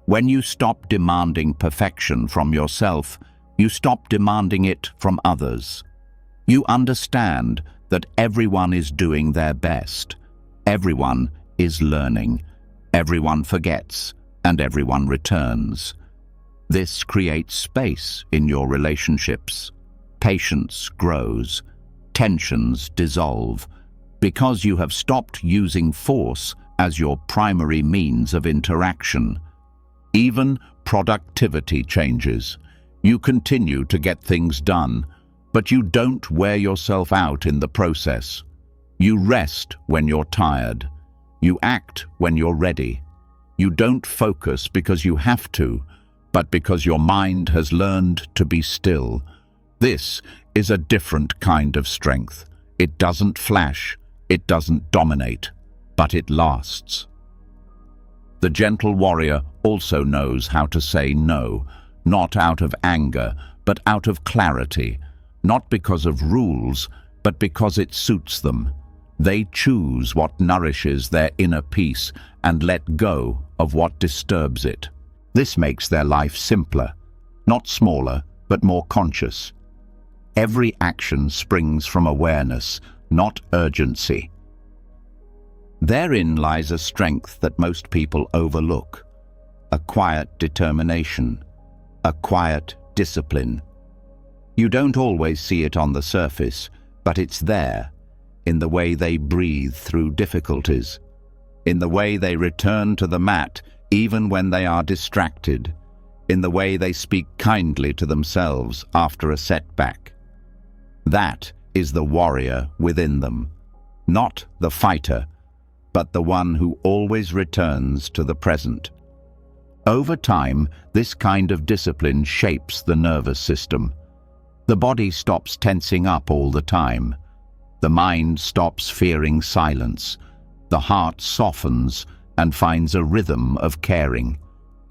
[SPEAKER 1] When you stop demanding perfection from yourself, you stop demanding it from others. You understand that everyone is doing their best. Everyone is learning. Everyone forgets, and everyone returns. This creates space in your relationships. Patience grows. Tensions dissolve. Because you have stopped using force as your primary means of interaction. Even productivity changes. You continue to get things done, but you don't wear yourself out in the process. You rest when you're tired. You act when you're ready. You don't focus because you have to, but because your mind has learned to be still. This is a different kind of strength. It doesn't flash, it doesn't dominate, but it lasts. The gentle warrior also knows how to say no, not out of anger, but out of clarity, not because of rules, but because it suits them. They choose what nourishes their inner peace and let go of what disturbs it. This makes their life simpler, not smaller, but more conscious. Every action springs from awareness, not urgency. Therein lies a strength that most people overlook, a quiet determination, a quiet discipline. You don't always see it on the surface, but it's there, in the way they breathe through difficulties, in the way they return to the mat even when they are distracted, in the way they speak kindly to themselves after a setback. That is the warrior within them, not the fighter, but the one who always returns to the present. Over time, this kind of discipline shapes the nervous system. The body stops tensing up all the time. The mind stops fearing silence. The heart softens and finds a rhythm of caring.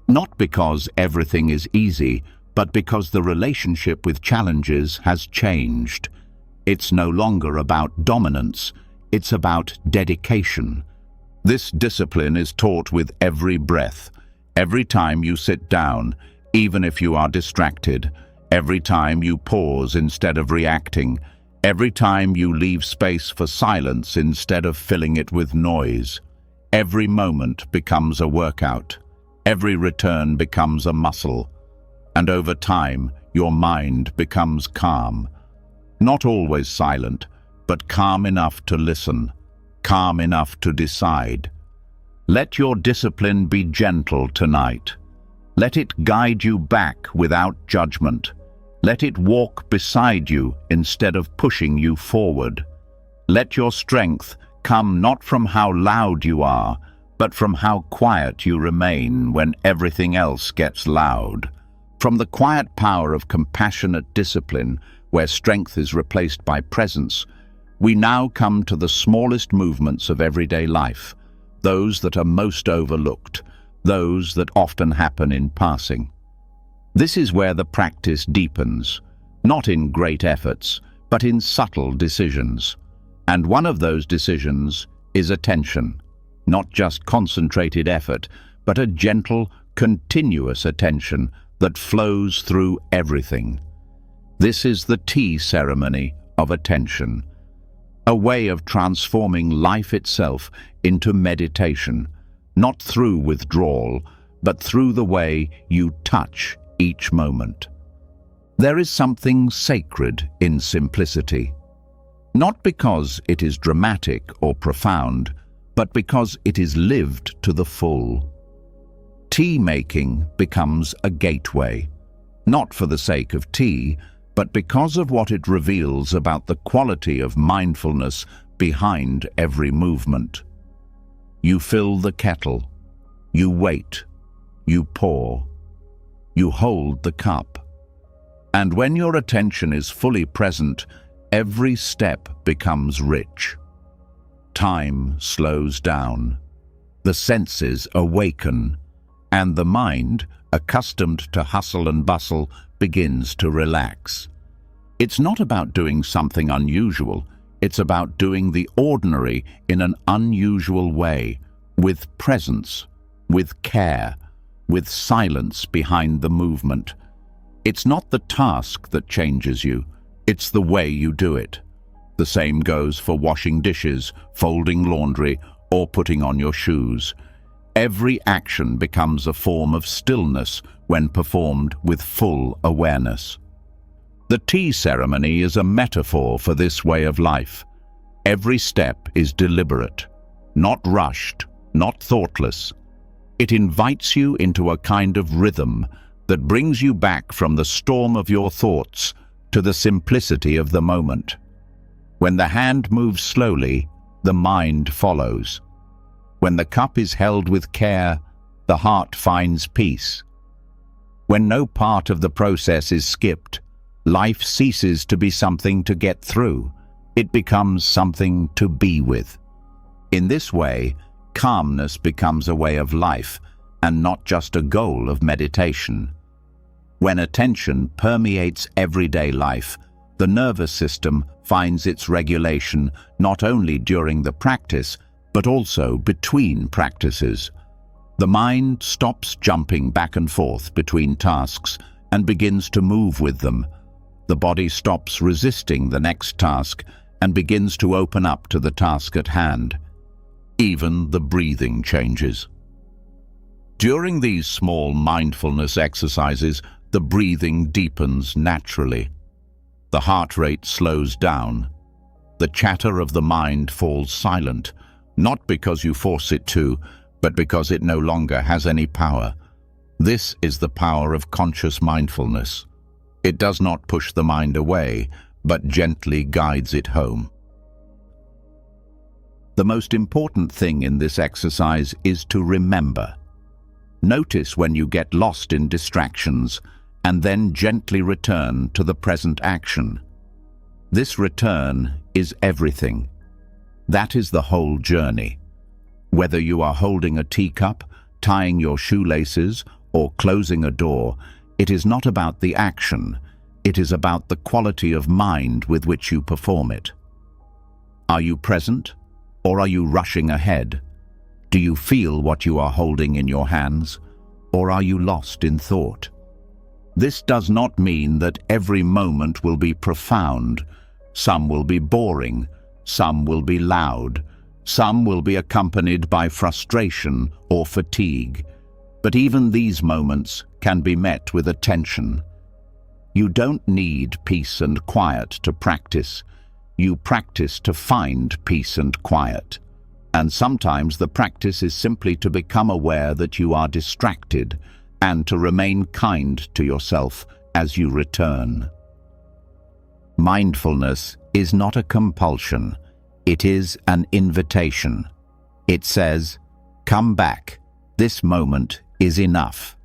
[SPEAKER 1] Not because everything is easy, but because the relationship with challenges has changed. It's no longer about dominance, it's about dedication. This discipline is taught with every breath, every time you sit down, even if you are distracted, every time you pause instead of reacting, every time you leave space for silence instead of filling it with noise. Every moment becomes a workout. Every return becomes a muscle. And over time, your mind becomes calm. Not always silent, but calm enough to listen, calm enough to decide. Let your discipline be gentle tonight. Let it guide you back without judgment. Let it walk beside you instead of pushing you forward. Let your strength come not from how loud you are, but from how quiet you remain when everything else gets loud. From the quiet power of compassionate discipline, where strength is replaced by presence, we now come to the smallest movements of everyday life, those that are most overlooked, those that often happen in passing. This is where the practice deepens, not in great efforts, but in subtle decisions. And one of those decisions is attention. Not just concentrated effort, but a gentle, continuous attention that flows through everything. This is the tea ceremony of attention, a way of transforming life itself into meditation, not through withdrawal, but through the way you touch each moment. There is something sacred in simplicity, not because it is dramatic or profound, but because it is lived to the full. Tea making becomes a gateway, not for the sake of tea, but because of what it reveals about the quality of mindfulness behind every movement. You fill the kettle, you wait, you pour, you hold the cup. And when your attention is fully present, every step becomes rich. Time slows down, the senses awaken, and the mind, accustomed to hustle and bustle, begins to relax. It's not about doing something unusual, it's about doing the ordinary in an unusual way, with presence, with care, with silence behind the movement. It's not the task that changes you, it's the way you do it. The same goes for washing dishes, folding laundry, or putting on your shoes. Every action becomes a form of stillness when performed with full awareness. The tea ceremony is a metaphor for this way of life. Every step is deliberate, not rushed, not thoughtless. It invites you into a kind of rhythm that brings you back from the storm of your thoughts to the simplicity of the moment. When the hand moves slowly, the mind follows. When the cup is held with care, the heart finds peace. When no part of the process is skipped, life ceases to be something to get through. It becomes something to be with. In this way, calmness becomes a way of life and not just a goal of meditation. When attention permeates everyday life, the nervous system finds its regulation not only during the practice, but also between practices. The mind stops jumping back and forth between tasks and begins to move with them. The body stops resisting the next task and begins to open up to the task at hand. Even the breathing changes. During these small mindfulness exercises, the breathing deepens naturally. The heart rate slows down. The chatter of the mind falls silent, not because you force it to, but because it no longer has any power. This is the power of conscious mindfulness. It does not push the mind away, but gently guides it home. The most important thing in this exercise is to remember. Notice when you get lost in distractions and then gently return to the present action. This return is everything. That is the whole journey. Whether you are holding a teacup, tying your shoelaces, or closing a door, it is not about the action. It is about the quality of mind with which you perform it. Are you present, or are you rushing ahead? Do you feel what you are holding in your hands, or are you lost in thought? This does not mean that every moment will be profound. Some will be boring, some will be loud, some will be accompanied by frustration or fatigue. But even these moments can be met with attention. You don't need peace and quiet to practice. You practice to find peace and quiet. And sometimes the practice is simply to become aware that you are distracted and to remain kind to yourself as you return. Mindfulness is not a compulsion. It is an invitation. It says, "Come back. This moment is enough."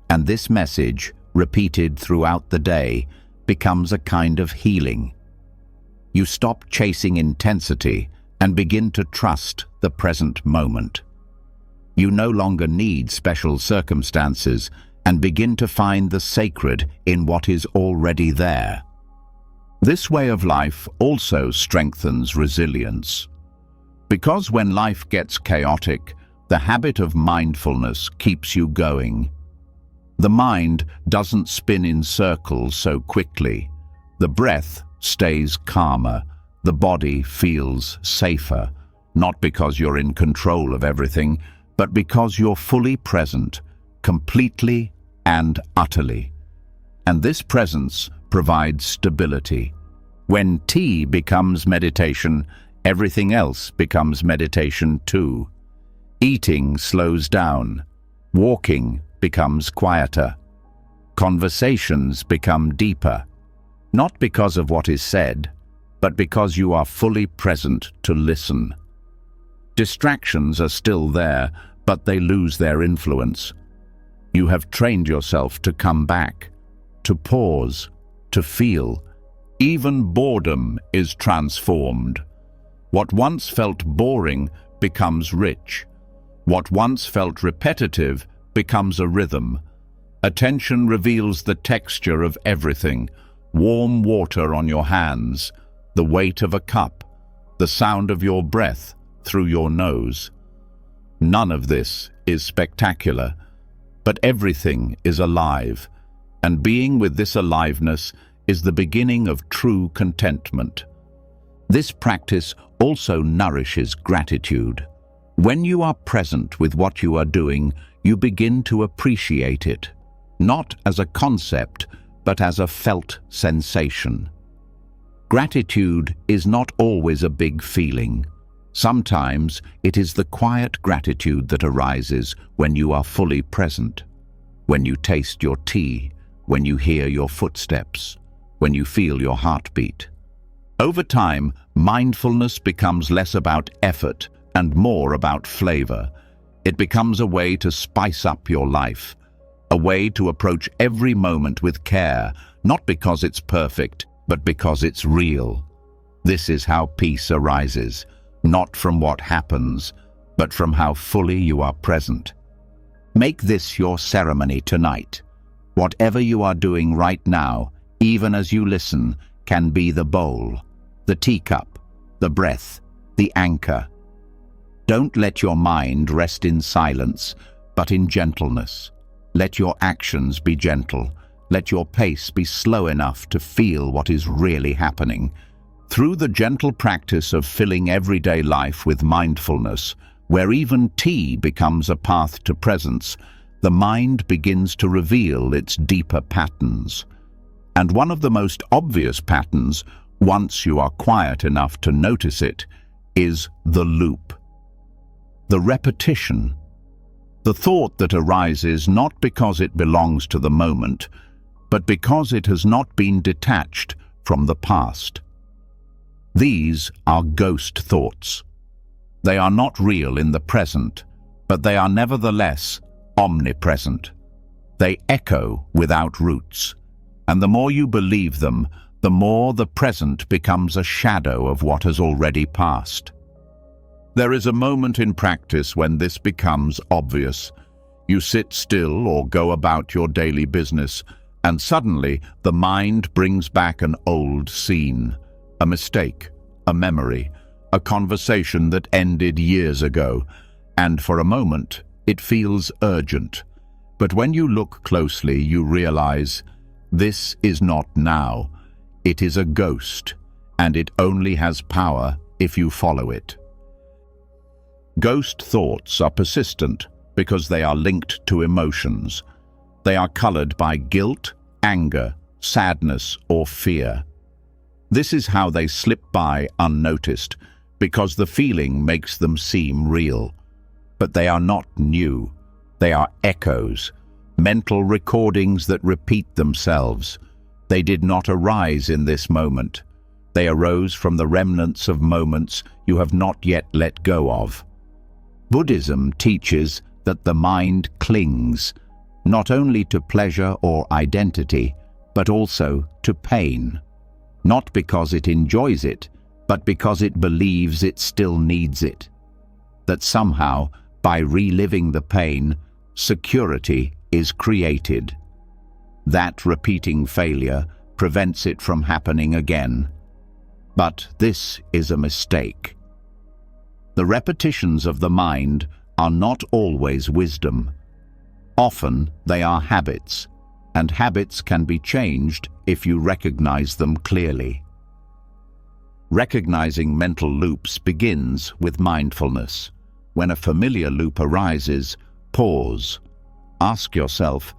[SPEAKER 1] And this message, repeated throughout the day, becomes a kind of healing. You stop chasing intensity and begin to trust the present moment. You no longer need special circumstances and begin to find the sacred in what is already there. This way of life also strengthens resilience. Because when life gets chaotic, the habit of mindfulness keeps you going. The mind doesn't spin in circles so quickly. The breath stays calmer. The body feels safer, not because you're in control of everything, but because you're fully present, completely and utterly. And this presence provides stability. When tea becomes meditation, everything else becomes meditation too. Eating slows down. Walking becomes quieter. Conversations become deeper, not because of what is said, but because you are fully present to listen. Distractions are still there, but they lose their influence. You have trained yourself to come back, to pause, to feel. Even boredom is transformed. What once felt boring becomes rich. What once felt repetitive becomes a rhythm. Attention reveals the texture of everything: warm water on your hands, the weight of a cup, the sound of your breath through your nose. None of this is spectacular, but everything is alive, and being with this aliveness is the beginning of true contentment. This practice also nourishes gratitude. When you are present with what you are doing, you begin to appreciate it, not as a concept, but as a felt sensation. Gratitude is not always a big feeling. Sometimes it is the quiet gratitude that arises when you are fully present, when you taste your tea, when you hear your footsteps, when you feel your heartbeat. Over time, mindfulness becomes less about effort and more about flavor. It becomes a way to spice up your life, a way to approach every moment with care, not because it's perfect, but because it's real. This is how peace arises, not from what happens, but from how fully you are present. Make this your ceremony tonight. Whatever you are doing right now, even as you listen, can be the bowl, the teacup, the breath, the anchor. Don't let your mind rest in silence, but in gentleness. Let your actions be gentle. Let your pace be slow enough to feel what is really happening. Through the gentle practice of filling everyday life with mindfulness, where even tea becomes a path to presence, the mind begins to reveal its deeper patterns. And one of the most obvious patterns, once you are quiet enough to notice it, is the loop. The repetition. The thought that arises not because it belongs to the moment, but because it has not been detached from the past. These are ghost thoughts. They are not real in the present, but they are nevertheless omnipresent. They echo without roots. And the more you believe them, the more the present becomes a shadow of what has already passed. There is a moment in practice when this becomes obvious. You sit still or go about your daily business, and suddenly the mind brings back an old scene, a mistake, a memory, a conversation that ended years ago, and for a moment it feels urgent. But when you look closely, you realize this is not now. It is a ghost, and it only has power if you follow it. Ghost thoughts are persistent because they are linked to emotions. They are colored by guilt, anger, sadness, or fear. This is how they slip by unnoticed, because the feeling makes them seem real. But they are not new. They are echoes, mental recordings that repeat themselves. They did not arise in this moment. They arose from the remnants of moments you have not yet let go of. Buddhism teaches that the mind clings, not only to pleasure or identity, but also to pain. Not because it enjoys it, but because it believes it still needs it. That somehow, by reliving the pain, security is created. That repeating failure prevents it from happening again. But this is a mistake. The repetitions of the mind are not always wisdom. Often they are habits, and habits can be changed if you recognize them clearly. Recognizing mental loops begins with mindfulness. When a familiar loop arises, pause. Ask yourself,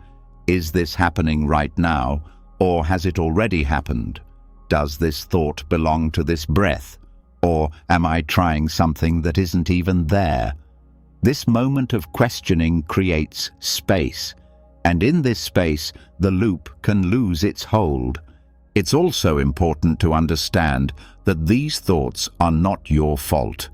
[SPEAKER 1] is this happening right now, or has it already happened? Does this thought belong to this breath, or am I trying something that isn't even there? This moment of questioning creates space, and in this space, the loop can lose its hold. It's also important to understand that these thoughts are not your fault.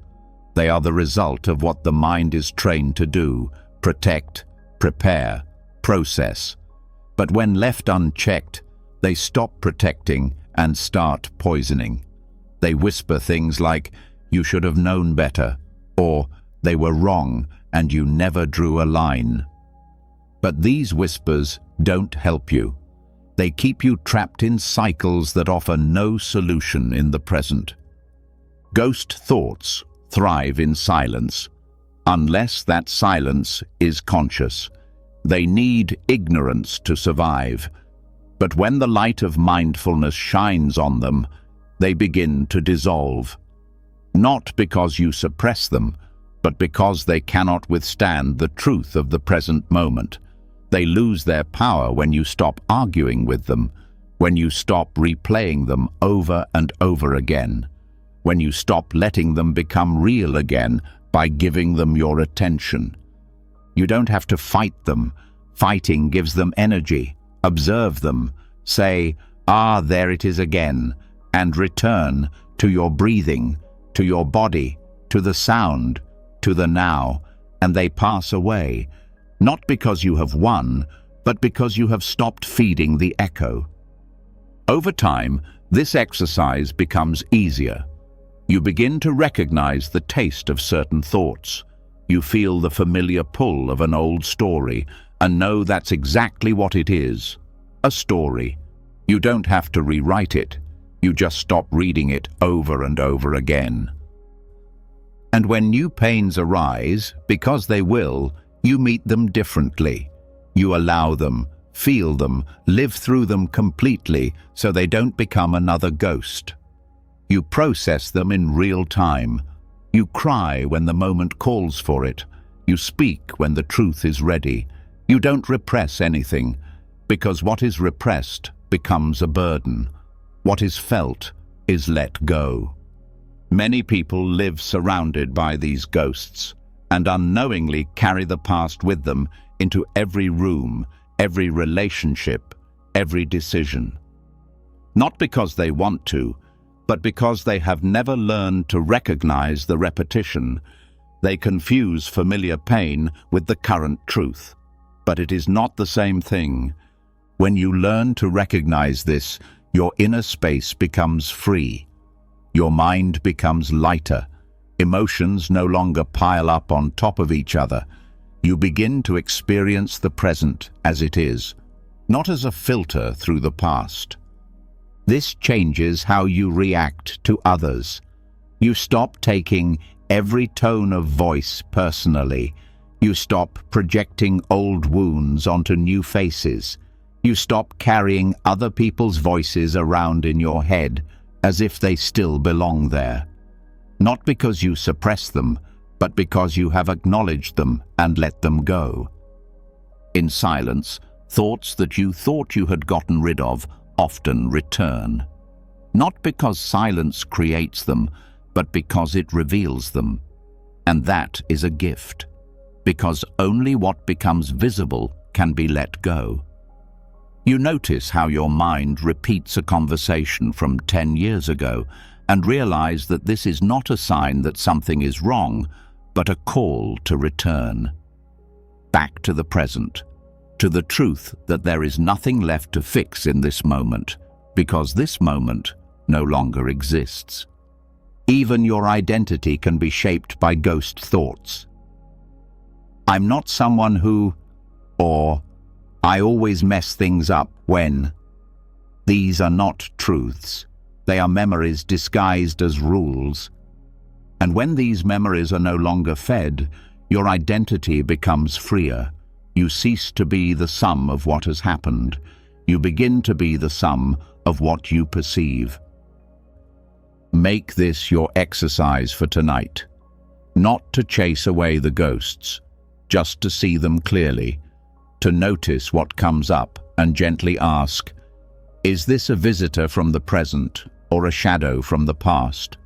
[SPEAKER 1] They are the result of what the mind is trained to do: protect, prepare, process. But when left unchecked, they stop protecting and start poisoning. They whisper things like, "You should have known better," or "They were wrong and you never drew a line." But these whispers don't help you. They keep you trapped in cycles that offer no solution in the present. Ghost thoughts thrive in silence, unless that silence is conscious. They need ignorance to survive. But when the light of mindfulness shines on them, they begin to dissolve. Not because you suppress them, but because they cannot withstand the truth of the present moment. They lose their power when you stop arguing with them, when you stop replaying them over and over again, when you stop letting them become real again by giving them your attention. You don't have to fight them. Fighting gives them energy. Observe them. Say, "Ah, there it is again," and return to your breathing, to your body, to the sound, to the now, and they pass away. Not because you have won, but because you have stopped feeding the echo. Over time, this exercise becomes easier. You begin to recognize the taste of certain thoughts. You feel the familiar pull of an old story and know that's exactly what it is: a story. You don't have to rewrite it. You just stop reading it over and over again. And when new pains arise, because they will, you meet them differently. You allow them, feel them, live through them completely so they don't become another ghost. You process them in real time. You cry when the moment calls for it. You speak when the truth is ready. You don't repress anything, because what is repressed becomes a burden. What is felt is let go. Many people live surrounded by these ghosts and unknowingly carry the past with them into every room, every relationship, every decision. Not because they want to, but because they have never learned to recognize the repetition. They confuse familiar pain with the current truth. but it is not the same thing. When you learn to recognize this, your inner space becomes free. Your mind becomes lighter. Emotions no longer pile up on top of each other. You begin to experience the present as it is, not as a filter through the past. This changes how you react to others. You stop taking every tone of voice personally. You stop projecting old wounds onto new faces. You stop carrying other people's voices around in your head as if they still belong there. Not because you suppress them, but because you have acknowledged them and let them go. In silence, thoughts that you thought you had gotten rid of often return. Not because silence creates them, but because it reveals them. And that is a gift, because only what becomes visible can be let go. You notice how your mind repeats a conversation from 10 years ago and realize that this is not a sign that something is wrong, but a call to return. Back to the present, to the truth that there is nothing left to fix in this moment, because this moment no longer exists. Even your identity can be shaped by ghost thoughts. I'm not someone who, or I always mess things up when. These are not truths. They are memories disguised as rules. And when these memories are no longer fed, your identity becomes freer. You cease to be the sum of what has happened. You begin to be the sum of what you perceive. Make this your exercise for tonight. Not to chase away the ghosts, just to see them clearly, to notice what comes up and gently ask, is this a visitor from the present or a shadow from the past?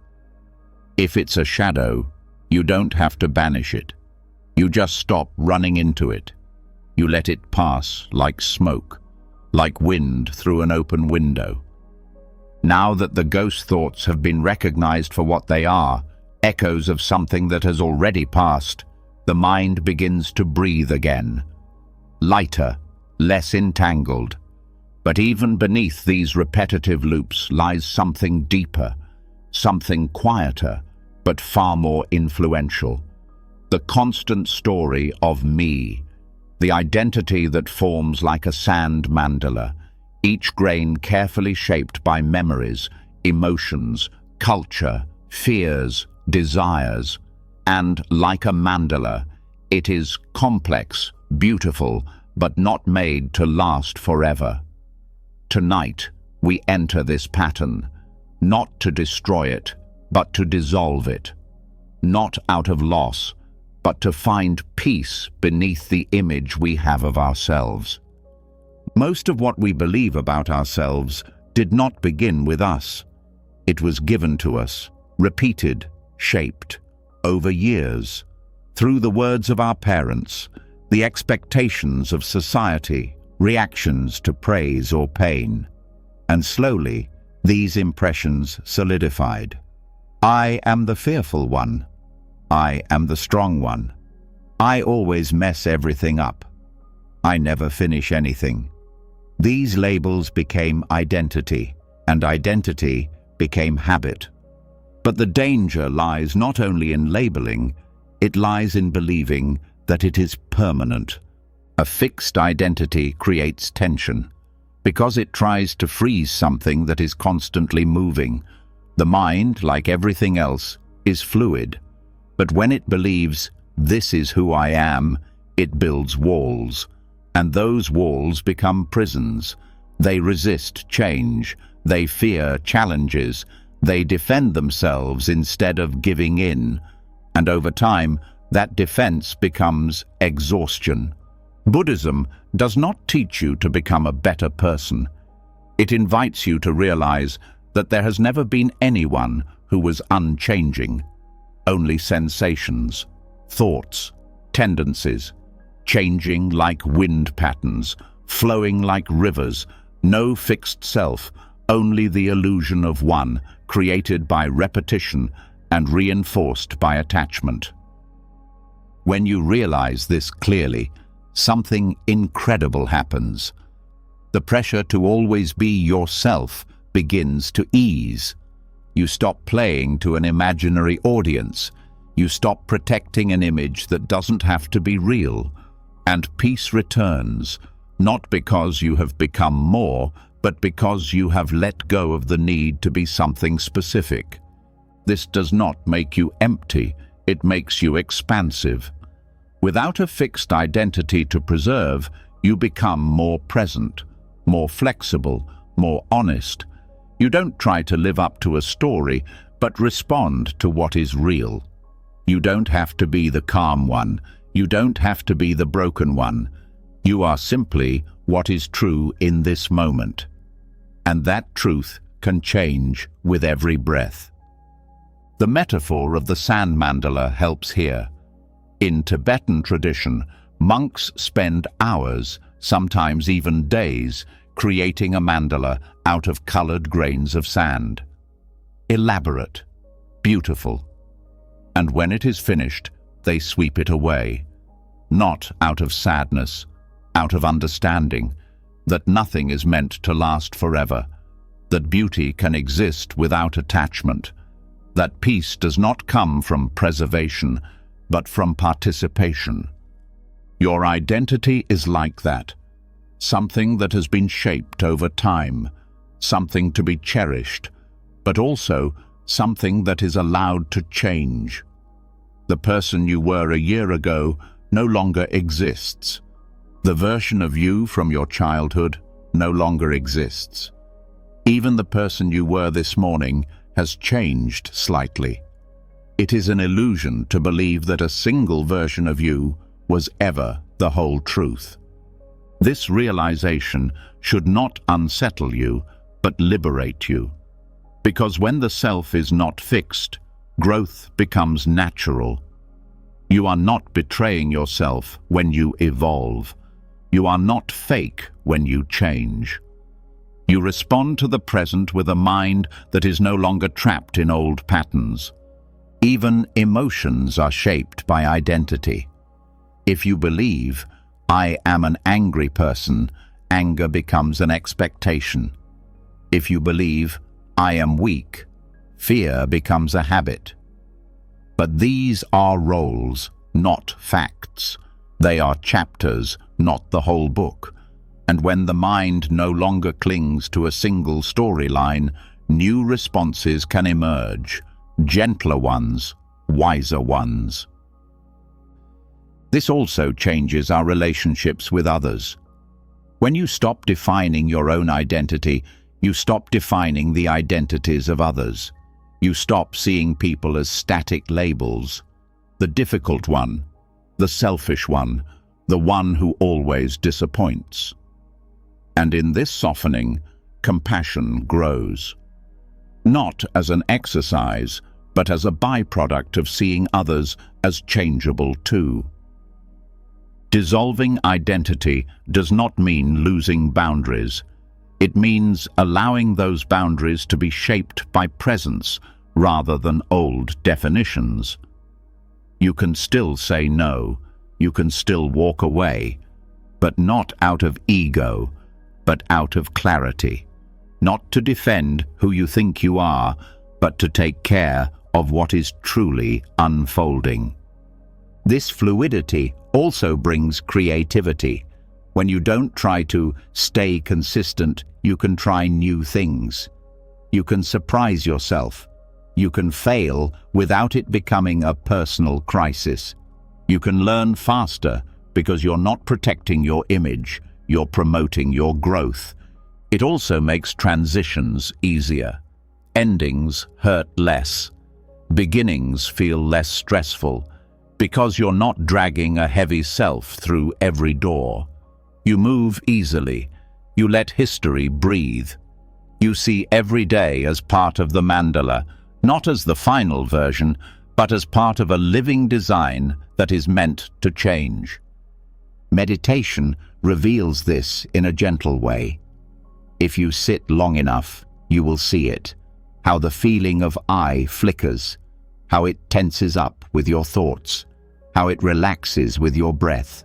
[SPEAKER 1] If it's a shadow, you don't have to banish it. You just stop running into it. You let it pass like smoke, like wind through an open window. Now that the ghost thoughts have been recognized for what they are, echoes of something that has already passed, the mind begins to breathe again. Lighter, less entangled. But even beneath these repetitive loops lies something deeper, something quieter, but far more influential. The constant story of me, the identity that forms like a sand mandala, each grain carefully shaped by memories, emotions, culture, fears, desires, and like a mandala, it is complex, beautiful, but not made to last forever. Tonight, we enter this pattern, not to destroy it, but to dissolve it. Not out of loss, but to find peace beneath the image we have of ourselves. Most of what we believe about ourselves did not begin with us. It was given to us, repeated, shaped, over years, through the words of our parents, the expectations of society, reactions to praise or pain. And slowly, these impressions solidified. I am the fearful one. I am the strong one. I always mess everything up. I never finish anything. These labels became identity, and identity became habit. But the danger lies not only in labeling, it lies in believing that it is permanent. A fixed identity creates tension, because it tries to freeze something that is constantly moving. The mind, like everything else, is fluid. But when it believes, this is who I am, it builds walls. And those walls become prisons. They resist change. They fear challenges. They defend themselves instead of giving in. And over time, that defense becomes exhaustion. Buddhism does not teach you to become a better person. It invites you to realize that there has never been anyone who was unchanging. Only sensations, thoughts, tendencies, changing like wind patterns, flowing like rivers, no fixed self, only the illusion of one, created by repetition and reinforced by attachment. When you realize this clearly, something incredible happens. The pressure to always be yourself begins to ease. You stop playing to an imaginary audience. You stop protecting an image that doesn't have to be real. And peace returns, not because you have become more, but because you have let go of the need to be something specific. This does not make you empty, it makes you expansive. Without a fixed identity to preserve, you become more present, more flexible, more honest. You don't try to live up to a story, but respond to what is real. You don't have to be the calm one. You don't have to be the broken one. You are simply what is true in this moment. And that truth can change with every breath. The metaphor of the sand mandala helps here. In Tibetan tradition, monks spend hours, sometimes even days, creating a mandala out of colored grains of sand. Elaborate, beautiful. And when it is finished, they sweep it away. Not out of sadness, out of understanding, that nothing is meant to last forever, that beauty can exist without attachment, that peace does not come from preservation, but from participation. Your identity is like that, something that has been shaped over time, something to be cherished, but also something that is allowed to change. The person you were a year ago no longer exists. The version of you from your childhood no longer exists. Even the person you were this morning has changed slightly. It is an illusion to believe that a single version of you was ever the whole truth. This realization should not unsettle you, but liberate you. Because when the self is not fixed, growth becomes natural. You are not betraying yourself when you evolve. You are not fake when you change. You respond to the present with a mind that is no longer trapped in old patterns. Even emotions are shaped by identity. If you believe, I am an angry person, anger becomes an expectation. If you believe, I am weak, fear becomes a habit. But these are roles, not facts. They are chapters, not the whole book. And when the mind no longer clings to a single storyline, new responses can emerge, gentler ones, wiser ones. This also changes our relationships with others. When you stop defining your own identity, you stop defining the identities of others. You stop seeing people as static labels. The difficult one, the selfish one, the one who always disappoints. And in this softening, compassion grows. Not as an exercise, but as a byproduct of seeing others as changeable too. Dissolving identity does not mean losing boundaries. It means allowing those boundaries to be shaped by presence rather than old definitions. You can still say no, you can still walk away, but not out of ego, but out of clarity. Not to defend who you think you are, but to take care of what is truly unfolding. This fluidity also brings creativity. When you don't try to stay consistent, you can try new things. You can surprise yourself. You can fail without it becoming a personal crisis. You can learn faster because you're not protecting your image, you're promoting your growth. It also makes transitions easier. Endings hurt less. Beginnings feel less stressful because you're not dragging a heavy self through every door. You move easily. You let history breathe. You see every day as part of the mandala, not as the final version, but as part of a living design that is meant to change. Meditation reveals this in a gentle way. If you sit long enough, you will see it, how the feeling of I flickers, how it tenses up with your thoughts, how it relaxes with your breath.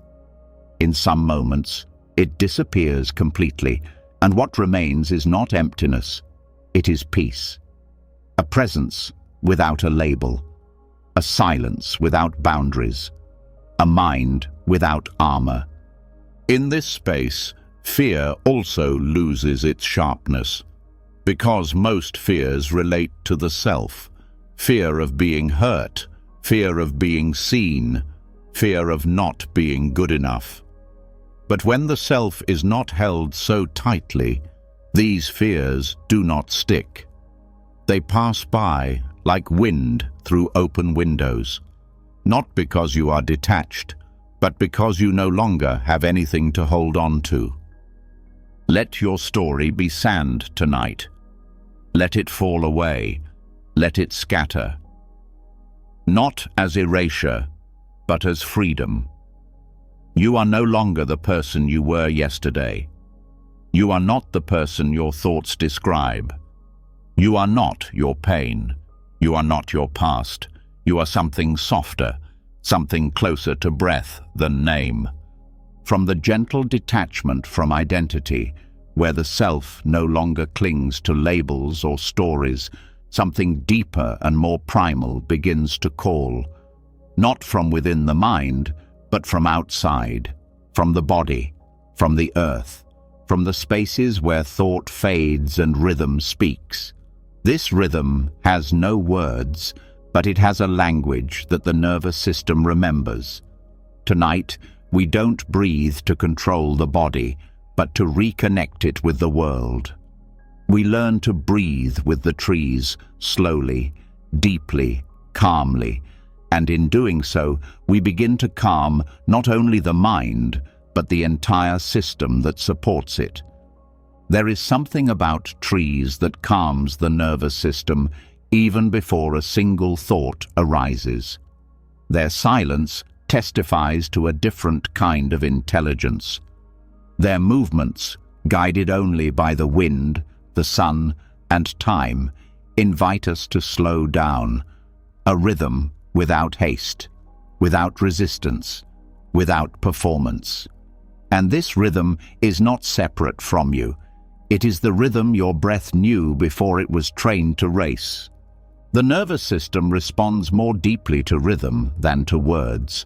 [SPEAKER 1] In some moments, it disappears completely, and what remains is not emptiness, it is peace. A presence without a label, a silence without boundaries, a mind without armor. In this space, fear also loses its sharpness, because most fears relate to the self. Fear of being hurt, fear of being seen, fear of not being good enough. But when the self is not held so tightly, these fears do not stick. They pass by like wind through open windows, not because you are detached, but because you no longer have anything to hold on to. Let your story be sand tonight. Let it fall away. Let it scatter. Not as erasure, but as freedom. You are no longer the person you were yesterday. You are not the person your thoughts describe. You are not your pain. You are not your past. You are something softer, something closer to breath than name. From the gentle detachment from identity, where the self no longer clings to labels or stories, something deeper and more primal begins to call, not from within the mind, but from outside, from the body, from the earth, from the spaces where thought fades and rhythm speaks. This rhythm has no words, but it has a language that the nervous system remembers. Tonight, we don't breathe to control the body, but to reconnect it with the world. We learn to breathe with the trees, slowly, deeply, calmly, and in doing so, we begin to calm not only the mind, but the entire system that supports it. There is something about trees that calms the nervous system even before a single thought arises. Their silence testifies to a different kind of intelligence. Their movements, guided only by the wind, the sun, and time, invite us to slow down, a rhythm without haste, without resistance, without performance. And this rhythm is not separate from you. It is the rhythm your breath knew before it was trained to race. The nervous system responds more deeply to rhythm than to words.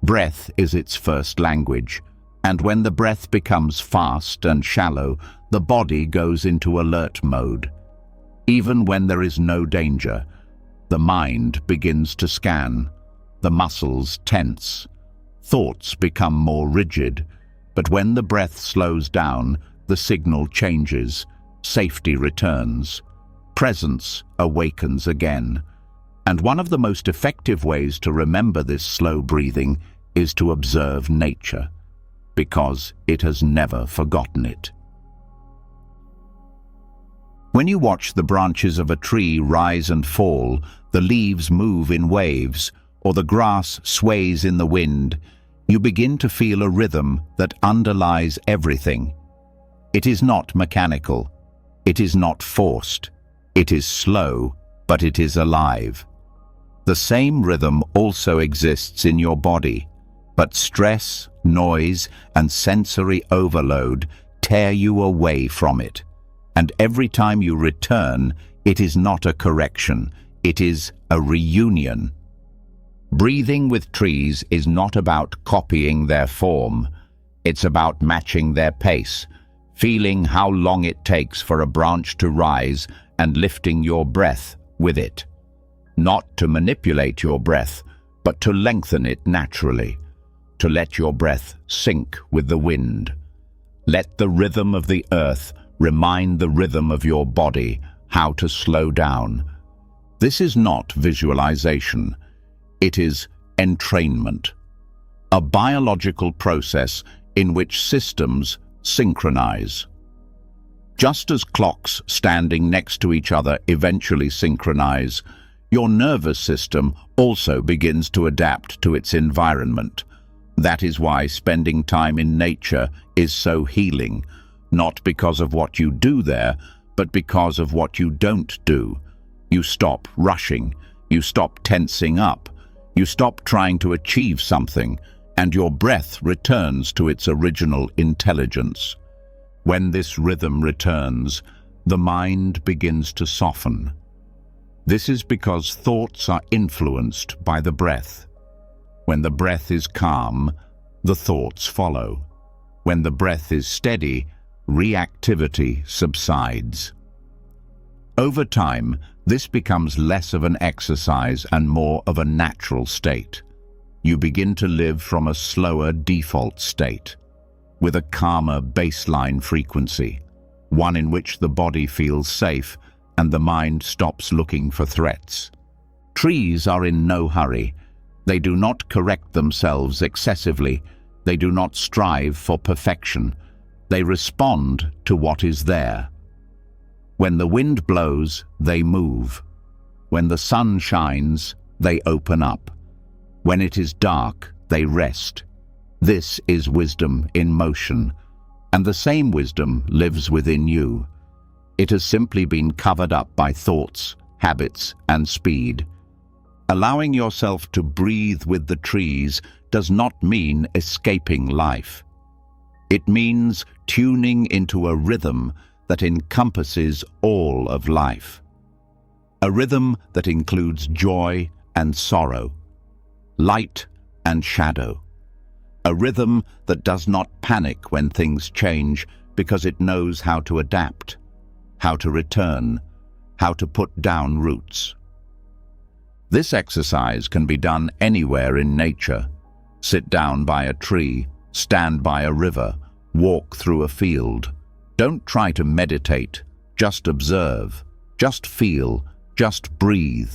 [SPEAKER 1] Breath is its first language, and when the breath becomes fast and shallow, the body goes into alert mode. Even when there is no danger, the mind begins to scan, the muscles tense, thoughts become more rigid, but when the breath slows down, the signal changes, safety returns, presence awakens again. And one of the most effective ways to remember this slow breathing is to observe nature, because it has never forgotten it. When you watch the branches of a tree rise and fall, the leaves move in waves, or the grass sways in the wind, you begin to feel a rhythm that underlies everything. It is not mechanical. It is not forced. It is slow, but it is alive. The same rhythm also exists in your body, but stress, noise, and sensory overload tear you away from it. And every time you return, it is not a correction, it is a reunion. Breathing with trees is not about copying their form. It's about matching their pace, feeling how long it takes for a branch to rise and lifting your breath with it. Not to manipulate your breath, but to lengthen it naturally, to let your breath sink with the wind. Let the rhythm of the earth remind the rhythm of your body how to slow down. This is not visualization. It is entrainment, a biological process in which systems synchronize. Just as clocks standing next to each other eventually synchronize, your nervous system also begins to adapt to its environment. That is why spending time in nature is so healing, not because of what you do there, but because of what you don't do. You stop rushing, you stop tensing up, you stop trying to achieve something, and your breath returns to its original intelligence. When this rhythm returns, the mind begins to soften. This is because thoughts are influenced by the breath. When the breath is calm, the thoughts follow. When the breath is steady, reactivity subsides. Over time, this becomes less of an exercise and more of a natural state. You begin to live from a slower default state, with a calmer baseline frequency, one in which the body feels safe and the mind stops looking for threats. Trees are in no hurry. They do not correct themselves excessively. They do not strive for perfection. They respond to what is there. When the wind blows, they move. When the sun shines, they open up. When it is dark, they rest. This is wisdom in motion, and the same wisdom lives within you. It has simply been covered up by thoughts, habits, and speed. Allowing yourself to breathe with the trees does not mean escaping life. It means tuning into a rhythm that encompasses all of life. A rhythm that includes joy and sorrow, light and shadow. A rhythm that does not panic when things change because it knows how to adapt, how to return, how to put down roots. This exercise can be done anywhere in nature. Sit down by a tree, stand by a river, walk through a field. Don't try to meditate, just observe, just feel, just breathe.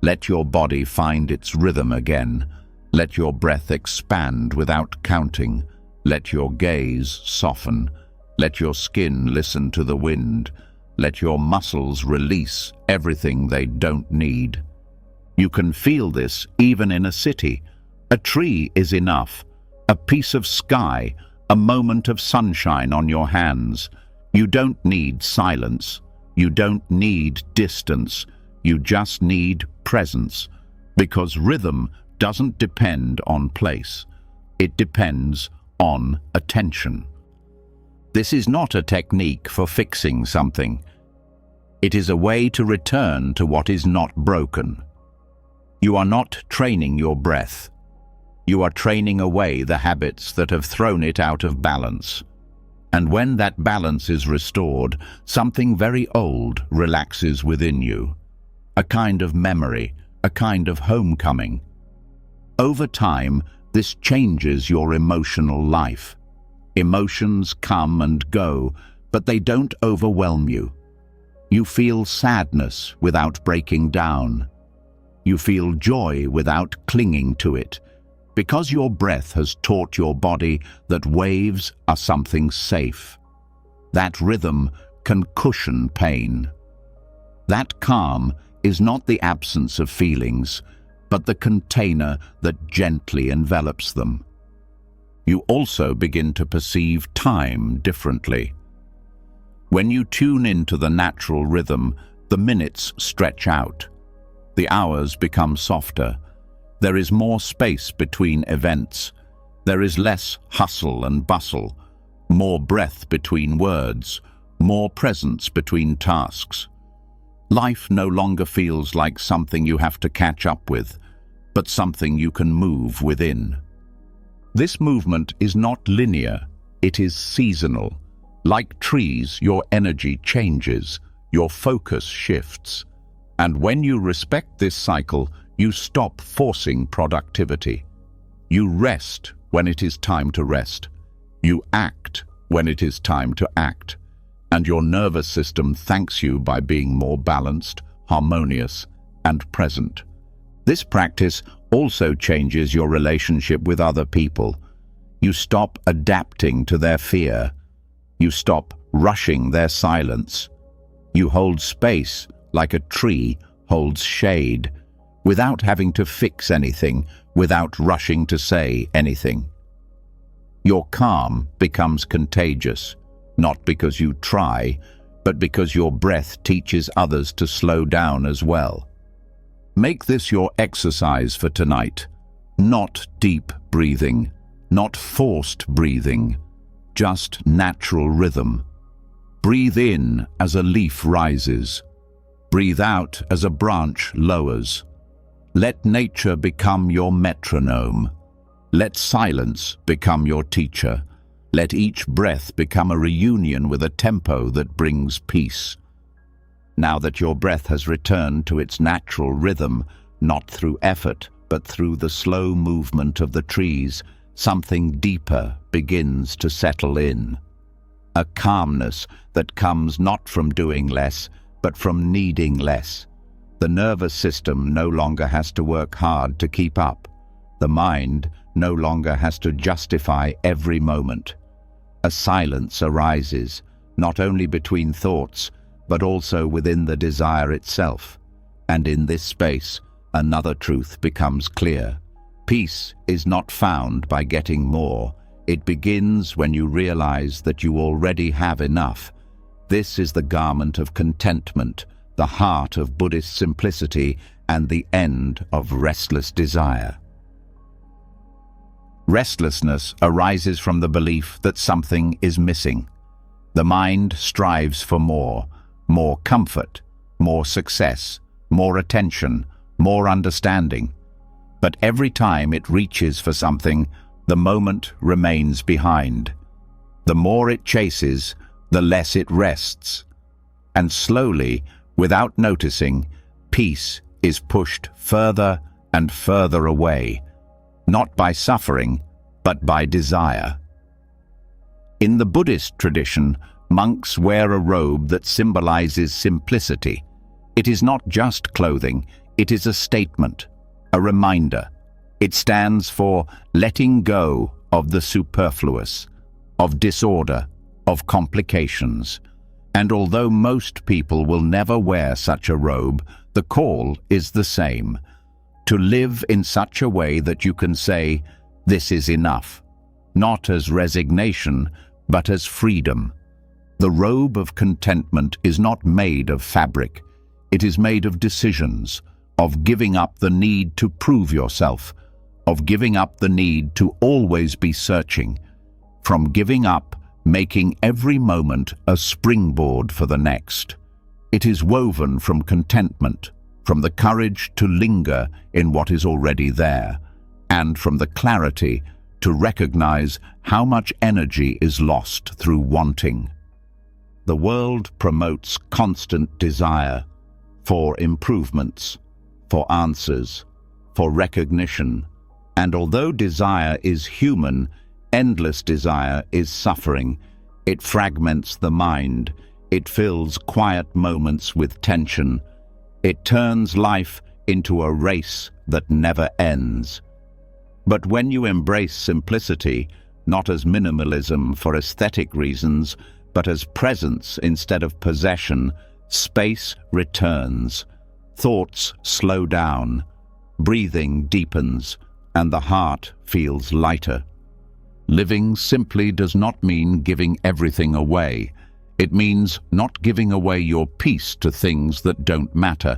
[SPEAKER 1] Let your body find its rhythm again. Let your breath expand without counting. Let your gaze soften. Let your skin listen to the wind. Let your muscles release everything they don't need. You can feel this even in a city. A tree is enough. A piece of sky, a moment of sunshine on your hands. You don't need silence. You don't need distance. You just need presence. Because rhythm doesn't depend on place. It depends on attention. This is not a technique for fixing something. It is a way to return to what is not broken. You are not training your breath. You are training away the habits that have thrown it out of balance. And when that balance is restored, something very old relaxes within you. A kind of memory, a kind of homecoming. Over time, this changes your emotional life. Emotions come and go, but they don't overwhelm you. You feel sadness without breaking down. You feel joy without clinging to it, because your breath has taught your body that waves are something safe. That rhythm can cushion pain. That calm is not the absence of feelings, but the container that gently envelops them. You also begin to perceive time differently. When you tune into the natural rhythm, the minutes stretch out. The hours become softer. There is more space between events. There is less hustle and bustle, more breath between words, more presence between tasks. Life no longer feels like something you have to catch up with, but something you can move within. This movement is not linear, it is seasonal. Like trees, your energy changes, your focus shifts. And when you respect this cycle, you stop forcing productivity. You rest when it is time to rest. You act when it is time to act. And your nervous system thanks you by being more balanced, harmonious, and present. This practice also changes your relationship with other people. You stop adapting to their fear. You stop rushing their silence. You hold space like a tree holds shade, without having to fix anything, without rushing to say anything. Your calm becomes contagious, not because you try, but because your breath teaches others to slow down as well. Make this your exercise for tonight, not deep breathing, not forced breathing, just natural rhythm. Breathe in as a leaf rises. Breathe out as a branch lowers. Let nature become your metronome. Let silence become your teacher. Let each breath become a reunion with a tempo that brings peace. Now that your breath has returned to its natural rhythm, not through effort, but through the slow movement of the trees, something deeper begins to settle in. A calmness that comes not from doing less, but from needing less. The nervous system no longer has to work hard to keep up. The mind no longer has to justify every moment. A silence arises, not only between thoughts, but also within the desire itself. And in this space, another truth becomes clear. Peace is not found by getting more. It begins when you realize that you already have enough. This is the garment of contentment, the heart of Buddhist simplicity, and the end of restless desire. Restlessness arises from the belief that something is missing. The mind strives for more comfort, more success, more attention, more understanding. But every time it reaches for something, the moment remains behind. The more it chases, the less it rests. And slowly, without noticing, peace is pushed further and further away, not by suffering, but by desire. In the Buddhist tradition, monks wear a robe that symbolizes simplicity. It is not just clothing, it is a statement, a reminder. It stands for letting go of the superfluous, of disorder, of complications. And although most people will never wear such a robe, the call is the same: to live in such a way that you can say, "This is enough," not as resignation, but as freedom. The robe of contentment is not made of fabric. It is made of decisions, of giving up the need to prove yourself, of giving up the need to always be searching, from giving up making every moment a springboard for the next. It is woven from contentment, from the courage to linger in what is already there, and from the clarity to recognize how much energy is lost through wanting. The world promotes constant desire for improvements, for answers, for recognition. And although desire is human, endless desire is suffering. It fragments the mind. It fills quiet moments with tension. It turns life into a race that never ends. But when you embrace simplicity, not as minimalism for aesthetic reasons, but as presence instead of possession, space returns. Thoughts slow down. Breathing deepens, and the heart feels lighter. Living simply does not mean giving everything away. It means not giving away your peace to things that don't matter.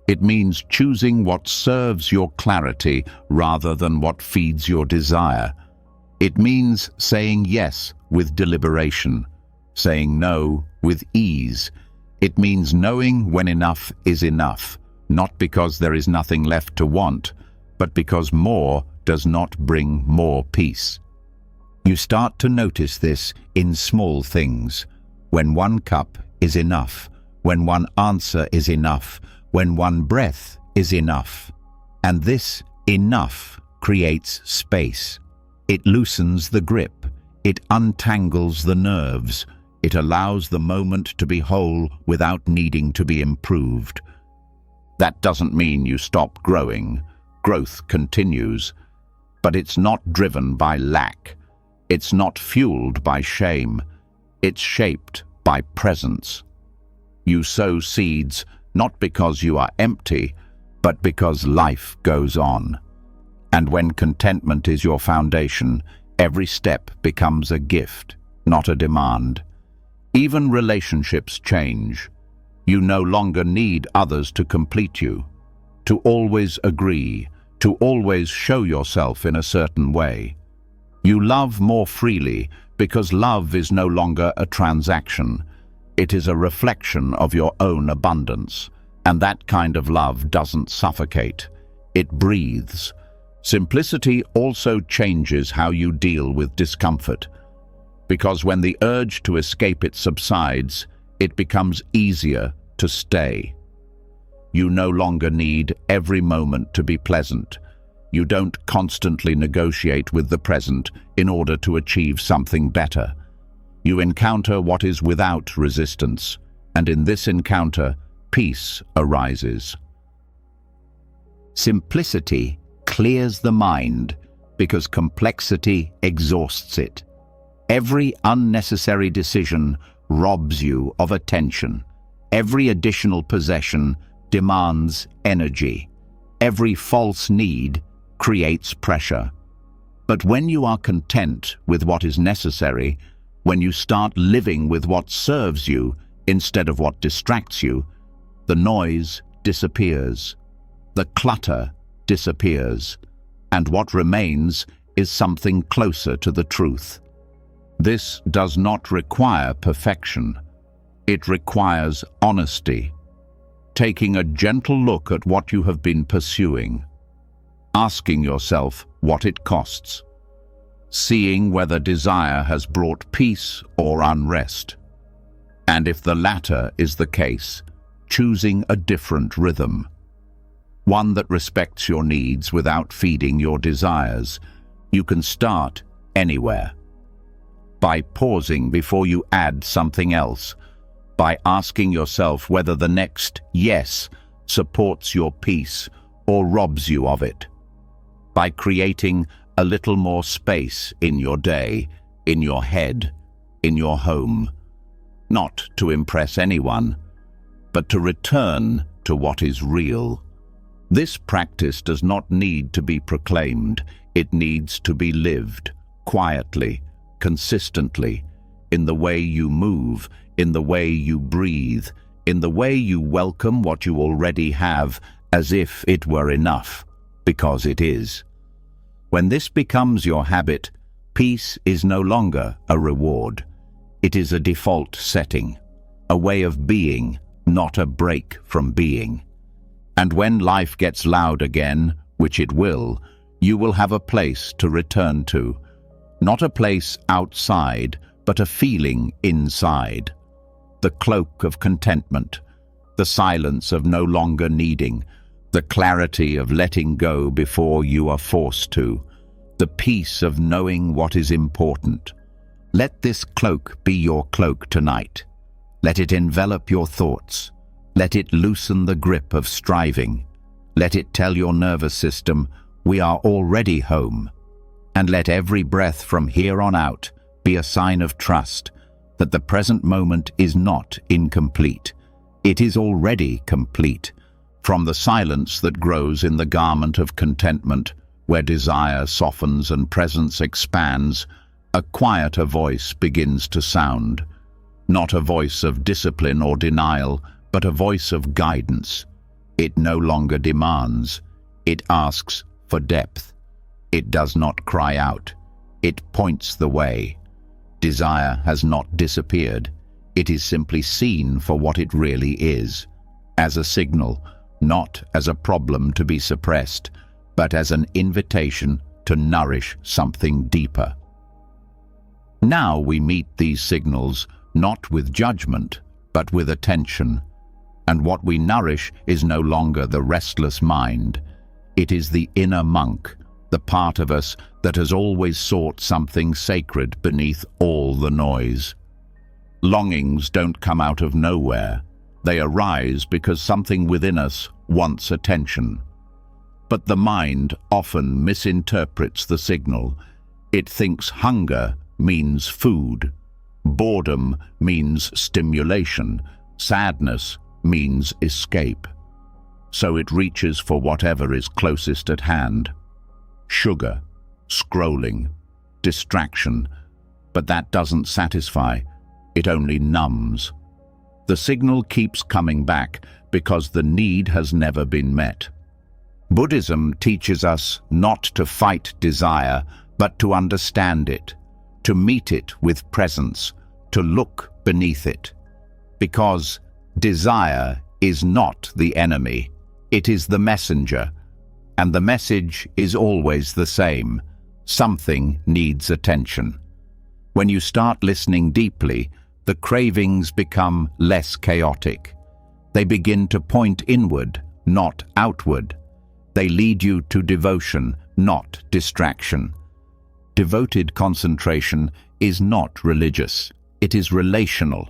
[SPEAKER 1] It means choosing what serves your clarity rather than what feeds your desire. It means saying yes with deliberation, saying no with ease. It means knowing when enough is enough, not because there is nothing left to want, but because more does not bring more peace. You start to notice this in small things. When one cup is enough, when one answer is enough, when one breath is enough. And this enough creates space. It loosens the grip. It untangles the nerves. It allows the moment to be whole without needing to be improved. That doesn't mean you stop growing. Growth continues. But it's not driven by lack. It's not fueled by shame. It's shaped by presence. You sow seeds not because you are empty, but because life goes on. And when contentment is your foundation, every step becomes a gift, not a demand. Even relationships change. You no longer need others to complete you, to always agree, to always show yourself in a certain way. You love more freely because love is no longer a transaction. It is a reflection of your own abundance. And that kind of love doesn't suffocate. It breathes. Simplicity also changes how you deal with discomfort. Because when the urge to escape it subsides, it becomes easier to stay. You no longer need every moment to be pleasant. You don't constantly negotiate with the present in order to achieve something better. You encounter what is without resistance, and in this encounter, peace arises. Simplicity clears the mind because complexity exhausts it. Every unnecessary decision robs you of attention. Every additional possession demands energy. Every false need creates pressure. But when you are content with what is necessary, when you start living with what serves you instead of what distracts you, the noise disappears, the clutter disappears, and what remains is something closer to the truth. This does not require perfection. It requires honesty, taking a gentle look at what you have been pursuing, asking yourself what it costs, seeing whether desire has brought peace or unrest, and if the latter is the case, choosing a different rhythm, one that respects your needs without feeding your desires. You can start anywhere. By pausing before you add something else, by asking yourself whether the next yes supports your peace or robs you of it, by creating a little more space in your day, in your head, in your home, not to impress anyone, but to return to what is real. This practice does not need to be proclaimed. It needs to be lived, quietly, consistently, in the way you move, in the way you breathe, in the way you welcome what you already have as if it were enough, because it is. When this becomes your habit, peace is no longer a reward. It is a default setting, a way of being, not a break from being. And when life gets loud again, which it will, you will have a place to return to. Not a place outside, but a feeling inside. The cloak of contentment, the silence of no longer needing, the clarity of letting go before you are forced to, the peace of knowing what is important. Let this cloak be your cloak tonight. Let it envelop your thoughts. Let it loosen the grip of striving. Let it tell your nervous system, we are already home. And let every breath from here on out be a sign of trust that the present moment is not incomplete. It is already complete. From the silence that grows in the garment of contentment, where desire softens and presence expands, a quieter voice begins to sound. Not a voice of discipline or denial, but a voice of guidance. It no longer demands. It asks for depth. It does not cry out. It points the way. Desire has not disappeared. It is simply seen for what it really is, as a signal, not as a problem to be suppressed, but as an invitation to nourish something deeper. Now we meet these signals not with judgment, but with attention. And what we nourish is no longer the restless mind. It is the inner monk, the part of us that has always sought something sacred beneath all the noise. Longings don't come out of nowhere. They arise because something within us wants attention. But the mind often misinterprets the signal. It thinks hunger means food, boredom means stimulation, sadness means escape. So it reaches for whatever is closest at hand. Sugar, scrolling, distraction, but that doesn't satisfy, it only numbs. The signal keeps coming back because the need has never been met. Buddhism teaches us not to fight desire, but to understand it, to meet it with presence, to look beneath it. Because desire is not the enemy, it is the messenger, and the message is always the same. Something needs attention. When you start listening deeply, the cravings become less chaotic. They begin to point inward, not outward. They lead you to devotion, not distraction. Devoted concentration is not religious. It is relational.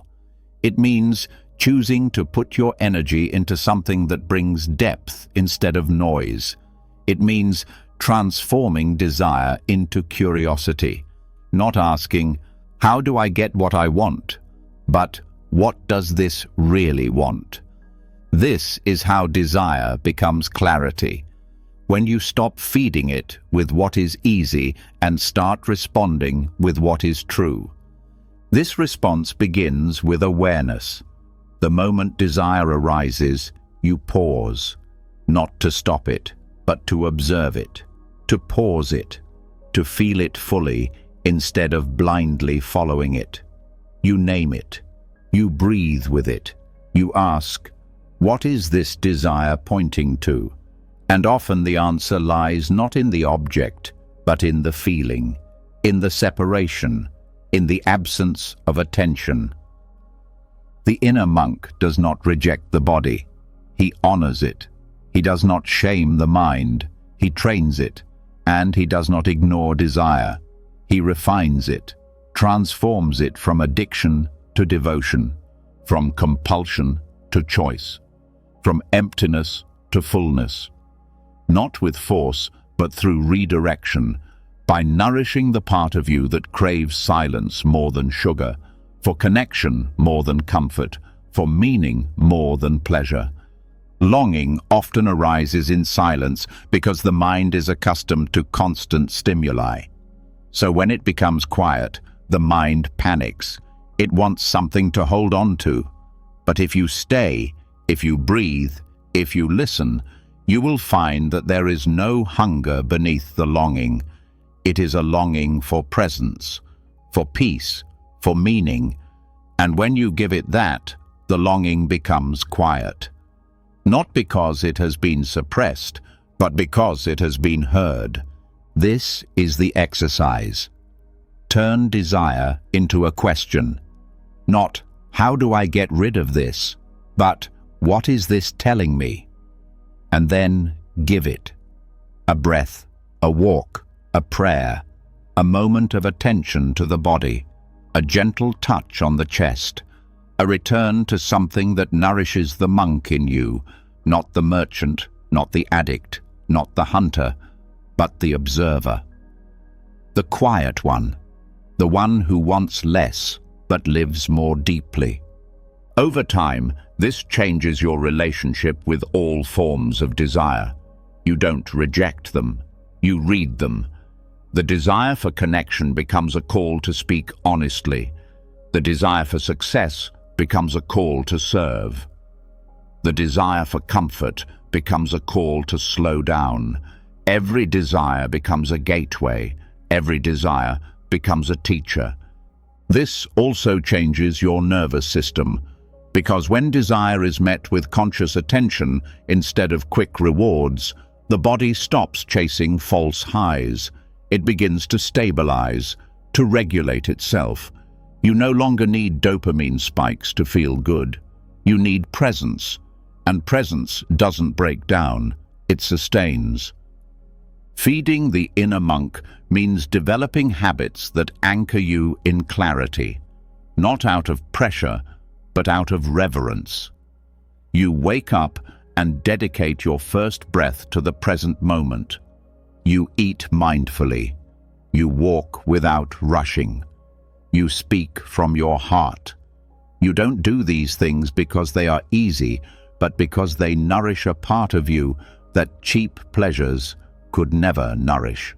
[SPEAKER 1] It means choosing to put your energy into something that brings depth instead of noise. It means transforming desire into curiosity, not asking, "How do I get what I want?" but "What does this really want?" This is how desire becomes clarity. When you stop feeding it with what is easy and start responding with what is true. This response begins with awareness. The moment desire arises, you pause, not to stop it, but to observe it, to pause it, to feel it fully instead of blindly following it. You name it. You breathe with it. You ask, "What is this desire pointing to?" And often the answer lies not in the object, but in the feeling, in the separation, in the absence of attention. The inner monk does not reject the body. He honors it. He does not shame the mind. He trains it, and he does not ignore desire. He refines it, transforms it from addiction to devotion, from compulsion to choice, from emptiness to fullness. Not with force, but through redirection, by nourishing the part of you that craves silence more than sugar, for connection more than comfort, for meaning more than pleasure. Longing often arises in silence because the mind is accustomed to constant stimuli. So when it becomes quiet, the mind panics. It wants something to hold on to. But if you stay, if you breathe, if you listen, you will find that there is no hunger beneath the longing. It is a longing for presence, for peace, for meaning. And when you give it that, the longing becomes quiet. Not because it has been suppressed, but because it has been heard. This is the exercise. Turn desire into a question. Not, "How do I get rid of this?" but, "What is this telling me?" And then give it. A breath, a walk, a prayer, a moment of attention to the body, a gentle touch on the chest, a return to something that nourishes the monk in you, not the merchant, not the addict, not the hunter, but the observer. The quiet one, the one who wants less but lives more deeply. Over time, this changes your relationship with all forms of desire. You don't reject them, you read them. The desire for connection becomes a call to speak honestly. The desire for success becomes a call to serve. The desire for comfort becomes a call to slow down. Every desire becomes a gateway. Every desire becomes a teacher. This also changes your nervous system, because when desire is met with conscious attention instead of quick rewards, the body stops chasing false highs. It begins to stabilize, to regulate itself. You no longer need dopamine spikes to feel good. You need presence, and presence doesn't break down, it sustains. Feeding the inner monk means developing habits that anchor you in clarity, not out of pressure, but out of reverence. You wake up and dedicate your first breath to the present moment. You eat mindfully. You walk without rushing. You speak from your heart. You don't do these things because they are easy, but because they nourish a part of you that cheap pleasures could never nourish.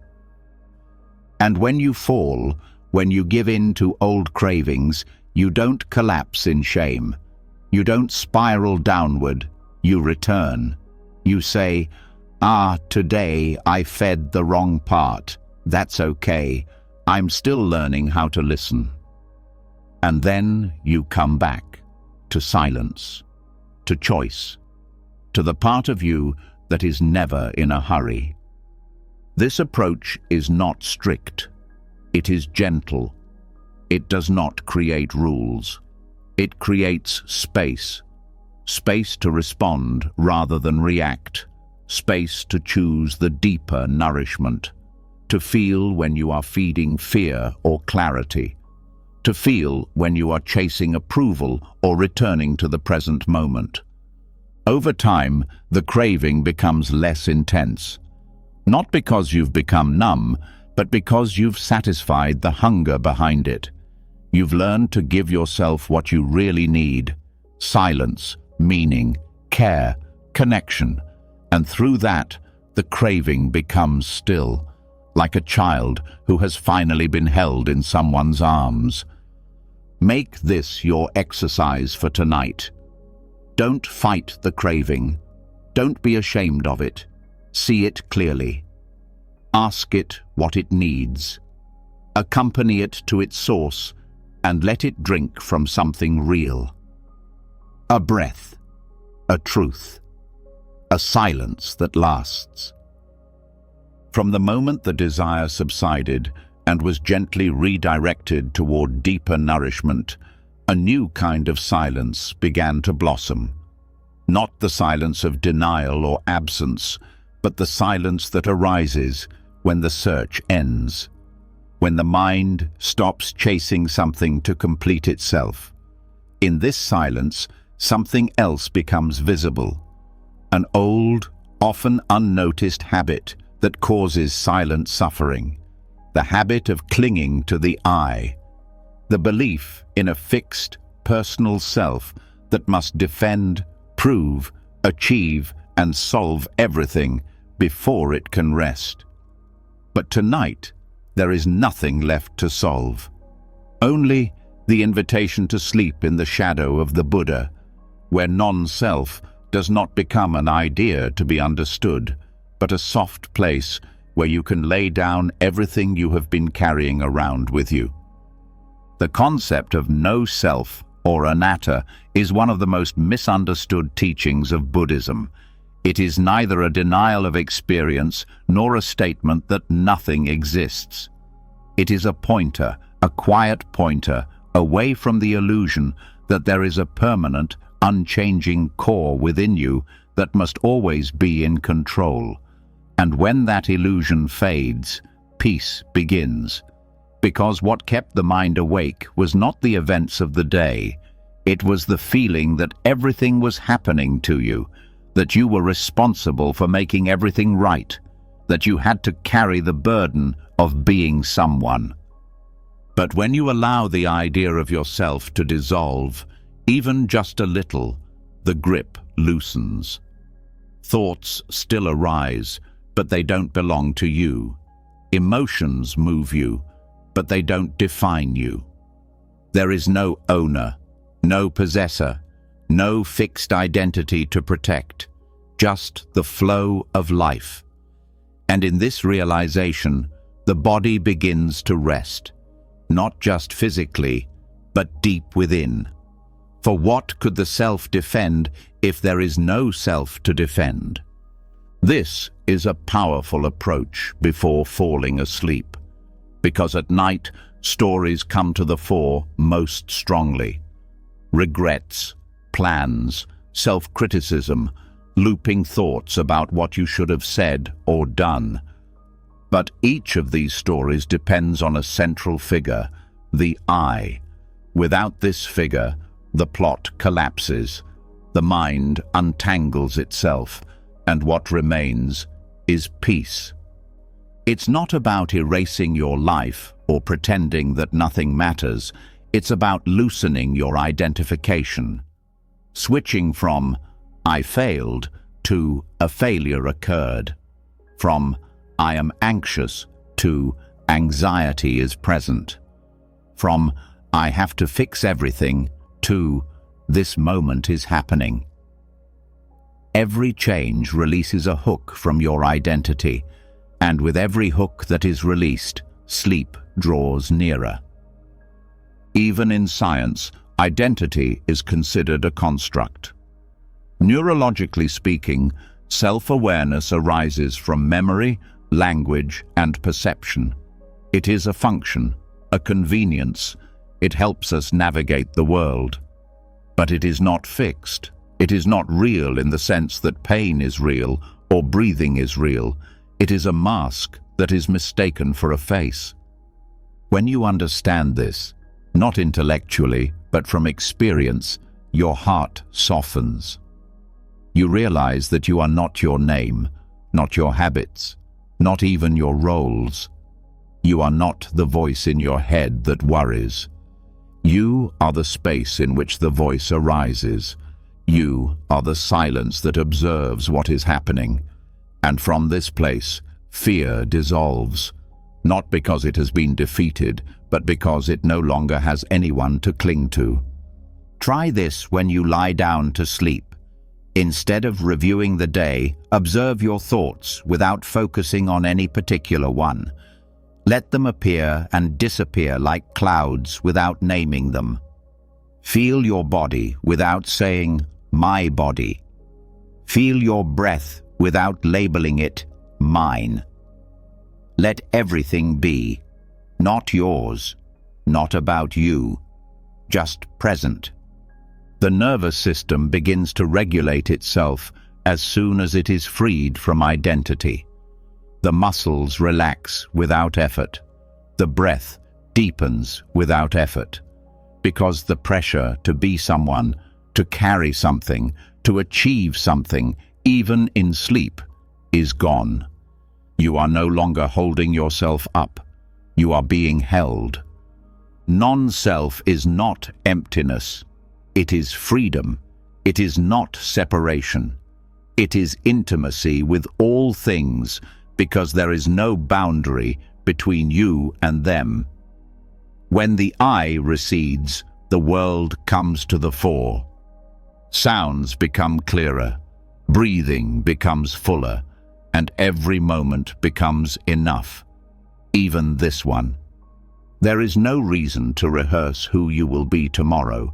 [SPEAKER 1] And when you fall, when you give in to old cravings, you don't collapse in shame. You don't spiral downward. You return. You say, "Ah, today I fed the wrong part. That's okay. I'm still learning how to listen. And then you come back to silence, to choice, to the part of you that is never in a hurry. This approach is not strict. It is gentle. It does not create rules. It creates space. Space to respond rather than react. Space to choose the deeper nourishment. To feel when you are feeding fear or clarity. To feel when you are chasing approval or returning to the present moment. Over time, the craving becomes less intense. Not because you've become numb, but because you've satisfied the hunger behind it. You've learned to give yourself what you really need: silence, meaning, care, connection. And through that, the craving becomes still, like a child who has finally been held in someone's arms. Make this your exercise for tonight. Don't fight the craving. Don't be ashamed of it. See it clearly. Ask it what it needs. Accompany it to its source and let it drink from something real. A breath, a truth, a silence that lasts. From the moment the desire subsided and was gently redirected toward deeper nourishment, a new kind of silence began to blossom. Not the silence of denial or absence, but the silence that arises when the search ends, when the mind stops chasing something to complete itself. In this silence, something else becomes visible, an old, often unnoticed habit that causes silent suffering, the habit of clinging to the I, the belief in a fixed, personal self that must defend, prove, achieve, and solve everything before it can rest. But tonight, there is nothing left to solve. Only the invitation to sleep in the shadow of the Buddha, where non-self does not become an idea to be understood, but a soft place where you can lay down everything you have been carrying around with you. The concept of no self or anatta is one of the most misunderstood teachings of Buddhism. It is neither a denial of experience nor a statement that nothing exists. It is a pointer, a quiet pointer, away from the illusion that there is a permanent, unchanging core within you that must always be in control. And when that illusion fades, peace begins. Because what kept the mind awake was not the events of the day. It was the feeling that everything was happening to you, that you were responsible for making everything right, that you had to carry the burden of being someone. But when you allow the idea of yourself to dissolve, even just a little, the grip loosens. Thoughts still arise, but they don't belong to you. Emotions move you, but they don't define you. There is no owner, no possessor, no fixed identity to protect, just the flow of life. And in this realization, the body begins to rest, not just physically, but deep within. For what could the self defend if there is no self to defend? This is a powerful approach before falling asleep, because at night, stories come to the fore most strongly. Regrets, plans, self-criticism, looping thoughts about what you should have said or done. But each of these stories depends on a central figure, the I. Without this figure, the plot collapses, the mind untangles itself, and what remains is peace. It's not about erasing your life or pretending that nothing matters. It's about loosening your identification, switching from "I failed" to "a failure occurred," from "I am anxious" to "anxiety is present," from "I have to fix everything" to "this moment is happening." Every change releases a hook from your identity, And with every hook that is released, sleep draws nearer. Even in science, identity is considered a construct. Neurologically speaking, self-awareness arises from memory, language, and perception. It is a function, a convenience. It helps us navigate the world. But it is not fixed. It is not real in the sense that pain is real or breathing is real. It is a mask that is mistaken for a face. When you understand this, not intellectually, but from experience, your heart softens. You realize that you are not your name, not your habits, not even your roles. You are not the voice in your head that worries. You are the space in which the voice arises. You are the silence that observes what is happening. And from this place, fear dissolves, not because it has been defeated, but because it no longer has anyone to cling to. Try this when you lie down to sleep. Instead of reviewing the day, observe your thoughts without focusing on any particular one. Let them appear and disappear like clouds without naming them. Feel your body without saying, "my body." Feel your breath without labeling it, "mine." Let everything be, not yours, not about you, just present. The nervous system begins to regulate itself as soon as it is freed from identity. The muscles relax without effort. The breath deepens without effort, because the pressure to be someone, to carry something, to achieve something, even in sleep, is gone. You are no longer holding yourself up. You are being held. Non-self is not emptiness. It is freedom. It is not separation. It is intimacy with all things, because there is no boundary between you and them. When the I recedes, the world comes to the fore. Sounds become clearer. Breathing becomes fuller. And every moment becomes enough. Even this one. There is no reason to rehearse who you will be tomorrow.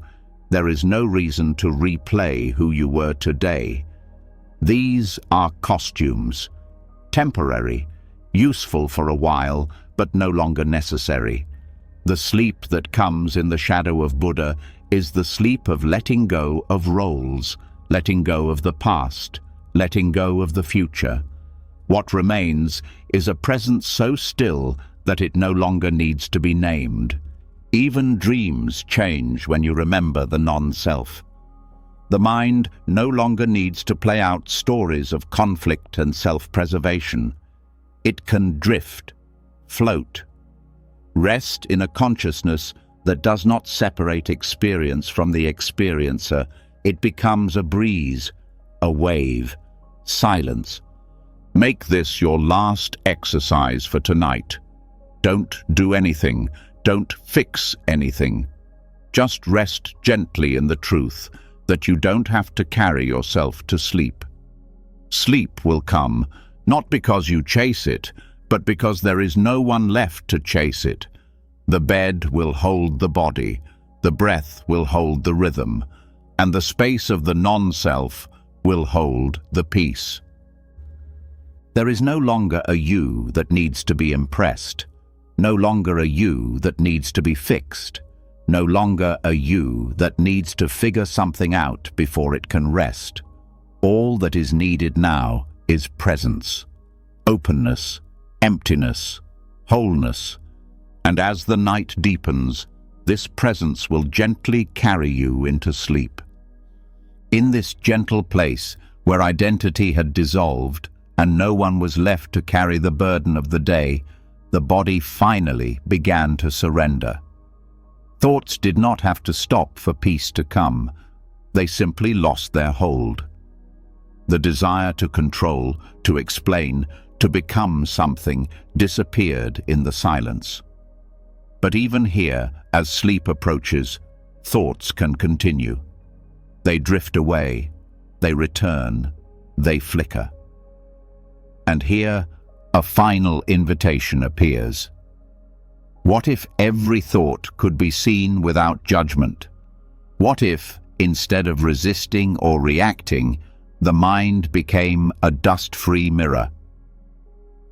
[SPEAKER 1] There is no reason to replay who you were today. These are costumes, temporary, useful for a while, but no longer necessary. The sleep that comes in the shadow of Buddha is the sleep of letting go of roles, letting go of the past, letting go of the future. What remains is a presence so still that it no longer needs to be named. Even dreams change when you remember the non-self. The mind no longer needs to play out stories of conflict and self-preservation. It can drift, float, rest in a consciousness that does not separate experience from the experiencer. It becomes a breeze, a wave, silence. Make this your last exercise for tonight. Don't do anything. Don't fix anything. Just rest gently in the truth that you don't have to carry yourself to sleep. Sleep will come, not because you chase it, but because there is no one left to chase it. The bed will hold the body, the breath will hold the rhythm, and the space of the non-self will hold the peace. There is no longer a you that needs to be impressed, no longer a you that needs to be fixed, no longer a you that needs to figure something out before it can rest. All that is needed now is presence, openness, emptiness, wholeness, and as the night deepens, this presence will gently carry you into sleep. In this gentle place where identity had dissolved and no one was left to carry the burden of the day, the body finally began to surrender. Thoughts did not have to stop for peace to come. They simply lost their hold. The desire to control, to explain, to become something disappeared in the silence. But even here, as sleep approaches, thoughts can continue. They drift away, they return, they flicker. And here, a final invitation appears. What if every thought could be seen without judgment? What if, instead of resisting or reacting, the mind became a dust-free mirror?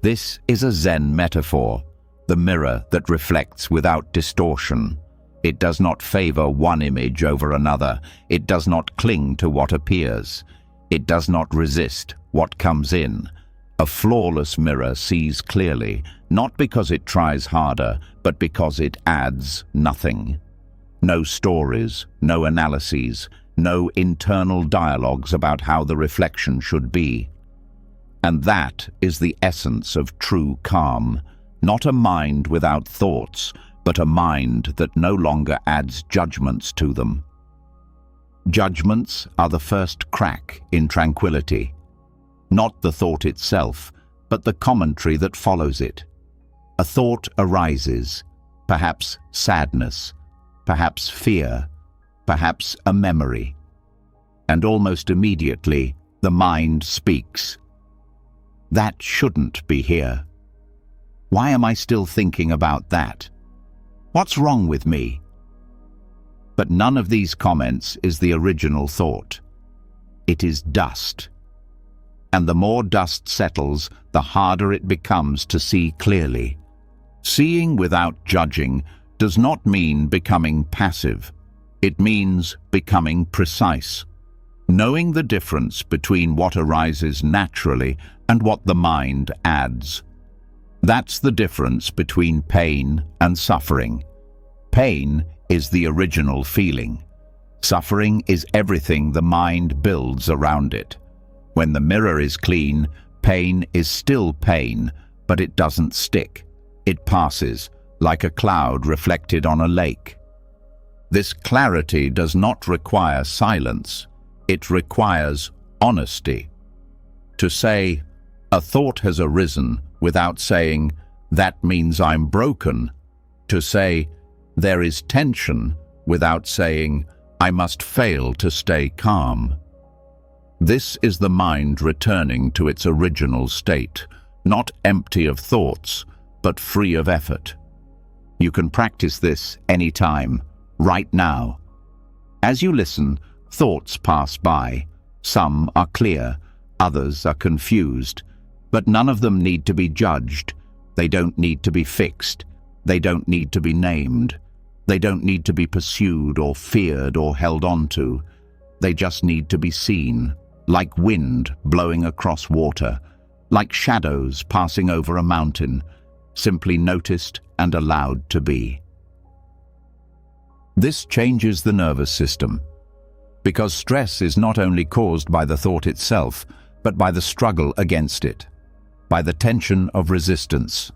[SPEAKER 1] This is a Zen metaphor, the mirror that reflects without distortion. It does not favor one image over another. It does not cling to what appears. It does not resist what comes in. A flawless mirror sees clearly, not because it tries harder, but because it adds nothing. No stories, no analyses, no internal dialogues about how the reflection should be. And that is the essence of true calm, not a mind without thoughts, but a mind that no longer adds judgments to them. Judgments are the first crack in tranquility. Not the thought itself, but the commentary that follows it. A thought arises, perhaps sadness, perhaps fear, perhaps a memory. And almost immediately, the mind speaks. That shouldn't be here. Why am I still thinking about that? What's wrong with me? But none of these comments is the original thought. It is dust. And the more dust settles, the harder it becomes to see clearly. Seeing without judging does not mean becoming passive. It means becoming precise. Knowing the difference between what arises naturally and what the mind adds. That's the difference between pain and suffering. Pain is the original feeling. Suffering is everything the mind builds around it. When the mirror is clean, pain is still pain, but it doesn't stick. It passes, like a cloud reflected on a lake. This clarity does not require silence. It requires honesty. To say, a thought has arisen, without saying, that means I'm broken. To say, there is tension, without saying, I must fail to stay calm. This is the mind returning to its original state, not empty of thoughts, but free of effort. You can practice this anytime, right now. As you listen, thoughts pass by. Some are clear, others are confused, but none of them need to be judged. They don't need to be fixed. They don't need to be named. They don't need to be pursued or feared or held on to. They just need to be seen, like wind blowing across water, like shadows passing over a mountain, simply noticed and allowed to be. This changes the nervous system, because stress is not only caused by the thought itself, but by the struggle against it, by the tension of resistance.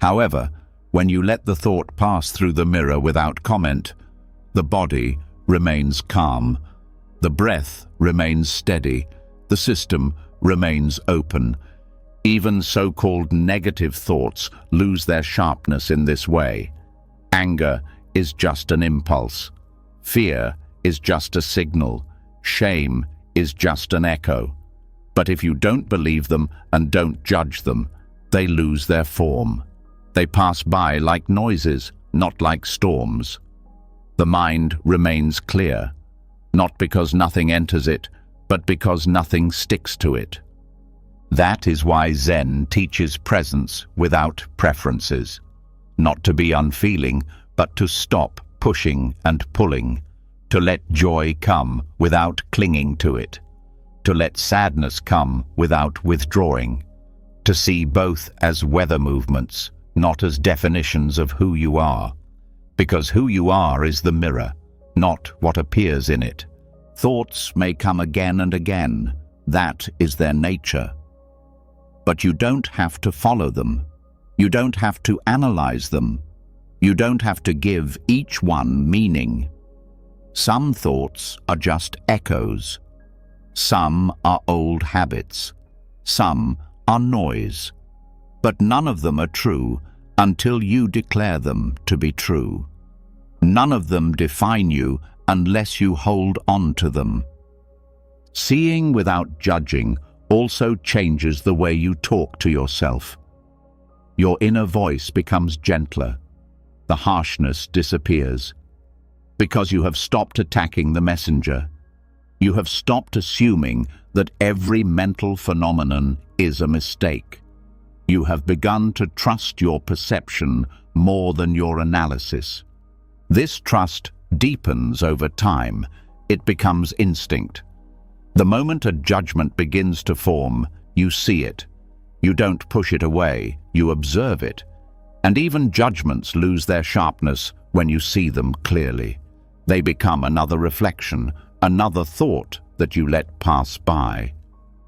[SPEAKER 1] However, when you let the thought pass through the mirror without comment, the body remains calm, the breath remains steady, the system remains open. Even so-called negative thoughts lose their sharpness in this way. Anger is just an impulse. Fear is just a signal. Shame is just an echo. But if you don't believe them and don't judge them, they lose their form. They pass by like noises, not like storms. The mind remains clear, not because nothing enters it, but because nothing sticks to it. That is why Zen teaches presence without preferences. Not to be unfeeling, but to stop pushing and pulling. To let joy come without clinging to it. To let sadness come without withdrawing. To see both as weather movements, not as definitions of who you are. Because who you are is the mirror, not what appears in it. Thoughts may come again and again. That is their nature. But you don't have to follow them. You don't have to analyze them. You don't have to give each one meaning. Some thoughts are just echoes. Some are old habits. Some are noise. But none of them are true until you declare them to be true. None of them define you unless you hold on to them. Seeing without judging also changes the way you talk to yourself. Your inner voice becomes gentler. The harshness disappears. Because you have stopped attacking the messenger. You have stopped assuming that every mental phenomenon is a mistake. You have begun to trust your perception more than your analysis. This trust deepens over time. It becomes instinct. The moment a judgment begins to form, you see it. You don't push it away, you observe it. And even judgments lose their sharpness when you see them clearly. They become another reflection, another thought that you let pass by.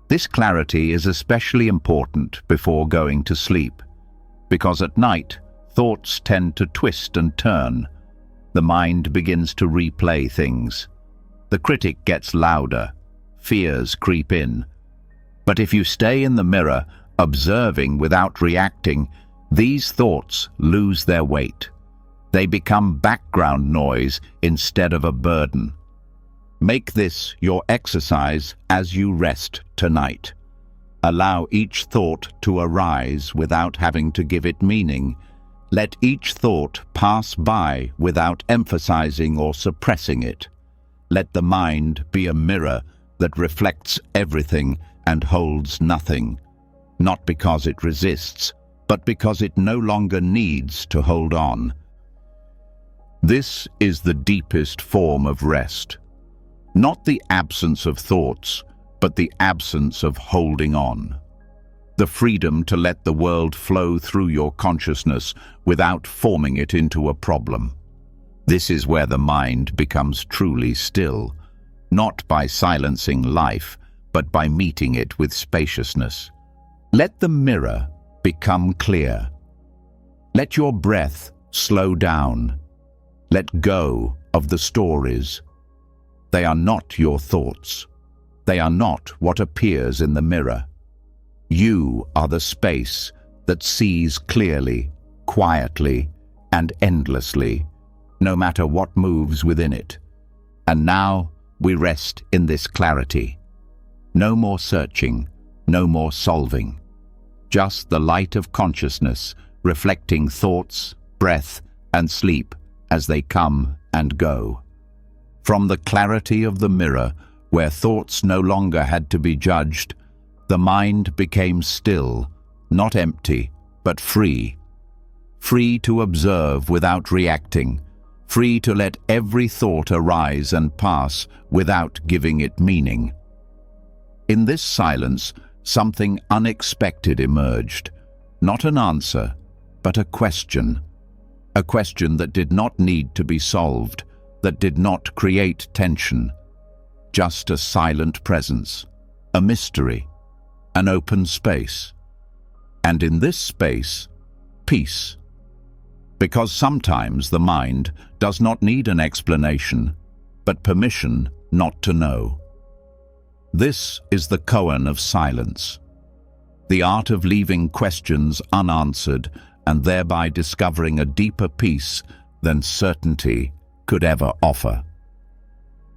[SPEAKER 1] This clarity is especially important before going to sleep, because at night, thoughts tend to twist and turn. The mind begins to replay things. The critic gets louder. Fears creep in. But if you stay in the mirror, observing without reacting, these thoughts lose their weight. They become background noise instead of a burden. Make this your exercise as you rest tonight. Allow each thought to arise without having to give it meaning. Let each thought pass by without emphasizing or suppressing it. Let the mind be a mirror that reflects everything and holds nothing, not because it resists, but because it no longer needs to hold on. This is the deepest form of rest. Not the absence of thoughts, but the absence of holding on. The freedom to let the world flow through your consciousness without forming it into a problem. This is where the mind becomes truly still, not by silencing life, but by meeting it with spaciousness. Let the mirror become clear. Let your breath slow down. Let go of the stories. They are not your thoughts. They are not what appears in the mirror. You are the space that sees clearly, quietly, and endlessly, no matter what moves within it. And now we rest in this clarity. No more searching, no more solving. Just the light of consciousness reflecting thoughts, breath, and sleep as they come and go. From the clarity of the mirror, where thoughts no longer had to be judged, the mind became still, not empty, but free. Free to observe without reacting, free to let every thought arise and pass without giving it meaning. In this silence, something unexpected emerged. Not an answer, but a question. A question that did not need to be solved, that did not create tension. Just a silent presence, a mystery, an open space. And in this space, peace. Because sometimes the mind does not need an explanation, but permission not to know. This is the koan of silence, the art of leaving questions unanswered and thereby discovering a deeper peace than certainty could ever offer.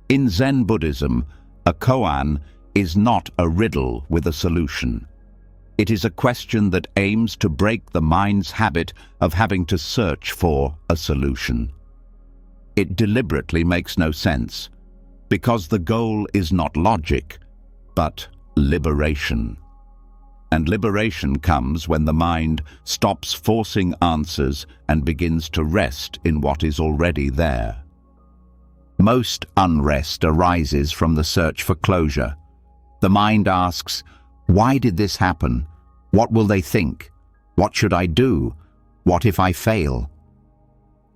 [SPEAKER 1] In Zen Buddhism, a koan is not a riddle with a solution. It is a question that aims to break the mind's habit of having to search for a solution. It deliberately makes no sense, because the goal is not logic, but liberation. And liberation comes when the mind stops forcing answers and begins to rest in what is already there. Most unrest arises from the search for closure. The mind asks, why did this happen? What will they think? What should I do? What if I fail?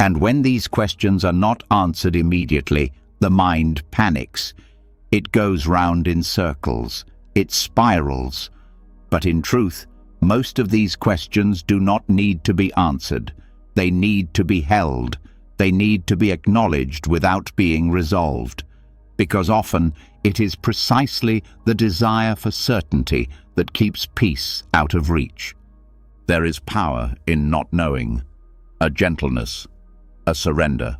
[SPEAKER 1] And when these questions are not answered immediately, the mind panics. It goes round in circles. It spirals. But in truth, most of these questions do not need to be answered. They need to be held. They need to be acknowledged without being resolved. Because often it is precisely the desire for certainty that keeps peace out of reach. There is power in not knowing, a gentleness, a surrender.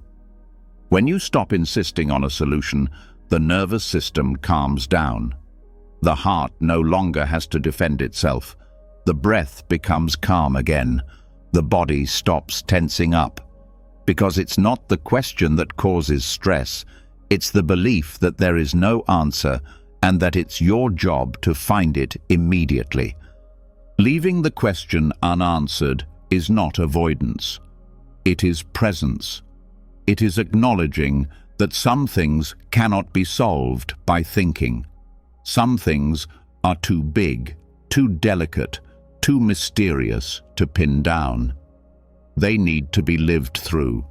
[SPEAKER 1] When you stop insisting on a solution, the nervous system calms down. The heart no longer has to defend itself. The breath becomes calm again. The body stops tensing up. Because it's not the question that causes stress, it's the belief that there is no answer and that it's your job to find it immediately. Leaving the question unanswered is not avoidance. It is presence. It is acknowledging that some things cannot be solved by thinking. Some things are too big, too delicate, too mysterious to pin down. They need to be lived through.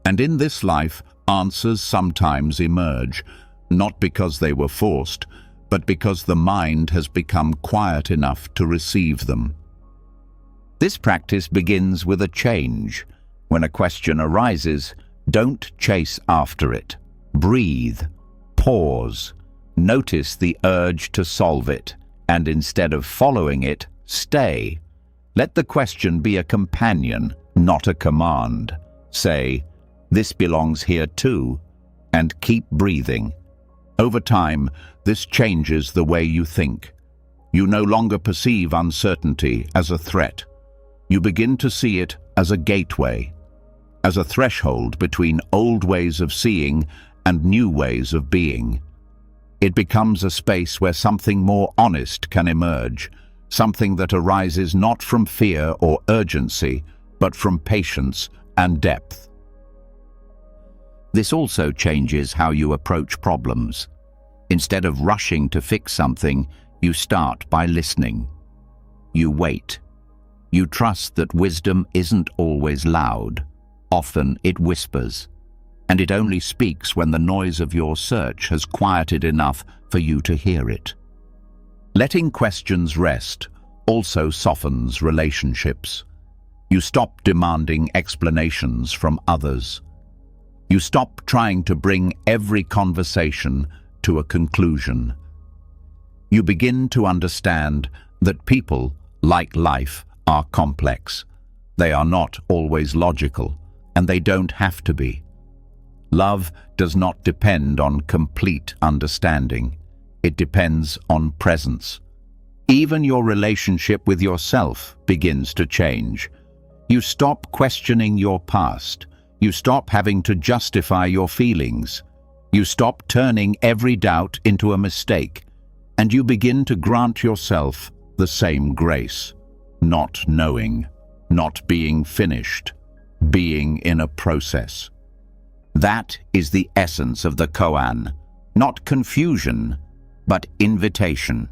[SPEAKER 1] And in this life, answers sometimes emerge, not because they were forced, but because the mind has become quiet enough to receive them. This practice begins with a change. When a question arises, don't chase after it. Breathe, pause, notice the urge to solve it, and instead of following it, stay. Let the question be a companion, not a command. Say, "This belongs here too," and keep breathing. Over time, this changes the way you think. You no longer perceive uncertainty as a threat. You begin to see it as a gateway, as a threshold between old ways of seeing and new ways of being. It becomes a space where something more honest can emerge, something that arises not from fear or urgency, but from patience and depth. This also changes how you approach problems. Instead of rushing to fix something, you start by listening. You wait. You trust that wisdom isn't always loud. Often it whispers, and it only speaks when the noise of your search has quieted enough for you to hear it. Letting questions rest also softens relationships. You stop demanding explanations from others. You stop trying to bring every conversation to a conclusion. You begin to understand that people, like life, are complex. They are not always logical, and they don't have to be. Love does not depend on complete understanding. It depends on presence. Even your relationship with yourself begins to change. You stop questioning your past. You stop having to justify your feelings. You stop turning every doubt into a mistake, and you begin to grant yourself the same grace. Not knowing, not being finished, being in a process. That is the essence of the koan, not confusion, but invitation.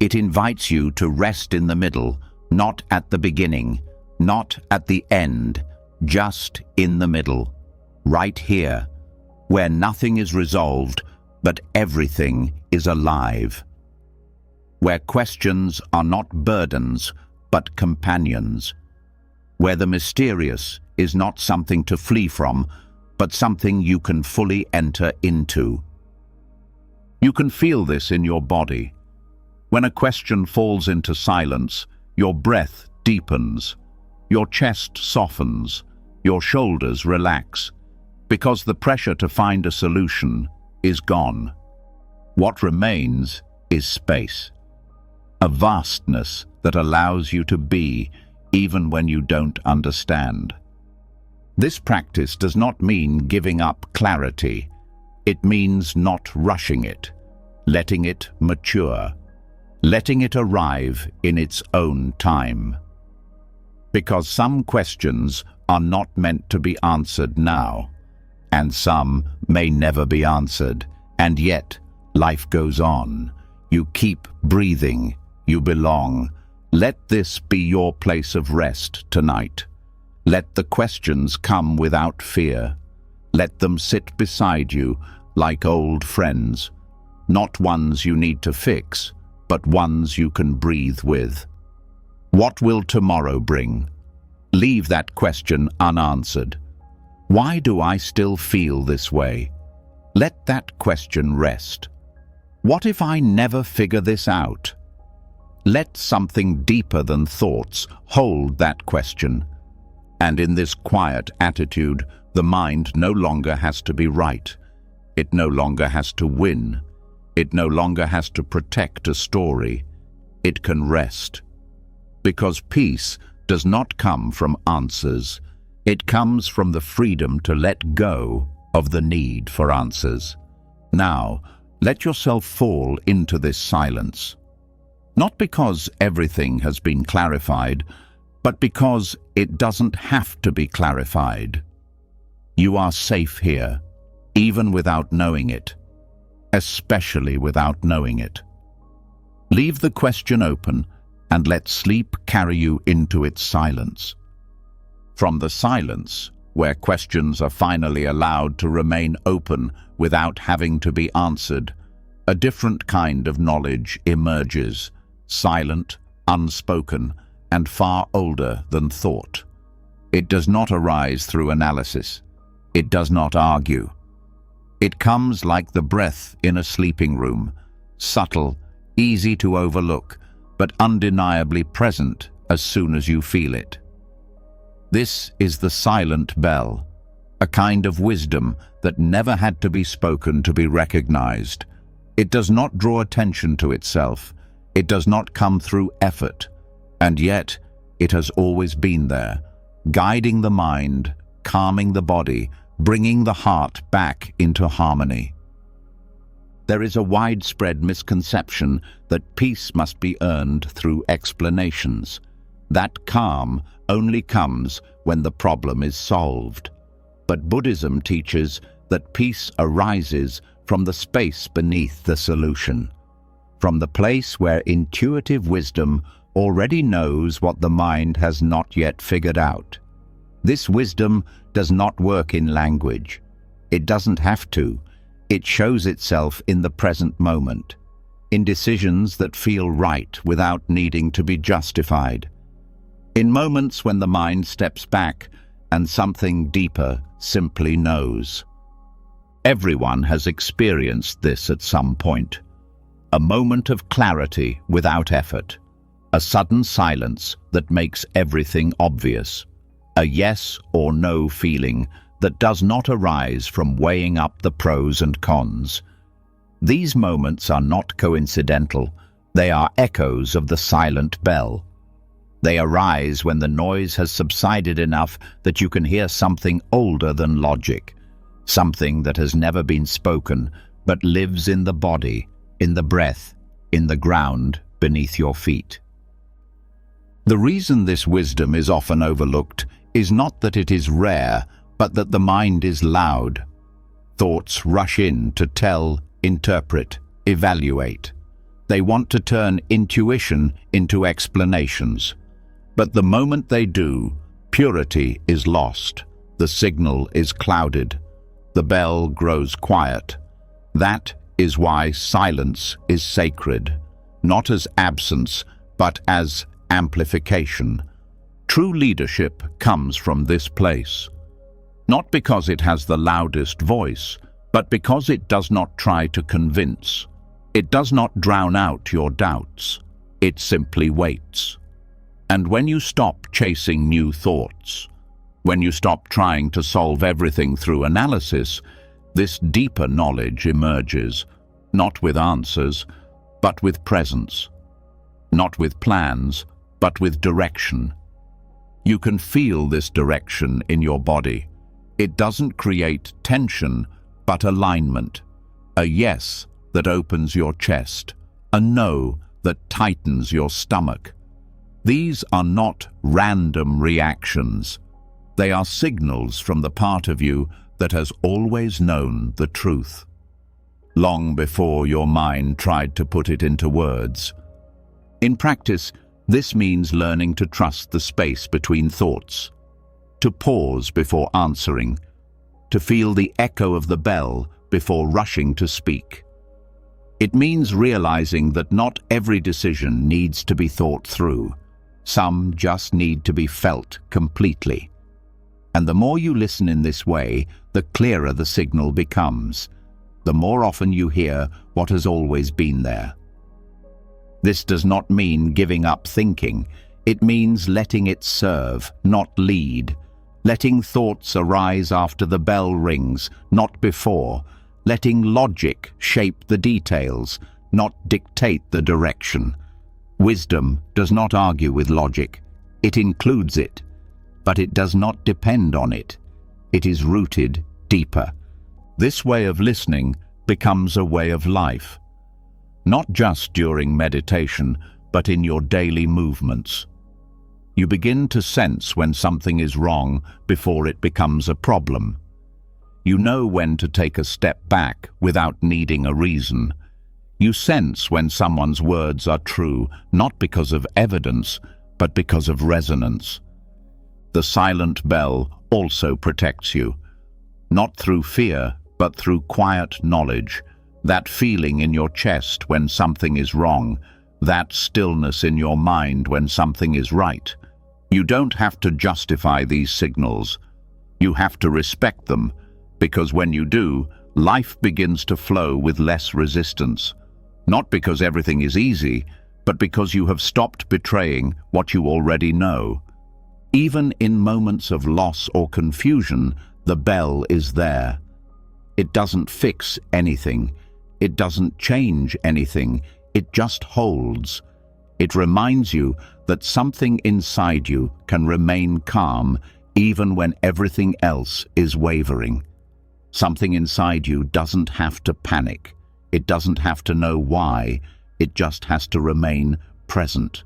[SPEAKER 1] It invites you to rest in the middle, not at the beginning, not at the end, just in the middle, right here, where nothing is resolved, but everything is alive. Where questions are not burdens, but companions. Where the mysterious is not something to flee from, but something you can fully enter into. You can feel this in your body. When a question falls into silence, your breath deepens, your chest softens, your shoulders relax, because the pressure to find a solution is gone. What remains is space, a vastness that allows you to be even when you don't understand. This practice does not mean giving up clarity. It means not rushing it, letting it mature, letting it arrive in its own time. Because some questions are not meant to be answered now, and some may never be answered, and yet life goes on. You keep breathing. You belong. Let this be your place of rest tonight. Let the questions come without fear. Let them sit beside you like old friends, not ones you need to fix, but ones you can breathe with. What will tomorrow bring? Leave that question unanswered. Why do I still feel this way? Let that question rest. What if I never figure this out? Let something deeper than thoughts hold that question. And in this quiet attitude, the mind no longer has to be right. It no longer has to win. It no longer has to protect a story. It can rest. Because peace does not come from answers. It comes from the freedom to let go of the need for answers. Now, let yourself fall into this silence. Not because everything has been clarified, but because it doesn't have to be clarified. You are safe here, even without knowing it, especially without knowing it. Leave the question open and let sleep carry you into its silence. From the silence, where questions are finally allowed to remain open without having to be answered, a different kind of knowledge emerges, silent, unspoken, and far older than thought. It does not arise through analysis. It does not argue. It comes like the breath in a sleeping room, subtle, easy to overlook, but undeniably present as soon as you feel it. This is the silent bell, a kind of wisdom that never had to be spoken to be recognized. It does not draw attention to itself. It does not come through effort, and yet it has always been there, guiding the mind, calming the body, bringing the heart back into harmony. There is a widespread misconception that peace must be earned through explanations. That calm only comes when the problem is solved. But Buddhism teaches that peace arises from the space beneath the solution, from the place where intuitive wisdom already knows what the mind has not yet figured out. This wisdom does not work in language. It doesn't have to. It shows itself in the present moment, in decisions that feel right without needing to be justified, in moments when the mind steps back and something deeper simply knows. Everyone has experienced this at some point. A moment of clarity without effort, a sudden silence that makes everything obvious, a yes or no feeling that does not arise from weighing up the pros and cons. These moments are not coincidental. They are echoes of the silent bell. They arise when the noise has subsided enough that you can hear something older than logic, something that has never been spoken but lives in the body, in the breath, in the ground beneath your feet. The reason this wisdom is often overlooked is not that it is rare, but that the mind is loud. Thoughts rush in to tell, interpret, evaluate. They want to turn intuition into explanations. But the moment they do, purity is lost. The signal is clouded. The bell grows quiet. That is why silence is sacred, not as absence, but as amplification. True leadership comes from this place, not because it has the loudest voice, but because it does not try to convince. It does not drown out your doubts. It simply waits. And when you stop chasing new thoughts, when you stop trying to solve everything through analysis, this deeper knowledge emerges, not with answers, but with presence, not with plans, but with direction. You can feel this direction in your body. It doesn't create tension, but alignment. A yes that opens your chest, a no that tightens your stomach. These are not random reactions. They are signals from the part of you that has always known the truth, long before your mind tried to put it into words. In practice, this means learning to trust the space between thoughts, to pause before answering, to feel the echo of the bell before rushing to speak. It means realizing that not every decision needs to be thought through. Some just need to be felt completely. And the more you listen in this way, the clearer the signal becomes. The more often you hear what has always been there. This does not mean giving up thinking. It means letting it serve, not lead. Letting thoughts arise after the bell rings, not before. letting logic shape the details, not dictate the direction. Wisdom does not argue with logic. It includes it, but it does not depend on it. It is rooted deeper. This way of listening becomes a way of life, not just during meditation, but in your daily movements. You begin to sense when something is wrong before it becomes a problem. You know when to take a step back without needing a reason. You sense when someone's words are true, not because of evidence, but because of resonance. The silent bell also protects you, not through fear, but through quiet knowledge, that feeling in your chest when something is wrong, that stillness in your mind when something is right. You don't have to justify these signals. You have to respect them, because when you do, life begins to flow with less resistance. Not because everything is easy, but because you have stopped betraying what you already know. Even in moments of loss or confusion, the bell is there. It doesn't fix anything. It doesn't change anything. It just holds. It reminds you that something inside you can remain calm even when everything else is wavering. Something inside you doesn't have to panic. It doesn't have to know why. It just has to remain present.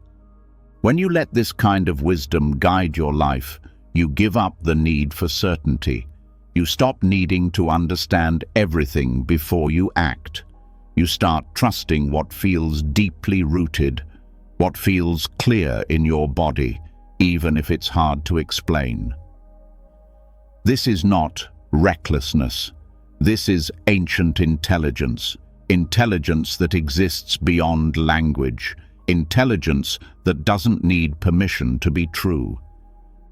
[SPEAKER 1] When you let this kind of wisdom guide your life, you give up the need for certainty. You stop needing to understand everything before you act. You start trusting what feels deeply rooted, what feels clear in your body, even if it's hard to explain. This is not recklessness. This is ancient intelligence, intelligence that exists beyond language, intelligence that doesn't need permission to be true.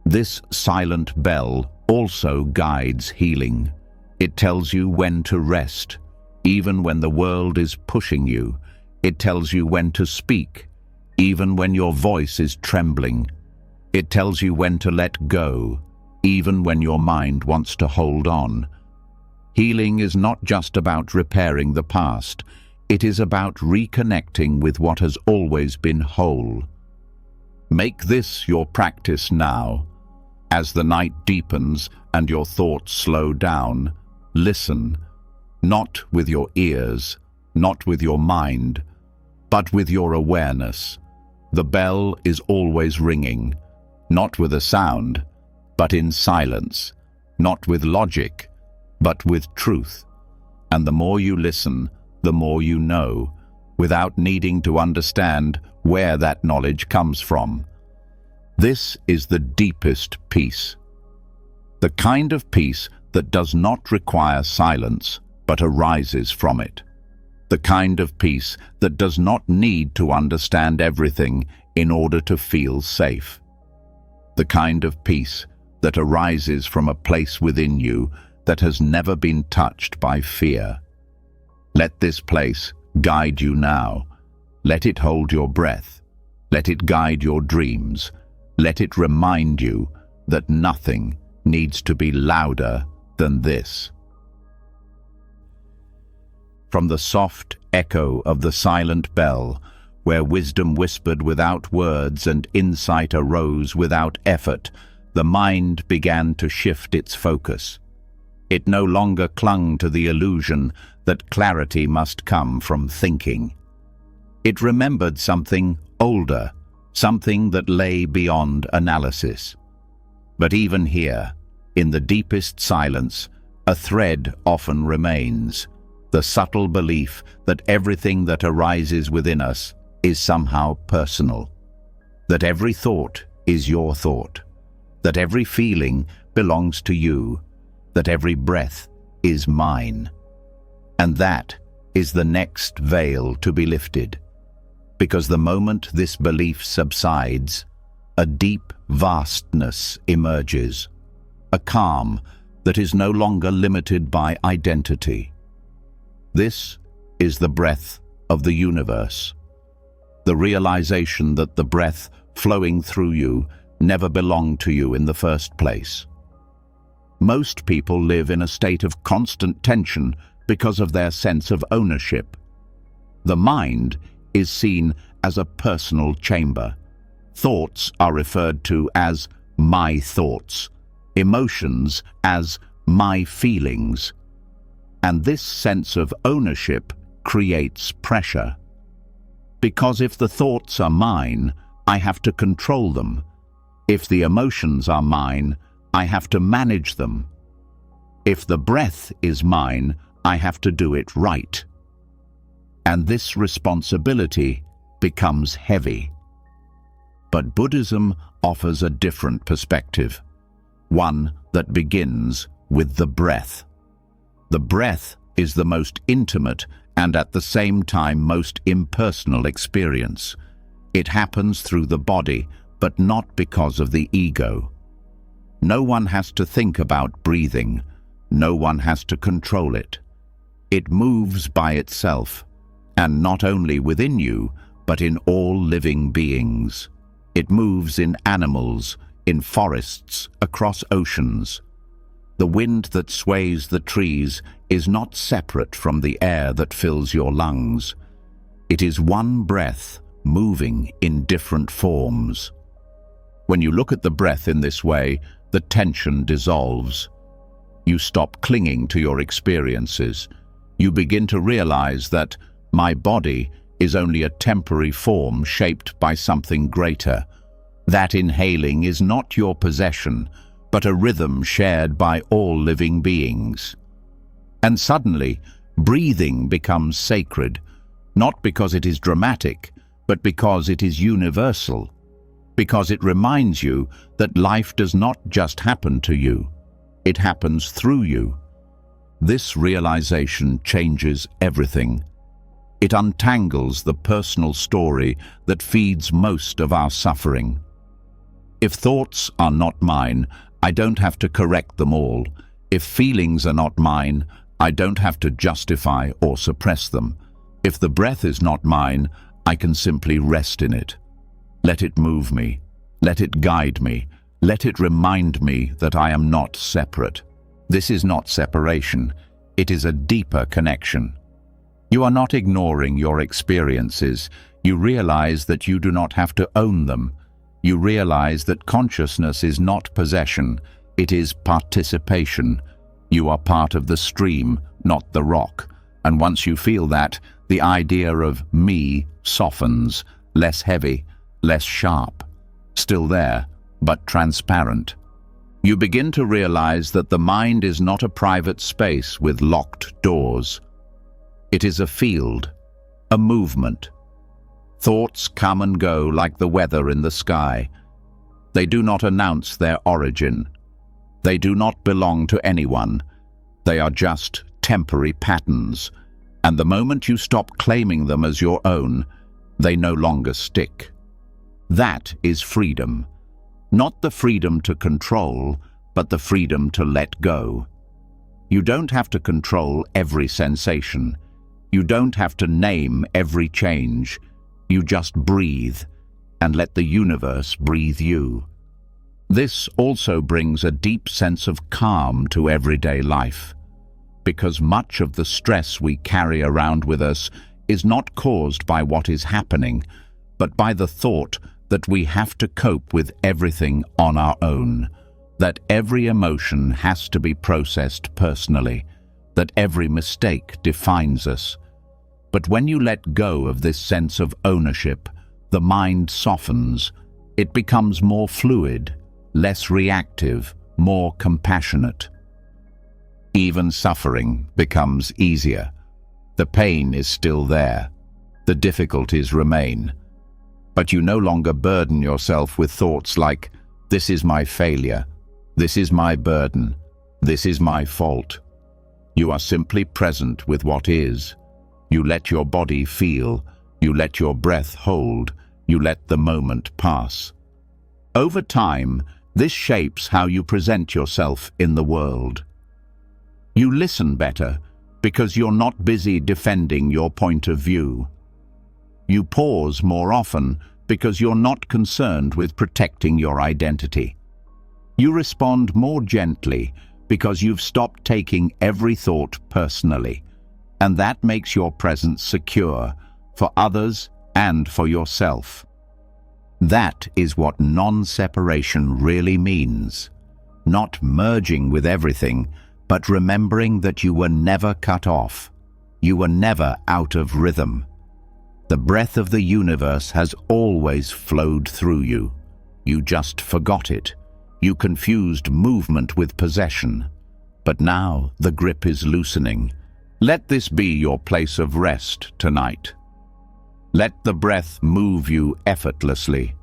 [SPEAKER 1] This silent bell also guides healing. It tells you when to rest, even when the world is pushing you. It tells you when to speak, even when your voice is trembling. It tells you when to let go, even when your mind wants to hold on. Healing is not just about repairing the past. It is about reconnecting with what has always been whole. Make this your practice now. As the night deepens and your thoughts slow down, listen, not with your ears, not with your mind, but with your awareness. The bell is always ringing, not with a sound, but in silence, not with logic, but with truth. And the more you listen, the more you know, without needing to understand where that knowledge comes from. This is the deepest peace. The kind of peace that does not require silence, but arises from it. The kind of peace that does not need to understand everything in order to feel safe. The kind of peace that arises from a place within you that has never been touched by fear. Let this place guide you now. Let it hold your breath. Let it guide your dreams. Let it remind you that nothing needs to be louder than this. From the soft echo of the silent bell, where wisdom whispered without words and insight arose without effort, the mind began to shift its focus. It no longer clung to the illusion that clarity must come from thinking. It remembered something older, something that lay beyond analysis. But even here, in the deepest silence, a thread often remains, the subtle belief that everything that arises within us is somehow personal, that every thought is your thought, that every feeling belongs to you, that every breath is mine. And that is the next veil to be lifted, because the moment this belief subsides, a deep vastness emerges, a calm that is no longer limited by identity. This is the breath of the universe, the realization that the breath flowing through you never belonged to you in the first place. Most people live in a state of constant tension because of their sense of ownership. The mind is seen as a personal chamber. Thoughts are referred to as my thoughts, emotions as my feelings. And this sense of ownership creates pressure. Because if the thoughts are mine, I have to control them. If the emotions are mine, I have to manage them. If the breath is mine, I have to do it right. And this responsibility becomes heavy. But Buddhism offers a different perspective, one that begins with the breath. The breath is the most intimate and at the same time most impersonal experience. It happens through the body, but not because of the ego. No one has to think about breathing. No one has to control it. It moves by itself, and not only within you, but in all living beings. It moves in animals, in forests, across oceans. The wind that sways the trees is not separate from the air that fills your lungs. It is one breath moving in different forms. When you look at the breath in this way, the tension dissolves. You stop clinging to your experiences. You begin to realize that my body is only a temporary form shaped by something greater. That inhaling is not your possession, but a rhythm shared by all living beings. And suddenly, breathing becomes sacred, not because it is dramatic, but because it is universal, because it reminds you that life does not just happen to you, it happens through you. This realization changes everything. It untangles the personal story that feeds most of our suffering. If thoughts are not mine, I don't have to correct them all. If feelings are not mine, I don't have to justify or suppress them. If the breath is not mine, I can simply rest in it. Let it move me. Let it guide me. Let it remind me that I am not separate. This is not separation. It is a deeper connection. You are not ignoring your experiences. You realize that you do not have to own them. You realize that consciousness is not possession, it is participation. You are part of the stream, not the rock. And once you feel that, the idea of me softens, less heavy, less sharp. Still there, but transparent. You begin to realize that the mind is not a private space with locked doors. It is a field, a movement. Thoughts come and go like the weather in the sky. They do not announce their origin. They do not belong to anyone. They are just temporary patterns. And the moment you stop claiming them as your own, they no longer stick. That is freedom. Not the freedom to control, but the freedom to let go. You don't have to control every sensation. You don't have to name every change. You just breathe and let the universe breathe you. This also brings a deep sense of calm to everyday life, because much of the stress we carry around with us is not caused by what is happening, but by the thought that we have to cope with everything on our own, that every emotion has to be processed personally, that every mistake defines us. But when you let go of this sense of ownership, the mind softens. It becomes more fluid, less reactive, more compassionate. Even suffering becomes easier. The pain is still there. The difficulties remain. But you no longer burden yourself with thoughts like, this is my failure, this is my burden, this is my fault. You are simply present with what is. You let your body feel, you let your breath hold, you let the moment pass. Over time, this shapes how you present yourself in the world. You listen better because you're not busy defending your point of view. You pause more often because you're not concerned with protecting your identity. You respond more gently because you've stopped taking every thought personally. and that makes your presence secure for others and for yourself. That is what non-separation really means. Not merging with everything, but remembering that you were never cut off. You were never out of rhythm. The breath of the universe has always flowed through you. You just forgot it. You confused movement with possession. But now the grip is loosening. Let this be your place of rest tonight. Let the breath move you effortlessly.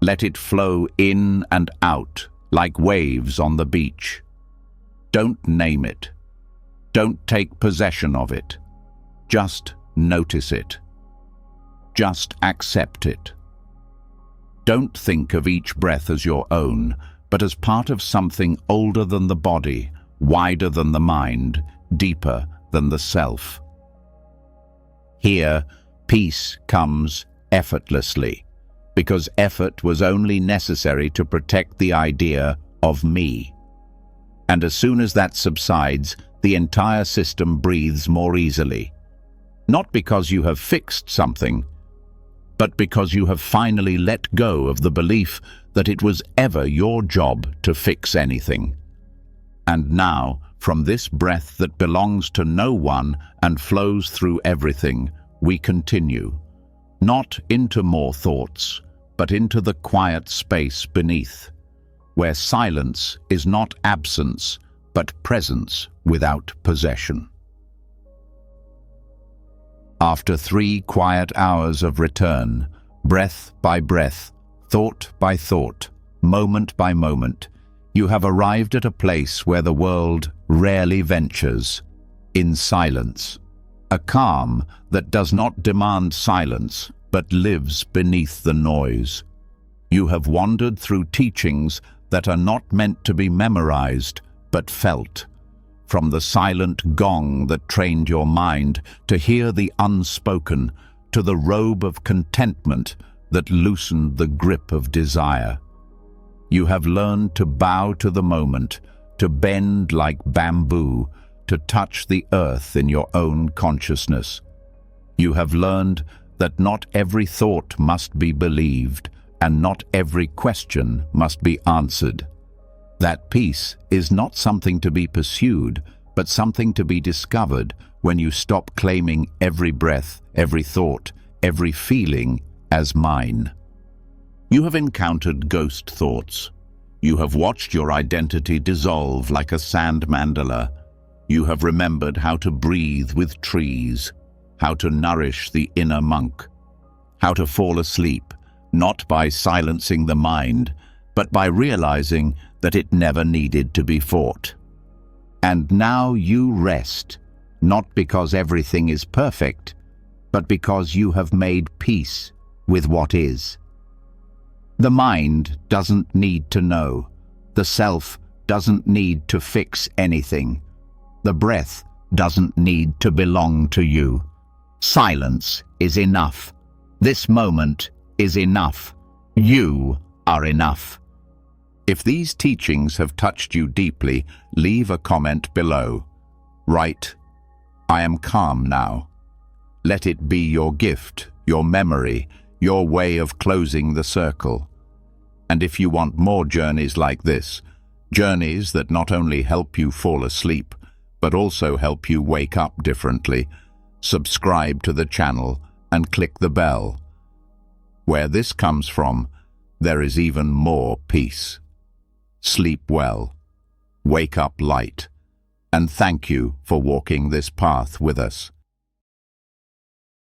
[SPEAKER 1] Let it flow in and out like waves on the beach. Don't name it. Don't take possession of it. Just notice it. Just accept it. Don't think of each breath as your own, but as part of something older than the body, wider than the mind, deeper than the self. Here, peace comes effortlessly, because effort was only necessary to protect the idea of me. And as soon as that subsides, the entire system breathes more easily. Not because you have fixed something, but because you have finally let go of the belief that it was ever your job to fix anything. And now, from this breath that belongs to no one and flows through everything, we continue, not into more thoughts, but into the quiet space beneath, where silence is not absence, but presence without possession. After 3 quiet hours of return, breath by breath, thought by thought, moment by moment, you have arrived at a place where the world rarely ventures, in silence. A calm that does not demand silence, but lives beneath the noise. You have wandered through teachings that are not meant to be memorized, but felt. From the silent gong that trained your mind to hear the unspoken, to the robe of contentment that loosened the grip of desire. You have learned to bow to the moment, to bend like bamboo, to touch the earth in your own consciousness. You have learned that not every thought must be believed, and not every question must be answered. That peace is not something to be pursued, but something to be discovered when you stop claiming every breath, every thought, every feeling as mine. You have encountered ghost thoughts. You have watched your identity dissolve like a sand mandala. You have remembered how to breathe with trees, how to nourish the inner monk, how to fall asleep, not by silencing the mind, but by realizing that it never needed to be fought. And now you rest, not because everything is perfect, but because you have made peace with what is. The mind doesn't need to know. The self doesn't need to fix anything. The breath doesn't need to belong to you. Silence is enough. This moment is enough. You are enough. If these teachings have touched you deeply, leave a comment below. Write, "I am calm now." Let it be your gift, your memory, your way of closing the circle. And if you want more journeys like this, journeys that not only help you fall asleep, but also help you wake up differently, subscribe to the channel and click the bell. Where this comes from, there is even more peace. Sleep well, wake up light, and thank you for walking this path with us.